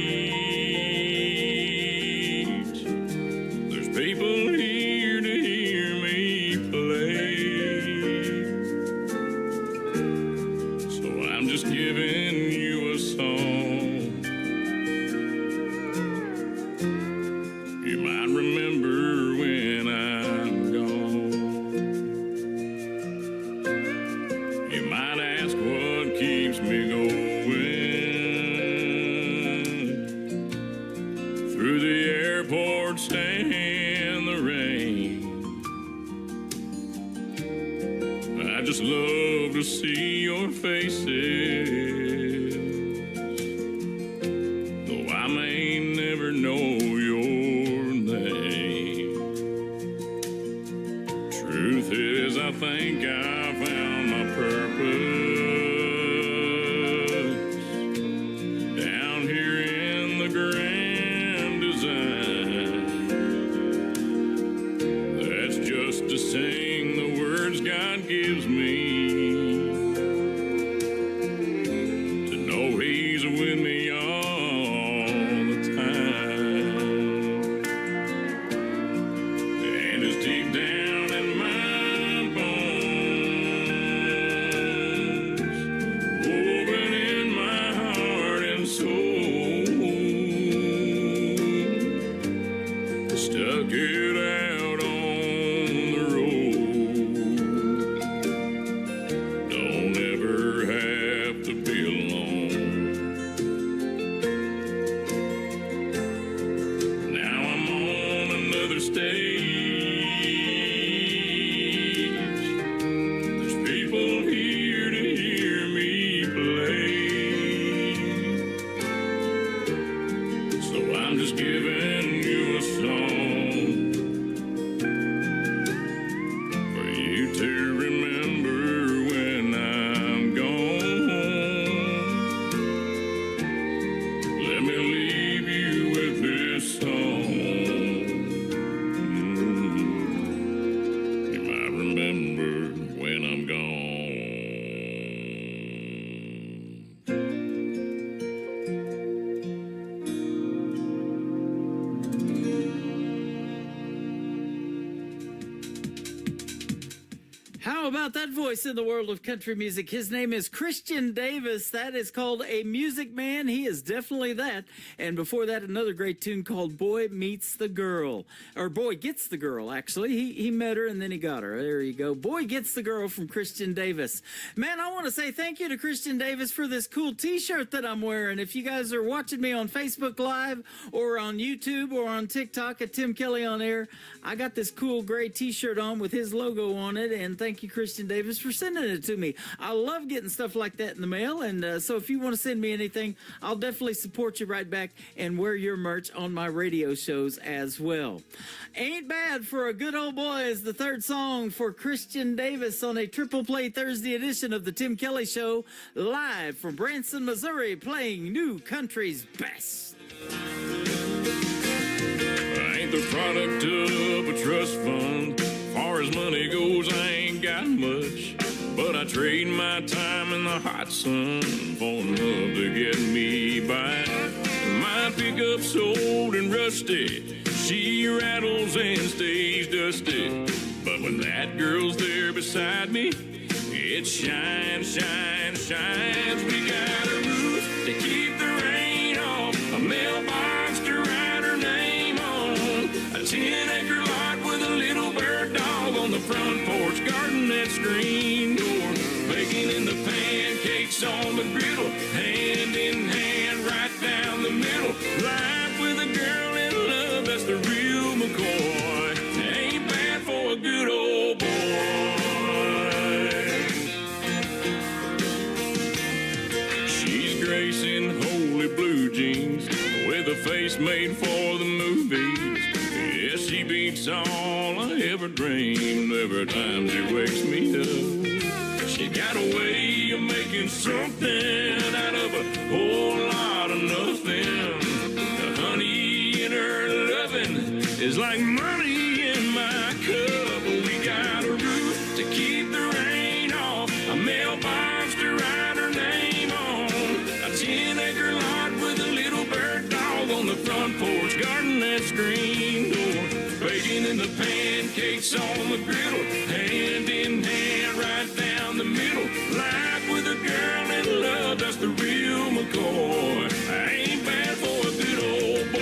There's people here to hear me play. So I'm just giving you a song. You might remember when I'm gone. You might ask what keeps me going through the airports and the rain. I just love to see your faces, though I may never know your name. Truth is, I think I found my purpose down here in the grand design. That's just to sing the words God gives me about that voice in the world of country music? His name is Christian Davis. That is called A Music Man. He is definitely that. And before that, another great tune called Boy Meets the Girl. Or Boy Gets the Girl, actually. He met her and then he got her. There you go. Boy Gets the Girl from Christian Davis. Man, I want to say thank you to Christian Davis for this cool t-shirt that I'm wearing. If you guys are watching me on Facebook Live or on YouTube or on TikTok at Tim Kelly on Air, I got this cool gray t-shirt on with his logo on it, and thank you, Christian Davis, for sending it to me. I love getting stuff like that in the mail, and so if you want to send me anything, I'll definitely support you right back and wear your merch on my radio shows as well. Ain't Bad for a Good Old Boy is the third song for Christian Davis on a Triple Play Thursday edition of the Tim Kelly Show, live from Branson, Missouri, playing New Country's best. I ain't the product of a trust fund. Far as money goes, I ain't got much. But I trade my time in the hot sun for love to get me by. My pickup's old and rusty. She rattles and stays dusty. But when that girl's there beside me, it shines, shines, shines. We got a roof to keep the rain off, a mailbox to write her name on, a 10-acre lot with a little bird dog on the front porch, garden that screen door, baking in the pancakes on the griddle, hand in hand right down the middle. Life with a girl in love, that's the real McCoy. Ain't bad for a good old boy. She's gracing holy blue jeans with a face made for the movies. Yes, she beats all I ever dreamed every time she wakes me up. She got a way of making something out of a whole lot of nothing. The honey in her loving is like money in my cup. We got a roof to keep the rain off, a mailbox to write her name on, a 10-acre lot with a little bird dog on the front porch, garden that screen door, baking in the pancakes on the griddle, hand in hand right down the middle. Life with a girl in love, that's the real McCoy. I ain't bad for a good old boy.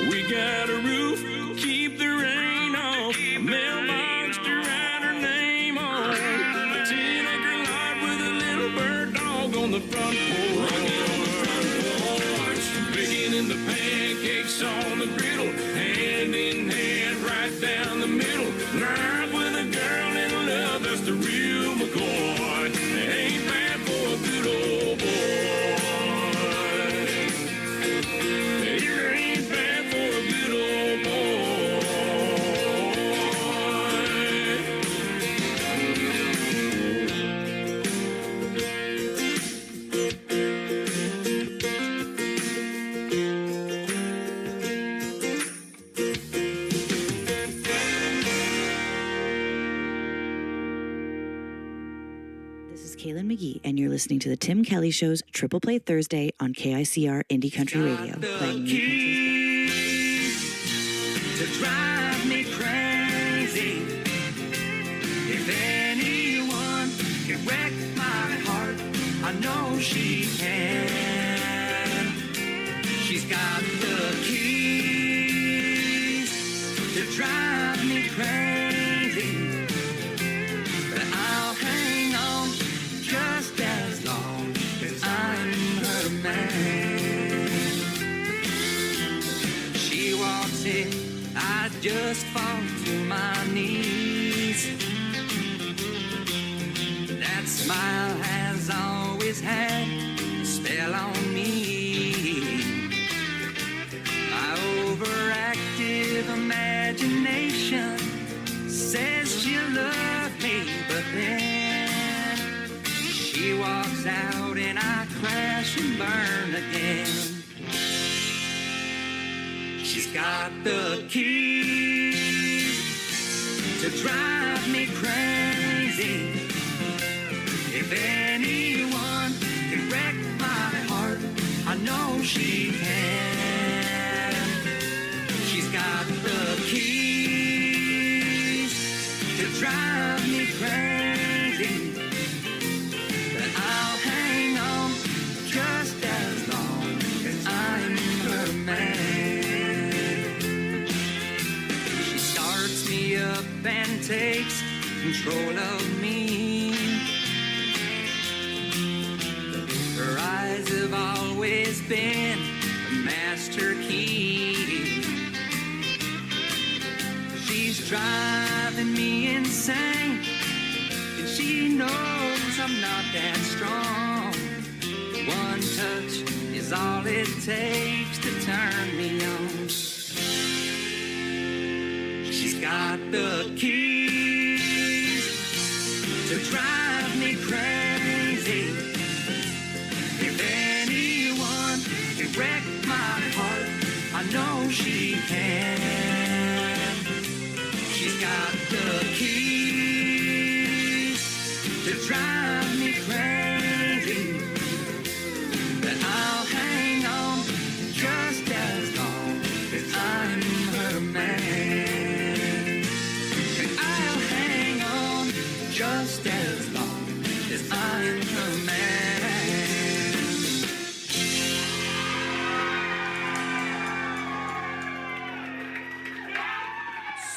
We got a roof, keep the rain off, a mailbox to write her name on, a 10-acre lot with a little bird dog on the front porch, baking in the pancakes on the griddle, hand in hand right down the middle. Life with a girl in love, that's the real McCoy. Ain't bad for a good old boy. It ain't bad for a good old This is Kaylin McGee, and you're listening to the Tim Kelly Show's Triple Play Thursday on KICR Indie Country Radio. Playing New Country's To drive me crazy. If anyone can wreck my heart, I know she can. She's got the keys to drive me crazy. But I'll hang on just as long as I'm her man. She walks in, I just fall to my knees. That smile has always had a spell on me. My overactive imagination says she'll love me, but then she walks out and I crash and burn again. She's got the keys to drive me crazy. If anyone can wreck my heart, know she can. She's got the keys to drive me crazy, but I'll hang on just as long as I'm her man. She starts me up and takes control of me. Her eyes have always been a master key. She's driving me insane, and she knows I'm not that strong. One touch is all it takes to turn me on. She's got the keys to drive me crazy. If anyone can wreck my heart, I know she can. She's got the keys to drive me crazy, but I'll hang on just as long as I'm her man. And I'll hang on just as long as I'm her man.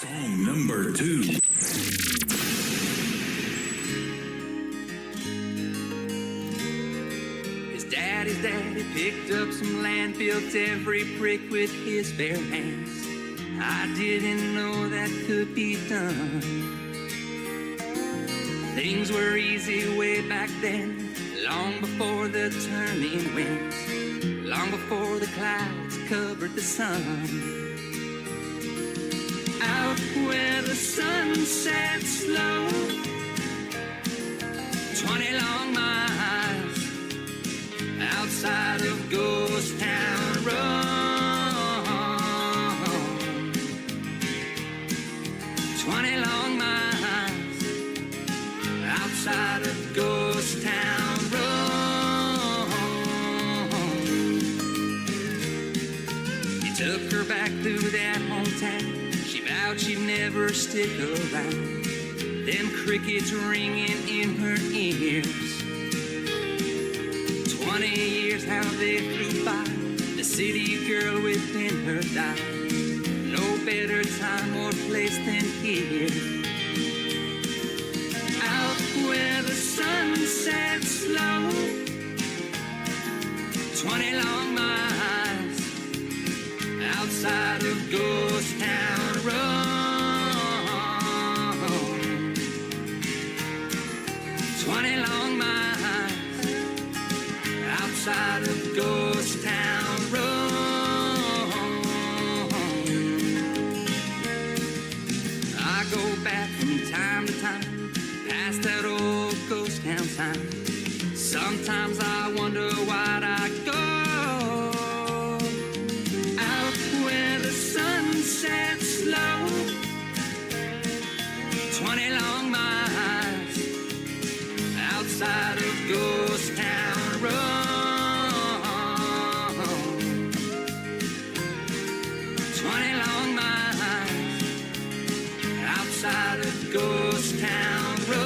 Song number 2. His daddy picked up some land, built every brick with his bare hands. I didn't know that could be done. Things were easy way back then, long before the turning winds, long before the clouds covered the sun. Out where the sun sets slow, 20 long miles outside of Ghost Town Road. 20 long miles outside of Ghost Town Road. He took her back through that hometown. She vowed she'd never stick around. Them crickets ringing in her ears. 20 years how they flew by. The city girl within her died. No better time or place than here. Out where the sun sets slow, 20 long miles outside of Ghost Town Road. 20 long miles outside of Ghost Town Road. I go back from time to time, past that old ghost town sign. Sometimes I wonder why'd I go out where the sun sets slow. 20 long miles outside of Ghost Town Road. 20 long miles outside of Ghost Town Road.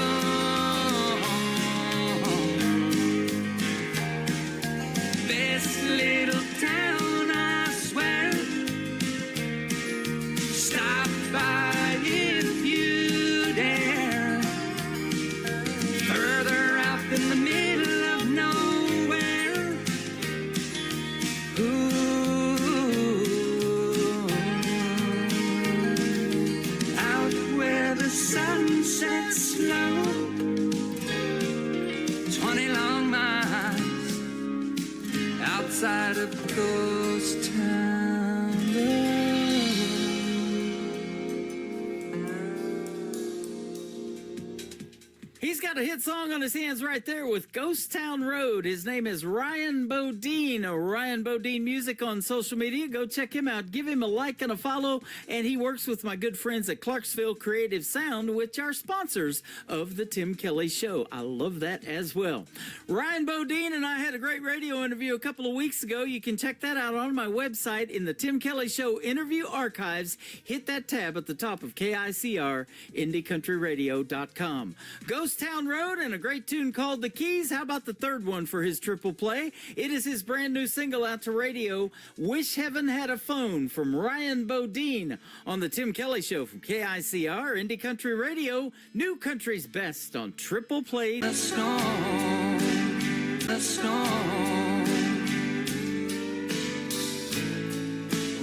got a hit song on his hands right there with Ghost Town Road. His name is Ryan Bodine. Ryan Bodine Music on social media. Go check him out. Give him a like and a follow. And he works with my good friends at Clarksville Creative Sound, which are sponsors of the Tim Kelly Show. I love that as well. Ryan Bodine and I had a great radio interview a couple of weeks ago. You can check that out on my website in the Tim Kelly Show interview archives. Hit that tab at the top of KICR, IndieCountryRadio.com. Ghost Town Road and a great tune called The Keys. How about the third one for his triple play? It is his brand new single out to radio, Wish Heaven Had a Phone, from Ryan Bodine on the Tim Kelly Show from KICR, Indie Country Radio, New Country's Best on Triple Play. The storm.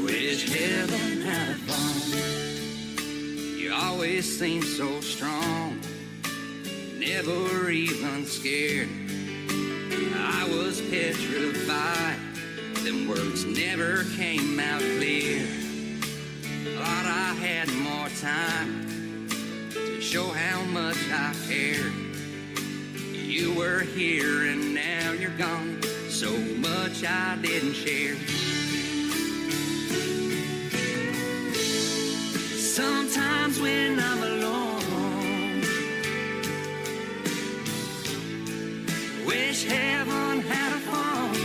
Wish heaven had a phone. You always seem so strong, never even scared. I was petrified, them words never came out clear. Thought I had more time to show how much I cared. You were here and now you're gone, so much I didn't share. Sometimes when I'm alone, wish heaven had a phone.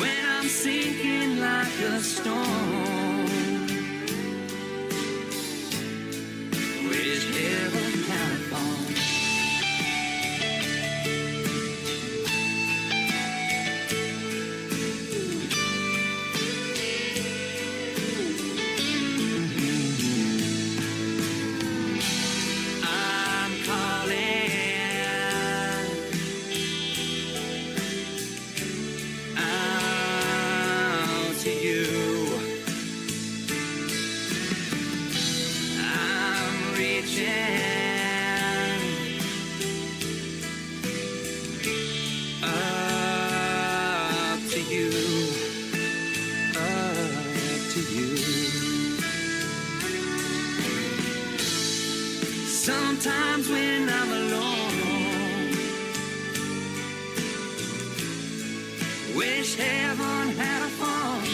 When I'm sinking like a stone, wish heaven had a phone. Sometimes when I'm alone, wish heaven had a phone.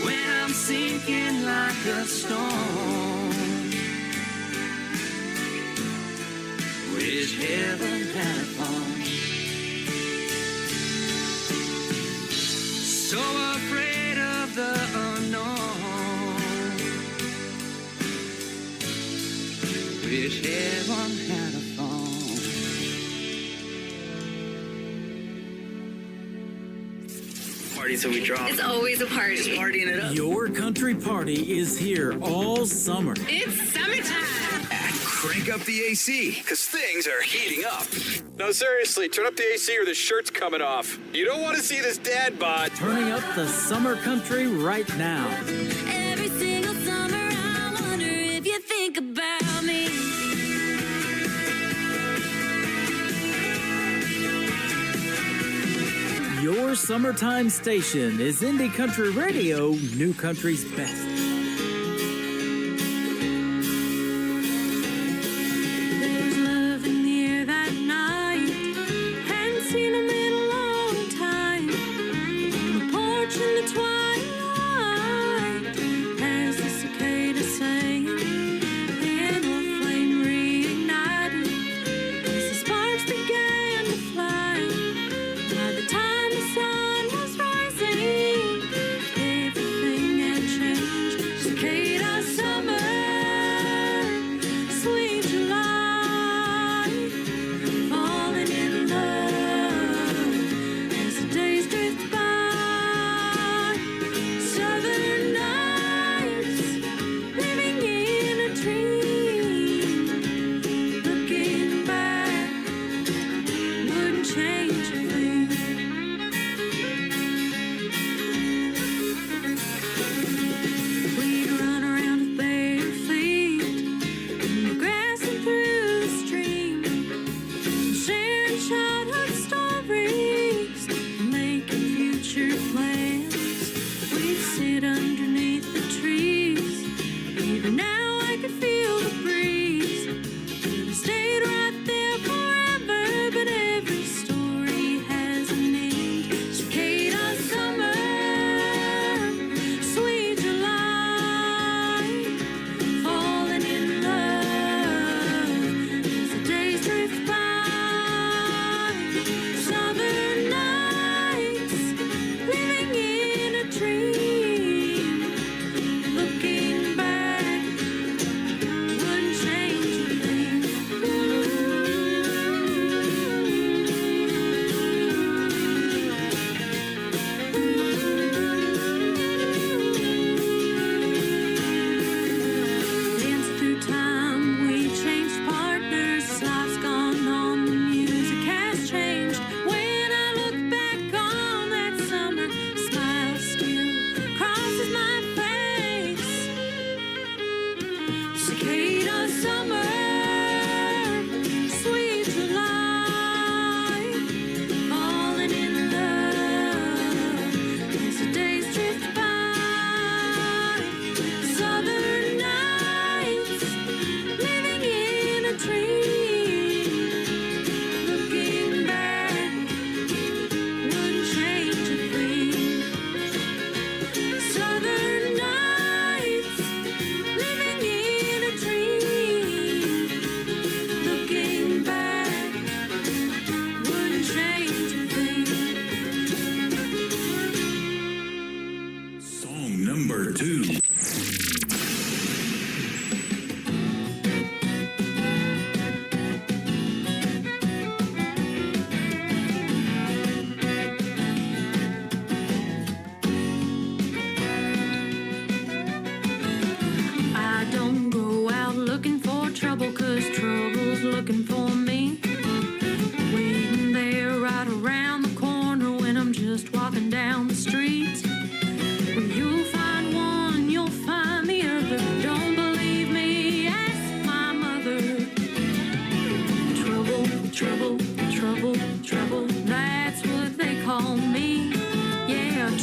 When I'm sinking like a stone, wish heaven had a phone. So afraid of the unknown, wish heaven had a phone. Party till we drop. It's always a party. Just partying it up. Your country party is here all summer. It's summertime. Crank up the AC, because things are heating up. No, seriously, turn up the AC or the shirt's coming off. You don't want to see this dad bod. Turning up the summer country right now. Every single summer, I wonder if you think about me. Your summertime station is Indie Country Radio, New Country's Best. There's love in the air that night. Hadn't seen him in a long time. On the porch in the twilight, as the cicada sang, the animal flame reignited as the sparks began to fly. By the time the sun was rising, everything had changed.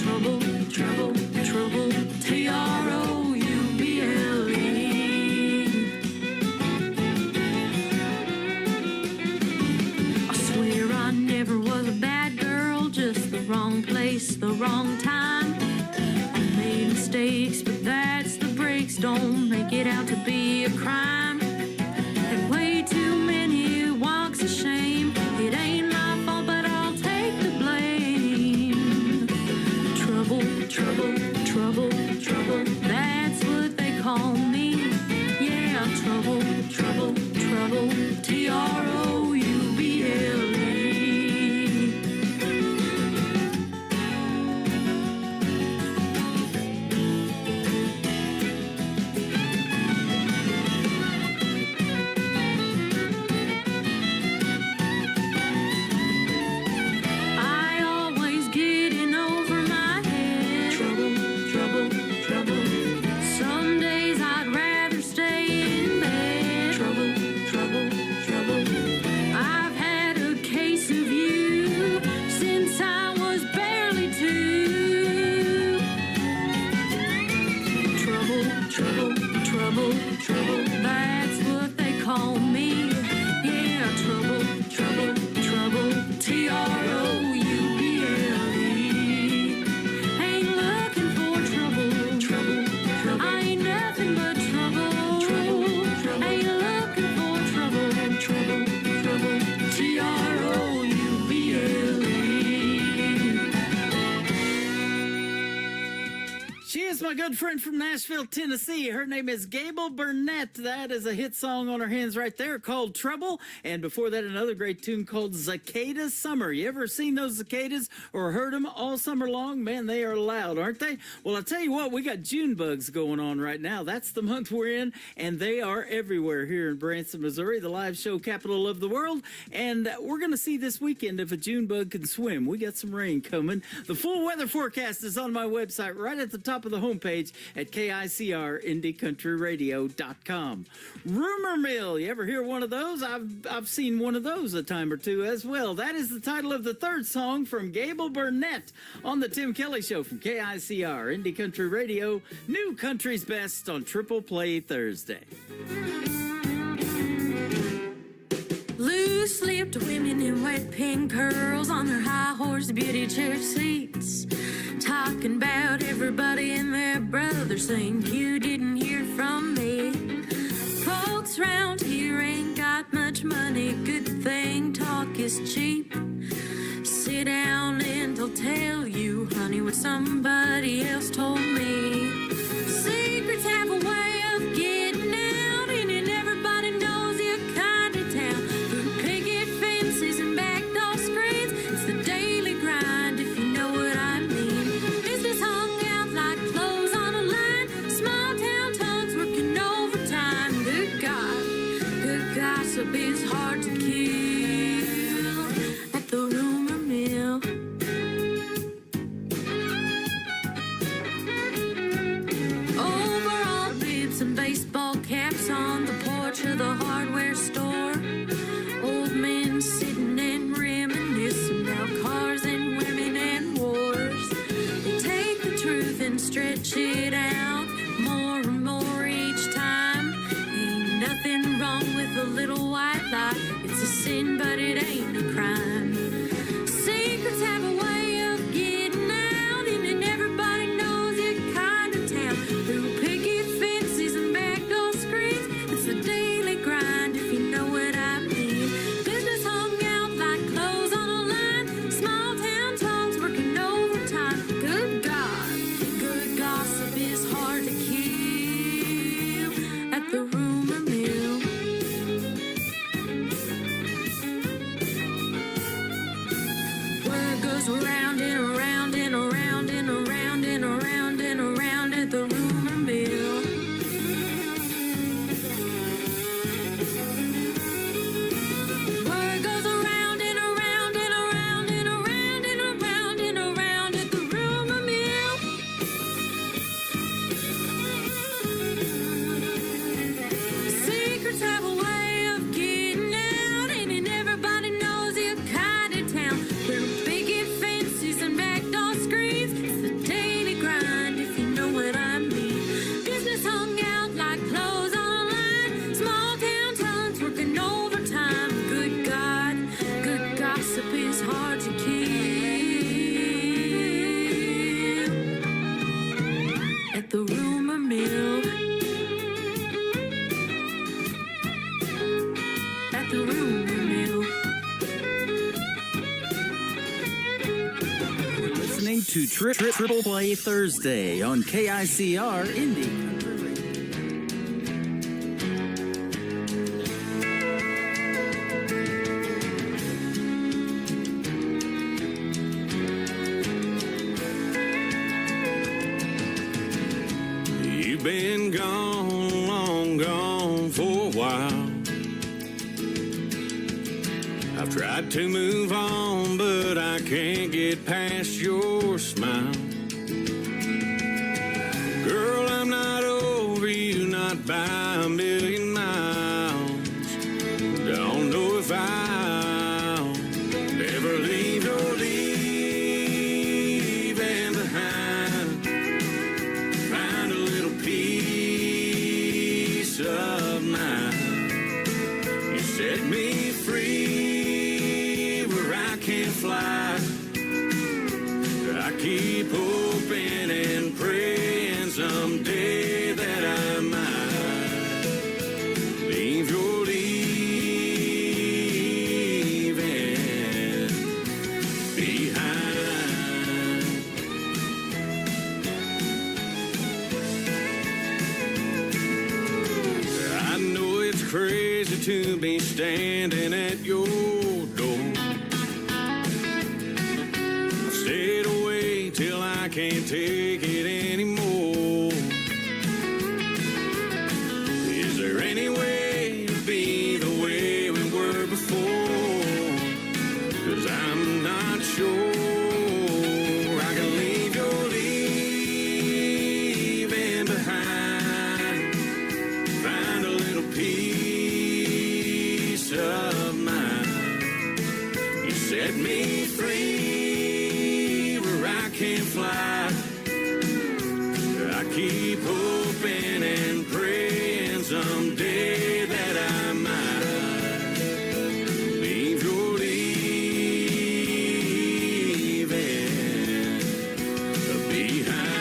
trouble, trouble, trouble, T-R-O-U-B-L-E. I swear I never was a bad girl, just the wrong place, the wrong time. I made mistakes, but that's the breaks. Don't make it out to be a crime. Had way too many walks of shame. It ain't my fault, but I'll take the blame. Trouble, trouble, trouble, trouble, that's what they call me. Yeah, trouble, trouble, trouble, T-R-O-U-B-L-E. I always getting over my head. Trouble, trouble, trouble. Some days I'd rather stay in bed. Trouble, trouble, trouble. I've had a case of you since I was barely 2. Trouble, trouble, trouble, trouble. That's what they call me. Yeah, trouble, trouble, trouble. T-R-O-U-B-L-E. Ain't looking for trouble, trouble, trouble. I ain't nothing but trouble, trouble, trouble. Ain't looking for trouble, trouble, trouble. T-R-O-U-B-L-E. She is my good friend from Nashville, Tennessee. Her name is Gable Burnett. That is a hit song on her hands right there called Trouble. And before that, another great tune called Cicada Summer. You ever seen those cicadas or heard them all summer long? Man, they are loud, aren't they? Well, I'll tell you what, we got June bugs going on right now. That's the month we're in, and they are everywhere here in Branson, Missouri, the live show capital of the world. And we're going to see this weekend if a June bug can swim. We got some rain coming. The full weather forecast is on my website right at the top of the homepage at KICRIndieCountryRadio.com. Rumor Mill, you ever hear one of those? I've seen one of those a time or two as well. That is the title of the third song from Gable Burnett on the Tim Kelly Show from KICR Indie Country Radio, New Country's Best on Triple Play Thursday. Loose-lipped women in wet pink curls on their high horse beauty chair seats, talking about everybody and their brother, saying you didn't hear from me. Folks round here ain't got much money, good thing talk is cheap. Sit down and I'll tell you, honey, what somebody else told me. Secrets have a way of getting out, and everybody knows your kind of town. Through picket fences and backdoor screens, it's the daily grind, if you know what I mean. Business hung out like clothes on a line, small town tongues working overtime. Good gossip is hard to kill at the rumor mill. Gossip is hard to kill. At the rumor mill. At the rumor mill. We're listening to Triple Play Thursday on KICR Indie Country Radio. You've been gone, long gone for a while. I've tried to move on, but I can't get past your smile. Girl, I'm not over you, not by a million miles. Don't know if I'll ever leave or leaving behind. Find a little peace of mind. You set me free where I can't fly. I keep hoping and praying someday that I might leave your leaving behind. I know it's crazy to be standing at your door. I've stayed away till I can't take it anymore. Is there any way to be the way we were before? 'Cause I'm not sure I can leave your leaving behind. Find a little peace of mind. You set me free where I can't fly. I keep hoping and praying someday that I might leave your leaving behind.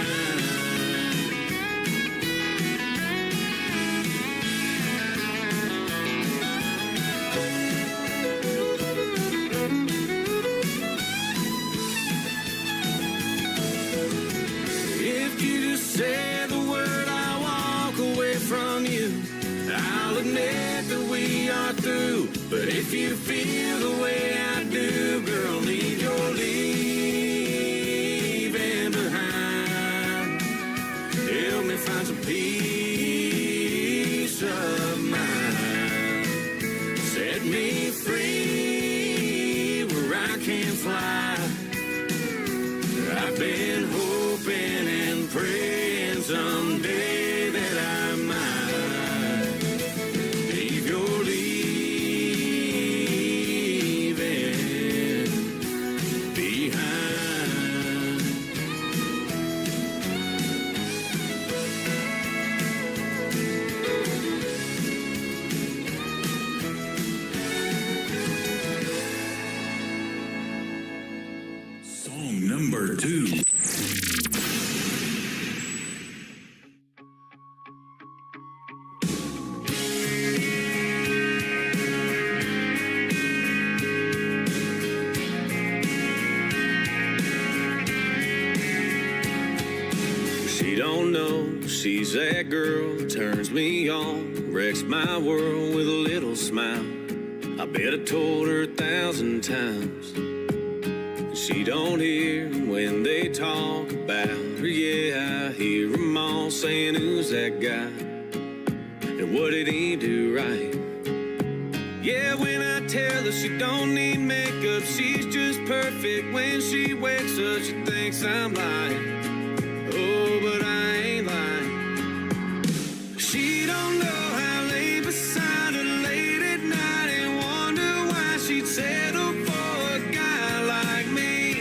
If you just say the word, I'll walk away from you. I'll admit that we are through. But if you feel the way I do, girl, leave your leaving behind. Help me find some peace of mind. Set me free where I can't fly. I've been hoping and praying someday that I might leave your leaving behind. Song number 2. She don't know she's that girl that turns me on, wrecks my world with a little smile. I bet I told her 1,000 times. She don't hear when they talk about her. Yeah, I hear them all saying, who's that guy? And what did he do right? Yeah, when I tell her she don't need makeup, she's just perfect. When she wakes up, she thinks I'm lying. Oh, but I ain't lying. She don't know I lay beside her late at night and wonder why she'd settle for a guy like me.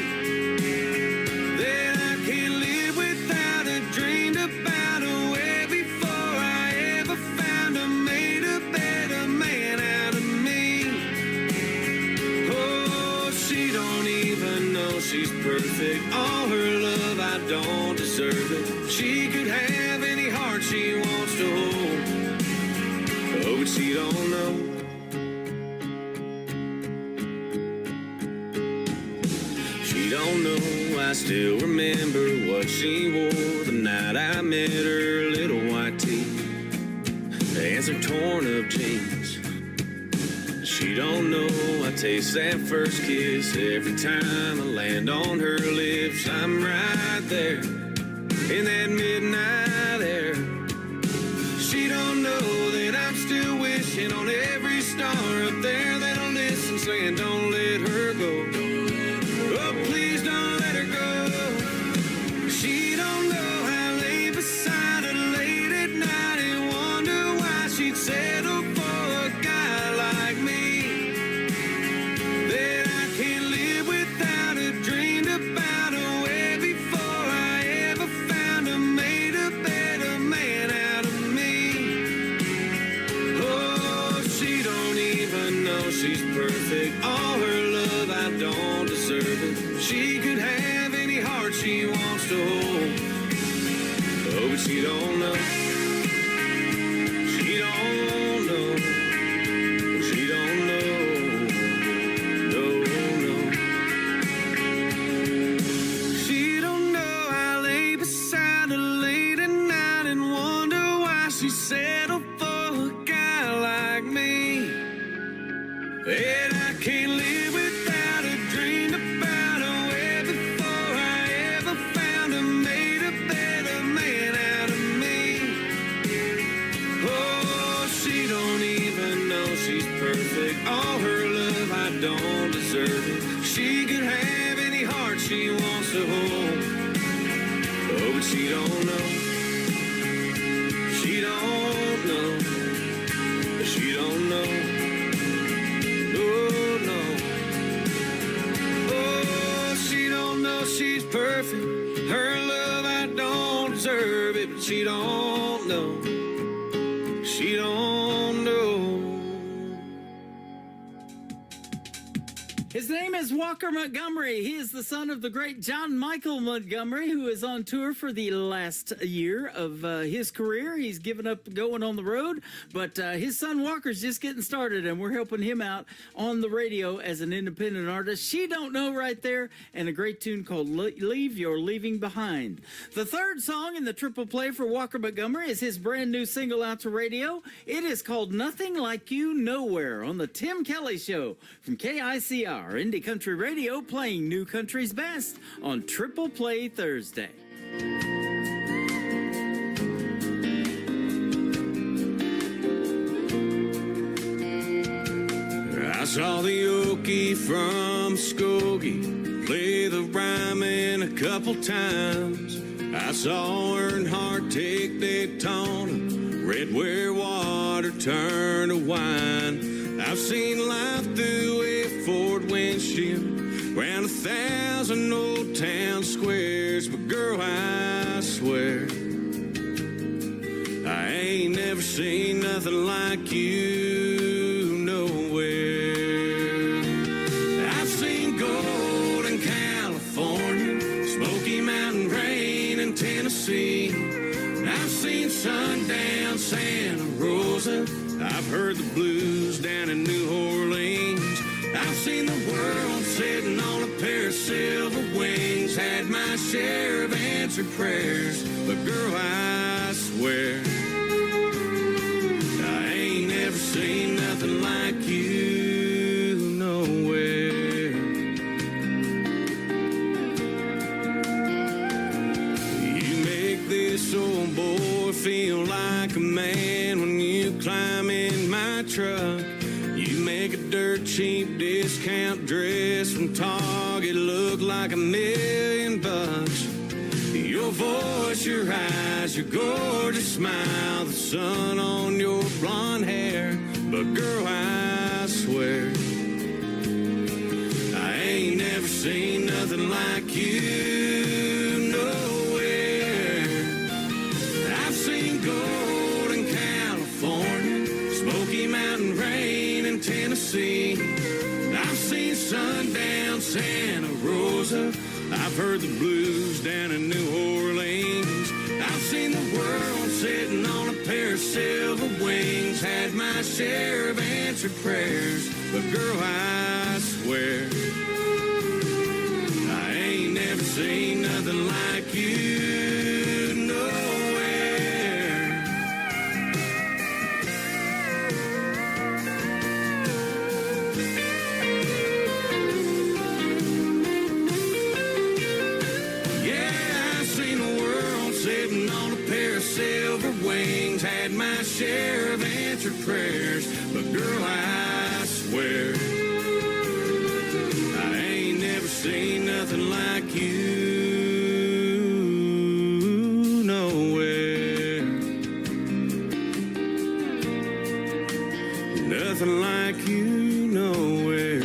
That I can't live without her, dreamed about her way before I ever found her, made a better man out of me. Oh, know she's perfect. All her love, I don't deserve it. She could have any heart she wants to hold. Oh, but she don't know. She don't know. I still remember what she wore the night I met her. Little white tee and some torn up jeans. She don't know I taste that first kiss every time I land on her lips. I'm right there in that midnight air. She don't know that I'm still wishing on every star up there that'll listen, saying don't let her go. Oh, please don't let her go. She don't know I lay beside her late at night and wonder why she'd settle for a guy like me. That I can't live without her, dreamed about her way before I ever found her, made a better man out of me. Oh, she don't even know she's perfect. All her love, I don't deserve it. She could have any heart she wants to hold. Oh, but she don't know. She don't know. She don't know. No, no. She don't know I lay beside her late at night and wonder why she settled for a guy like me. And I can't live without her, dreamed about her way before I ever found her, made a better man out of me. Oh, she don't even know she's perfect. All her love, I don't deserve it. She could have any heart she wants to hold. Oh, but she don't know. She don't know. She don't know. Oh, no. Oh, she don't know she's perfect. Her love, I don't deserve it, but she don't know. She don't know. His name is Walker Montgomery. He is the son of the great John Michael Montgomery, who is on tour for the last year of his career. He's given up going on the road, but his son Walker's just getting started, and we're helping him out on the radio as an independent artist. She Don't Know right there, and a great tune called Leave Your Leaving Behind. The third song in the triple play for Walker Montgomery is his brand new single out to radio. It is called Nothing Like You Nowhere on the Tim Kelly Show from KICR. Indie Country Radio, playing new country's best on Triple Play Thursday. I saw the Okie from Skokie play the Ryman a couple times. I saw Earnhardt take Daytona, red where water turned to wine. I've seen life through a Ford windshield, round 1,000 old town squares. But girl, I swear, I ain't never seen nothing like you nowhere. I've seen gold in California, Smoky Mountain rain in Tennessee. I've seen sundown Santa Rosa. I've heard the blues down in New Orleans. I've seen the world sitting on a pair of silver wings. Had my share of answered prayers. But girl, I swear, I ain't ever seen nothing like you nowhere. You make this old boy feel like a man when you climb in my truck. You make a dirt cheap discount dress from Target look like $1 million. Your voice, your eyes, your gorgeous smile, the sun on your blonde hair. But girl, I swear, I ain't never seen nothing like you nowhere. I've seen gold in California, Smoky Mountain rain in Tennessee. I've seen sundown Santa Rosa. I've heard the blues down in New Orleans. I've seen the world sitting on a pair of silver wings. Had my share of answered prayers, but girl, I swear I ain't never seen nothing like you nowhere. Yeah, I've seen the world sitting on a pair of silver wings. Had my share of answered prayers, but girl, I swear I ain't never seen nothing like you nowhere. Nothing like you nowhere.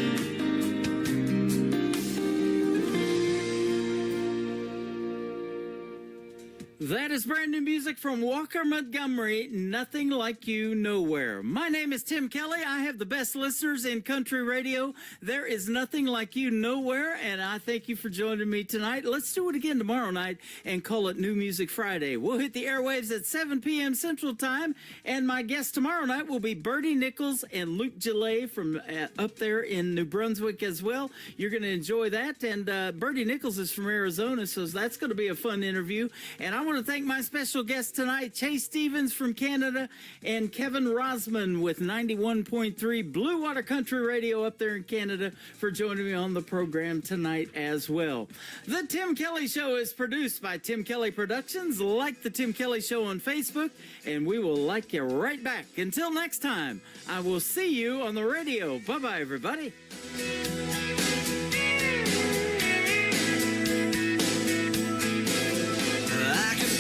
That is brand new music from Walker Montgomery, Nothing Like You Nowhere. My name is Tim Kelly. I have the best listeners in country radio. There is nothing like you nowhere, and I thank you for joining me tonight. Let's do it again tomorrow night and call it New Music Friday. We'll hit the airwaves at 7 p.m. Central Time, and my guest tomorrow night will be Bertie Nichols and Luke Gillet from up there in New Brunswick as well. You're going to enjoy that, and Bertie Nichols is from Arizona, so that's going to be a fun interview. And I want to thank my special guests tonight, Chase Stevens from Canada and Kevin Rosman with 91.3 Blue Water Country Radio up there in Canada for joining me on the program tonight as well. The Tim Kelly Show is produced by Tim Kelly Productions. Like the Tim Kelly Show on Facebook, and we will like you right back. Until next time, I will see you on the radio. Bye-bye, everybody.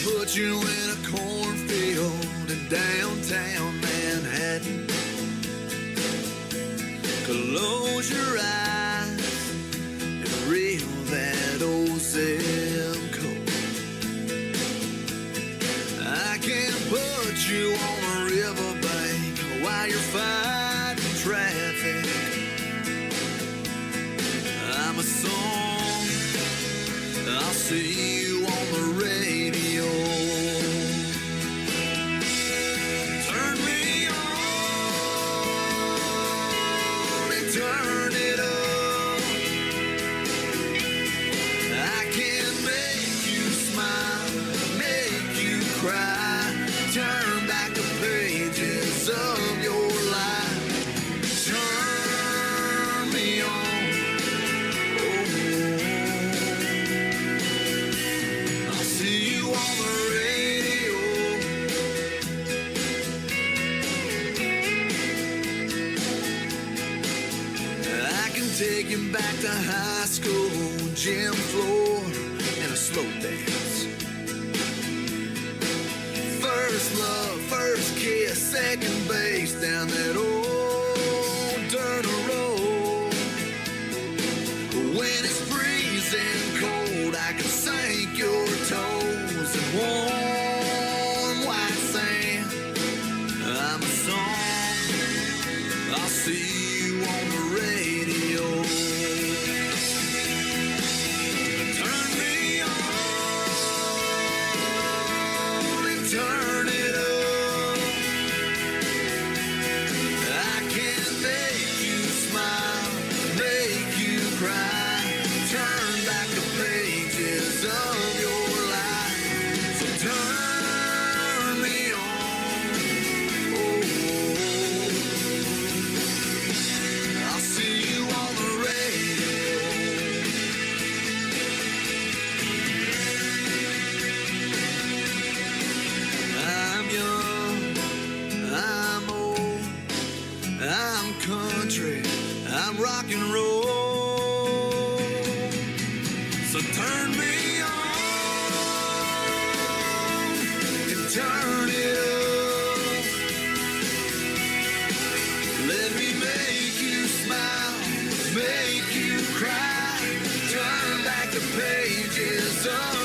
Put you in a cornfield in downtown Manhattan. Close your eyes and reel that old zip code. I can put you on a riverbank while you're fighting traffic. I'm a song, I'll see you on the radio. Turn me on and turn it up. I can make you smile, make you cry, turn back the pages of your life. Turn me on. I'll see you on the radio. I can take you back to high school, gym floor, and a slow dance. First love, first kiss, second base down that old dirt road. When it's freezing cold, I can sink your toes in warm white sand. I'm a song, I'll see you on the radio. Turn me on and turn it up. I can make you smile, make you cry, turn back the pages of your life. So turn me on. I'll see you on the radio. I'm young, I'm old, I'm country, I'm rock and roll. So turn me on and turn it up. Let me make you smile, make you cry, turn back the pages of